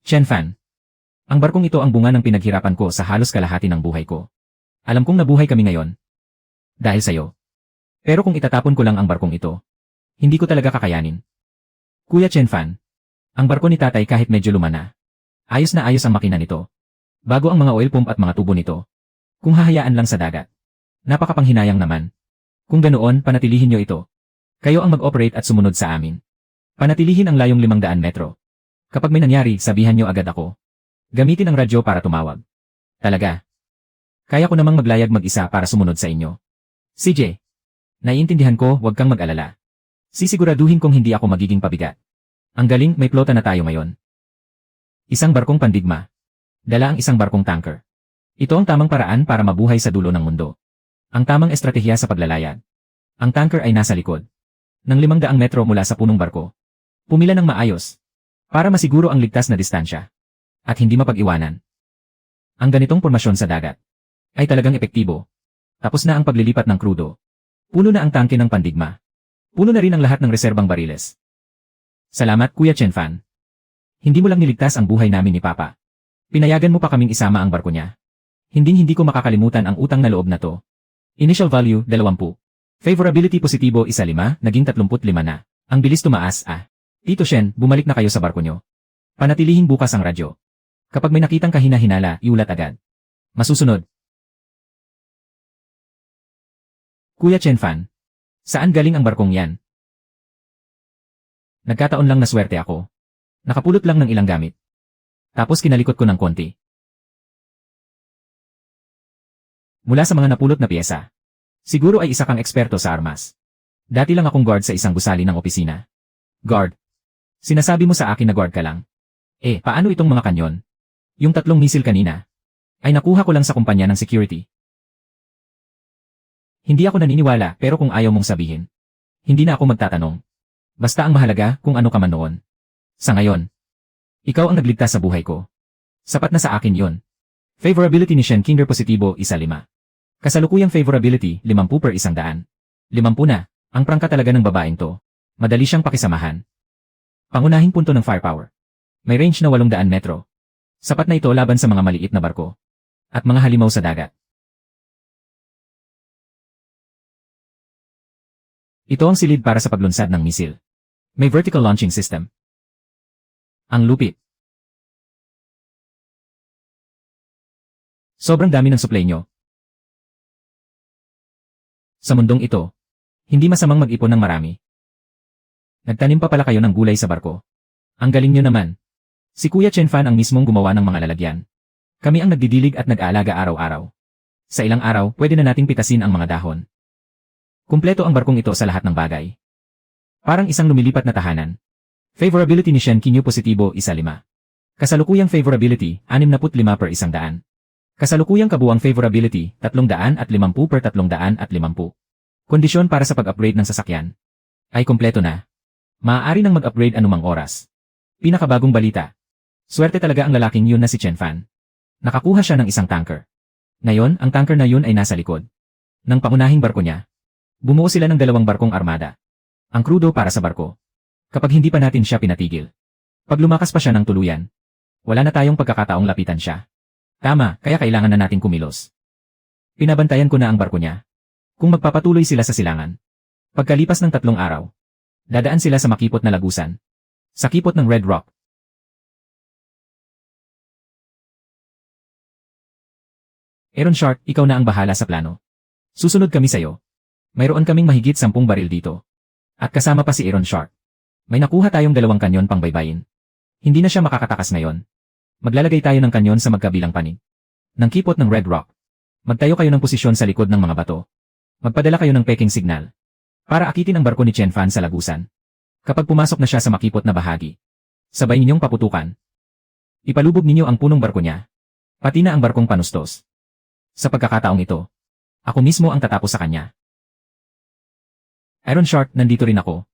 Chen Fan. Ang barkong ito ang bunga ng pinaghirapan ko sa halos kalahati ng buhay ko. Alam kong nabuhay kami ngayon. Dahil sa'yo. Pero kung itatapon ko lang ang barkong ito, hindi ko talaga kakayanin. Kuya Chen Fan, ang barko ni tatay kahit medyo luma na. Ayos na ayos ang makina nito. Bago ang mga oil pump at mga tubo nito. Kung hahayaan lang sa dagat. Napakapanghinayang naman. Kung ganoon, panatilihin nyo ito. Kayo ang mag-operate at sumunod sa amin. Panatilihin ang layong 500 metro. Kapag may nangyari, sabihan nyo agad ako. Gamitin ang radyo para tumawag. Talaga. Kaya ko namang maglayag mag-isa para sumunod sa inyo. CJ. Naiintindihan ko, huwag kang mag-alala. Sisiguraduhin kong hindi ako magiging pabigat. Ang galing, may plota na tayo ngayon. Isang barkong pandigma. Dala ang isang barkong tanker. Ito ang tamang paraan para mabuhay sa dulo ng mundo. Ang tamang estratehiya sa paglalayag. Ang tanker ay nasa likod. Ng 500 metro mula sa punong barko. Pumila ng maayos. Para masiguro ang ligtas na distansya. At hindi mapag-iwanan. Ang ganitong pormasyon sa dagat. Ay talagang epektibo. Tapos na ang paglilipat ng krudo. Puno na ang tangke ng pandigma. Puno na rin ang lahat ng reserbang bariles. Salamat, Kuya Chen Fan. Hindi mo lang niligtas ang buhay namin ni Papa. Pinayagan mo pa kaming isama ang barko niya. Hindi ko makakalimutan ang utang na loob na to. Initial value, 20. Favorability positibo 15, naging 35 na. Ang bilis tumaas, Tito Shen, bumalik na kayo sa barko nyo. Panatilihin bukas ang radyo. Kapag may nakitang kahina-hinala, iulat agad. Masusunod. Kuya Chen Fan. Saan galing ang barkong yan? Nagkataon lang na swerte ako. Nakapulot lang ng ilang gamit. Tapos kinalikot ko ng konti. Mula sa mga napulot na piyesa. Siguro ay isa kang eksperto sa armas. Dati lang akong guard sa isang gusali ng opisina. Guard. Sinasabi mo sa akin na guard ka lang. Paano itong mga kanyon? Yung 3 misil kanina. Ay nakuha ko lang sa kumpanya ng security. Hindi ako naniniwala pero kung ayaw mong sabihin. Hindi na ako magtatanong. Basta ang mahalaga kung ano ka man noon. Sa ngayon. Ikaw ang nagligtas sa buhay ko. Sapat na sa akin yon. Favorability ni Shen Kinger positibo 15. Kasalukuyang favorability 50 per 100. 50 na. Ang prangka talaga ng babaeng to. Madali siyang pakisamahan. Pangunahing punto ng firepower. May range na 800 metro. Sapat na ito laban sa mga maliit na barko. At mga halimaw sa dagat. Ito ang silid para sa paglunsad ng misil. May vertical launching system. Ang lupit. Sobrang dami ng supply nyo. Sa mundong ito, hindi masamang mag-ipon ng marami. Nagtanim pa pala kayo ng gulay sa barko. Ang galing nyo naman. Si Kuya Chen Fan ang mismong gumawa ng mga lalagyan. Kami ang nagdidilig at nag-aalaga araw-araw. Sa ilang araw, pwede na nating pitasin ang mga dahon. Kumpleto ang barkong ito sa lahat ng bagay. Parang isang lumilipat na tahanan. Favorability ni Shen Kinyu positibo 1.5. Kasalukuyang favorability 65 per 100. Kasalukuyang kabuang favorability 350 per 350. Kondisyon para sa pag-upgrade ng sasakyan. Ay kumpleto na. Maaari nang mag-upgrade anumang oras. Pinakabagong balita. Swerte talaga ang lalaking yun na si Chen Fan. Nakakuha siya ng isang tanker. Ngayon, ang tanker na yun ay nasa likod ng pangunahing barko niya. Bumuo sila ng 2 barkong armada. Ang krudo para sa barko. Kapag hindi pa natin siya pinatigil. Pag lumakas pa siya ng tuluyan, wala na tayong pagkakataong lapitan siya. Tama, kaya kailangan na natin kumilos. Pinabantayan ko na ang barko niya. Kung magpapatuloy sila sa silangan. Pagkalipas ng 3 araw, dadaan sila sa makipot na lagusan. Sa kipot ng Red Rock. Aaron Shark, ikaw na ang bahala sa plano. Susunod kami sa'yo. Mayroon kaming mahigit 10 baril dito. At kasama pa si Aaron Shark. May nakuha tayong 2 kanyon pang baybayin. Hindi na siya makakatakas ngayon. Maglalagay tayo ng kanyon sa magkabilang panig ng kipot ng Red Rock. Magtayo kayo ng posisyon sa likod ng mga bato. Magpadala kayo ng peking signal para akitin ang barko ni Chen Fan sa lagusan. Kapag pumasok na siya sa makipot na bahagi, sabay ninyong paputukan. Ipalubog ninyo ang punong barko niya, pati na ang barkong panustos. Sa pagkakataong ito, ako mismo ang tatapos sa kanya. Aaron Shark, nandito rin ako.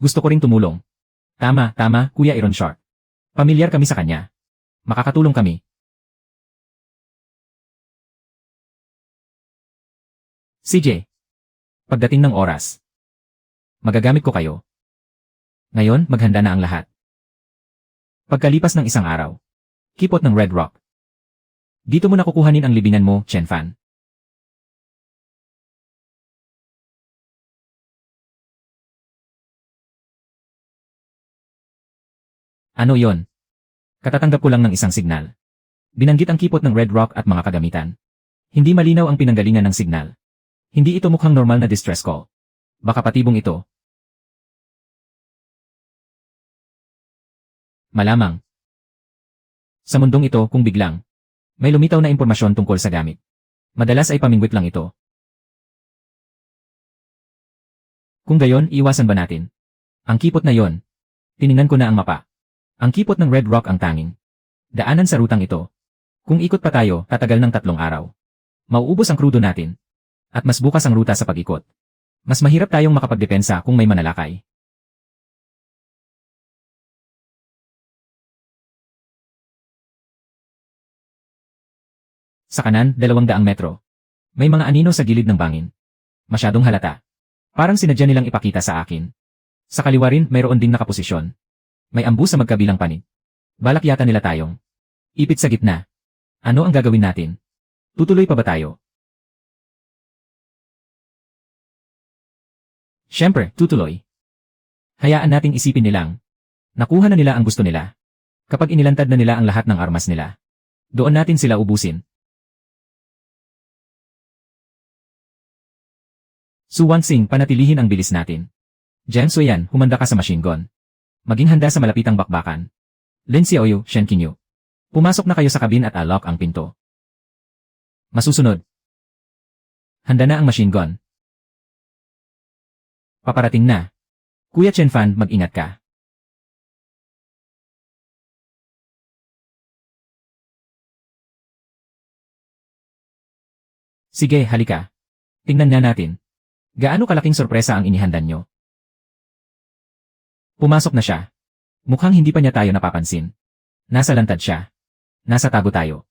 Gusto ko ring tumulong. Tama, Kuya Aaron Shark. Pamilyar kami sa kanya. Makakatulong kami. CJ. Pagdating ng oras, magagamit ko kayo. Ngayon, maghanda na ang lahat. Pagkalipas ng 1 araw, kipot ng Red Rock. Dito mo na kukuhanin ang libingan mo, Chen Fan. Ano yon? Katatanggap ko lang ng isang signal. Binanggit ang kipot ng Red Rock at mga kagamitan. Hindi malinaw ang pinanggalingan ng signal. Hindi ito mukhang normal na distress call. Baka patibong ito. Malamang. Sa mundong ito, kung biglang may lumitaw na impormasyon tungkol sa gamit, madalas ay pamingwit lang ito. Kung gayon, iwasan ba natin? Ang kipot na yon. Tiningnan ko na ang mapa. Ang kipot ng Red Rock ang tanging daanan sa rutang ito. Kung ikot pa tayo, tatagal ng 3 araw. Mauubos ang krudo natin. At mas bukas ang ruta sa pag-ikot. Mas mahirap tayong makapagdepensa kung may manalakay. Sa kanan, 200 metro. May mga anino sa gilid ng bangin. Masyadong halata. Parang sinadya nilang ipakita sa akin. Sa kaliwa rin, mayroon ding nakaposisyon. May ambu sa magkabilang panig. Balak yata nila tayong ipit sa gitna. Ano ang gagawin natin? Tutuloy pa ba tayo? Siyempre, tutuloy. Hayaan nating isipin nilang nakuha na nila ang gusto nila. Kapag inilantad na nila ang lahat ng armas nila, doon natin sila ubusin. Su Wanxing, panatilihin ang bilis natin. Jiang Suyan, humanda ka sa machine gun. Maging handa sa malapitang bakbakan. Lin Xiaoyu, Shen Qingyu. Pumasok na kayo sa kabin at unlock ang pinto. Masusunod. Handa na ang machine gun. Paparating na. Kuya Chen Fan, mag-ingat ka. Sige, halika. Tingnan nga natin. Gaano kalaking sorpresa ang inihanda nyo? Pumasok na siya. Mukhang hindi pa niya tayo napapansin. Nasa lantad siya. Nasa tago tayo.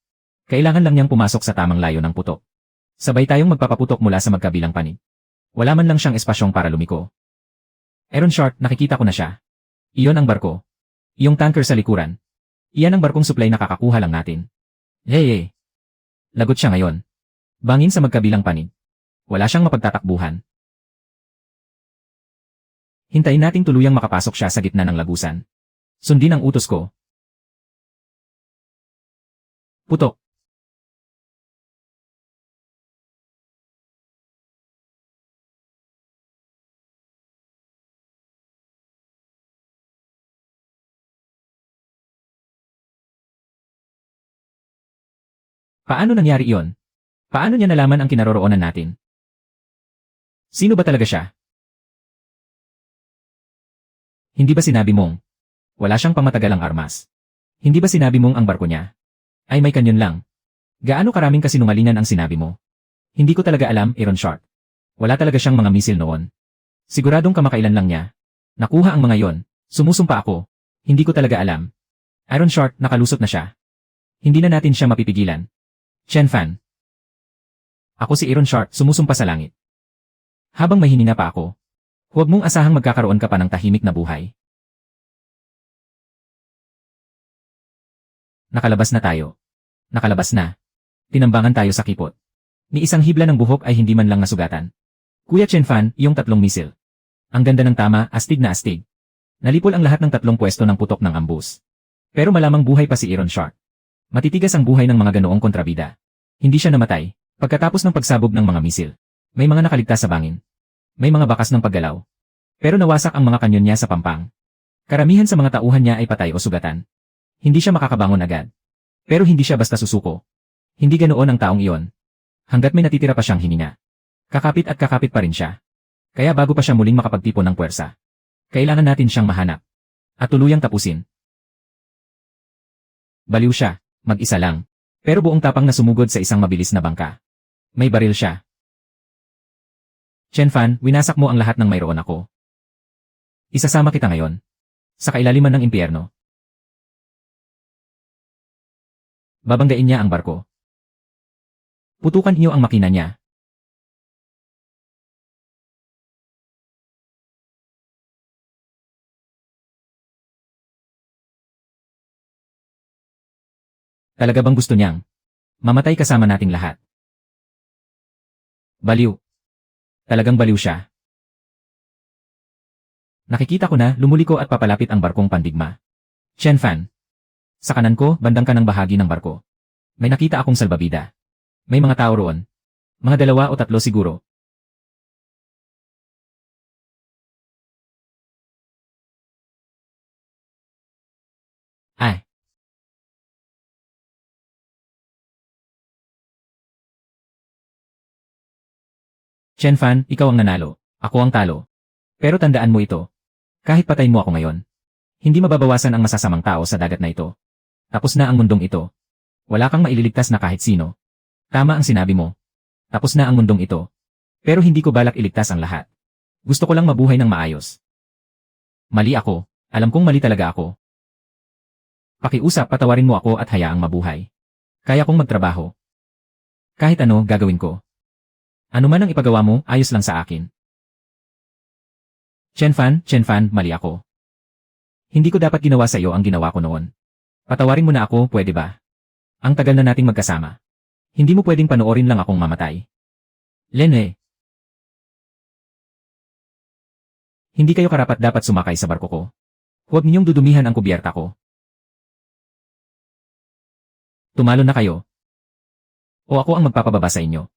Kailangan lang niyang pumasok sa tamang layo ng putok. Sabay tayong magpapaputok mula sa magkabilang panig. Wala man lang siyang espasyong para lumiko. Aaron Shark, nakikita ko na siya. Iyon ang barko. Iyong tanker sa likuran. Iyan ang barkong supply na kakakuha lang natin. Hey. Lagot siya ngayon. Bangin sa magkabilang panig. Wala siyang mapagtatakbuhan. Hintayin nating tuluyang makapasok siya sa gitna ng lagusan. Sundin ang utos ko. Putok. Paano nangyari iyon? Paano niya nalaman ang kinaroroonan natin? Sino ba talaga siya? Hindi ba sinabi mong wala siyang pangmatagalang armas? Hindi ba sinabi mong ang barko niya ay may kanyon lang? Gaano karaming kasinungalingan ang sinabi mo? Hindi ko talaga alam, Iron Shark. Wala talaga siyang mga misil noon. Siguradong kamakailan lang niya nakuha ang mga yon. Sumusumpa ako. Hindi ko talaga alam. Iron Shark, nakalusot na siya. Hindi na natin siya mapipigilan. Chen Fan. Ako si Iron Shark, sumusumpa sa langit. Habang may hininga pa ako, huwag mong asahang magkakaroon ka pa ng tahimik na buhay. Nakalabas na tayo. Nakalabas na. Tinambangan tayo sa kipot. Ni isang hibla ng buhok ay hindi man lang nasugatan. Kuya Chen Fan, iyong 3 misil. Ang ganda ng tama, astig na astig. Nalipol ang lahat ng 3 pwesto ng putok ng ambus. Pero malamang buhay pa si Iron Shark. Matitigas ang buhay ng mga ganoong kontrabida. Hindi siya namatay. Pagkatapos ng pagsabog ng mga misil, may mga nakaligtas sa bangin. May mga bakas ng paggalaw. Pero nawasak ang mga kanyon niya sa pampang. Karamihan sa mga tauhan niya ay patay o sugatan. Hindi siya makakabangon agad. Pero hindi siya basta susuko. Hindi ganoon ang taong iyon. Hanggat may natitira pa siyang hininga. Kakapit at kakapit pa rin siya. Kaya bago pa siya muling makapagtipon ng puwersa, kailangan natin siyang mahanap. At tuluyang tapusin. Baliw siya, mag-isa lang. Pero buong tapang na sumugod sa isang mabilis na bangka. May baril siya. Chen Fan, winasak mo ang lahat ng mayroon ako. Isasama kita ngayon. Sa kailaliman ng impyerno. Babanggain niya ang barko. Putukan niyo ang makina niya. Talaga bang gusto niyang mamatay kasama nating lahat? Baliw. Talagang baliw siya. Nakikita ko na lumuliko at papalapit ang barkong pandigma. Chen Fan. Sa kanan ko, bandang kanang bahagi ng barko. May nakita akong salbabida. May mga tao roon. Mga 2 o 3 siguro. Ay. Chen Fan, ikaw ang nanalo. Ako ang talo. Pero tandaan mo ito. Kahit patay mo ako ngayon, hindi mababawasan ang masasamang tao sa dagat na ito. Tapos na ang mundong ito. Wala kang maililigtas na kahit sino. Tama ang sinabi mo. Tapos na ang mundong ito. Pero hindi ko balak iligtas ang lahat. Gusto ko lang mabuhay ng maayos. Mali ako. Alam kong mali talaga ako. Pakiusap, patawarin mo ako at hayaang mabuhay. Kaya kong magtrabaho. Kahit ano, gagawin ko. Ano man ang ipagawa mo, ayos lang sa akin. Chen Fan, mali ako. Hindi ko dapat ginawa sa iyo ang ginawa ko noon. Patawarin mo na ako, pwede ba? Ang tagal na nating magkasama. Hindi mo pwedeng panoorin lang akong mamatay. Lene. Hindi kayo karapat-dapat sumakay sa barko ko. Huwag ninyong dudumihan ang kubyerta ko. Tumalo na kayo. O ako ang magpapababa sa inyo.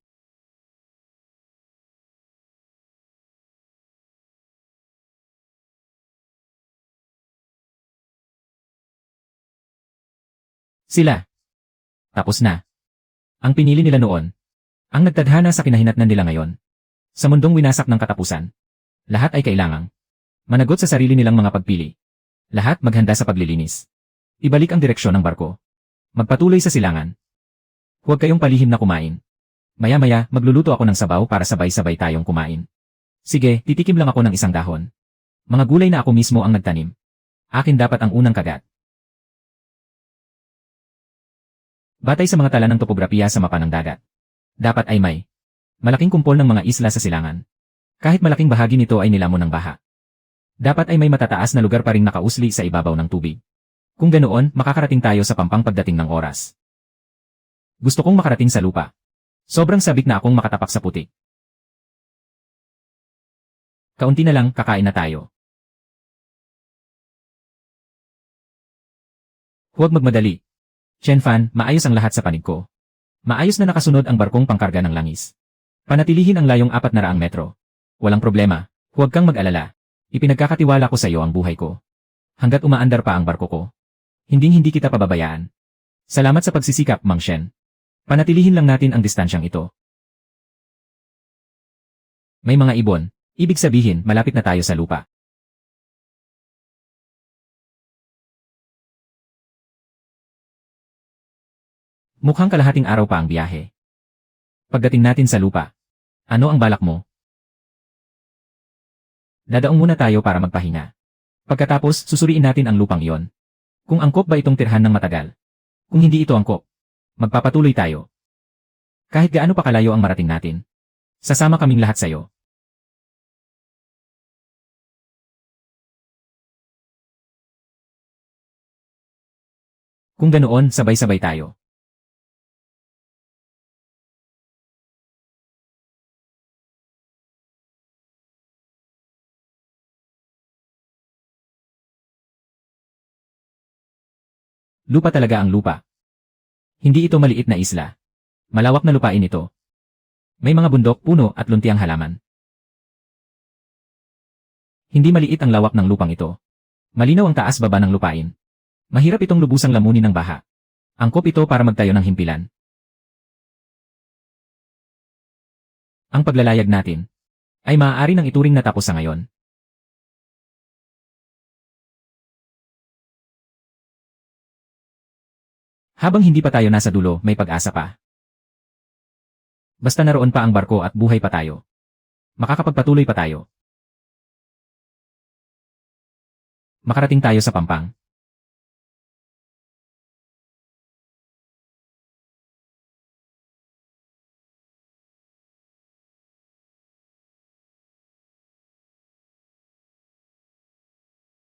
Sila. Tapos na. Ang pinili nila noon. Ang nagtadhana sa kinahinatnan nila ngayon. Sa mundong winasak ng katapusan. Lahat ay kailangang managot sa sarili nilang mga pagpili. Lahat maghanda sa paglilinis. Ibalik ang direksyon ng barko. Magpatuloy sa silangan. Huwag kayong palihim na kumain. Maya-maya, magluluto ako ng sabaw para sabay-sabay tayong kumain. Sige, titikim lang ako ng isang dahon. Mga gulay na ako mismo ang nagtanim. Akin dapat ang unang kagat. Batay sa mga tala ng topografiya sa mapa ng dagat. Dapat ay may malaking kumpol ng mga isla sa silangan. Kahit malaking bahagi nito ay nilamon ng baha. Dapat ay may matataas na lugar pa ring nakausli sa ibabaw ng tubig. Kung ganoon, makakarating tayo sa pampang pagdating ng oras. Gusto kong makarating sa lupa. Sobrang sabik na akong makatapak sa putik. Kaunti na lang, kakain na tayo. Huwag magmadali. Chen Fan, maayos ang lahat sa panig ko. Maayos na nakasunod ang barkong pangkarga ng langis. Panatilihin ang layong 400 metro. Walang problema, huwag kang mag-alala. Ipinagkakatiwala ko sa iyo ang buhay ko. Hanggat umaandar pa ang barko ko. Hinding-hindi kita pababayaan. Salamat sa pagsisikap, Mang Shen. Panatilihin lang natin ang distansyang ito. May mga ibon, ibig sabihin malapit na tayo sa lupa. Mukhang kalahating araw pa ang biyahe. Pagdating natin sa lupa, ano ang balak mo? Dadaong muna tayo para magpahinga. Pagkatapos, susuriin natin ang lupang iyon. Kung angkop ba itong tirhan ng matagal? Kung hindi ito angkop, magpapatuloy tayo. Kahit gaano pa kalayo ang marating natin, sasama kaming lahat sa'yo. Kung ganoon, sabay-sabay tayo. Lupa talaga ang lupa. Hindi ito maliit na isla. Malawak na lupain ito. May mga bundok, puno at luntiang halaman. Hindi maliit ang lawak ng lupang ito. Malinaw ang taas-baba ng lupain. Mahirap itong lubusang lamunin ng baha. Angkop ito para magtayo ng himpilan. Ang paglalayag natin ay maaari nang ituring na tapos sa ngayon. Habang hindi pa tayo nasa dulo, may pag-asa pa. Basta naroon pa ang barko at buhay pa tayo. Makakapagpatuloy pa tayo. Makarating tayo sa Pampang.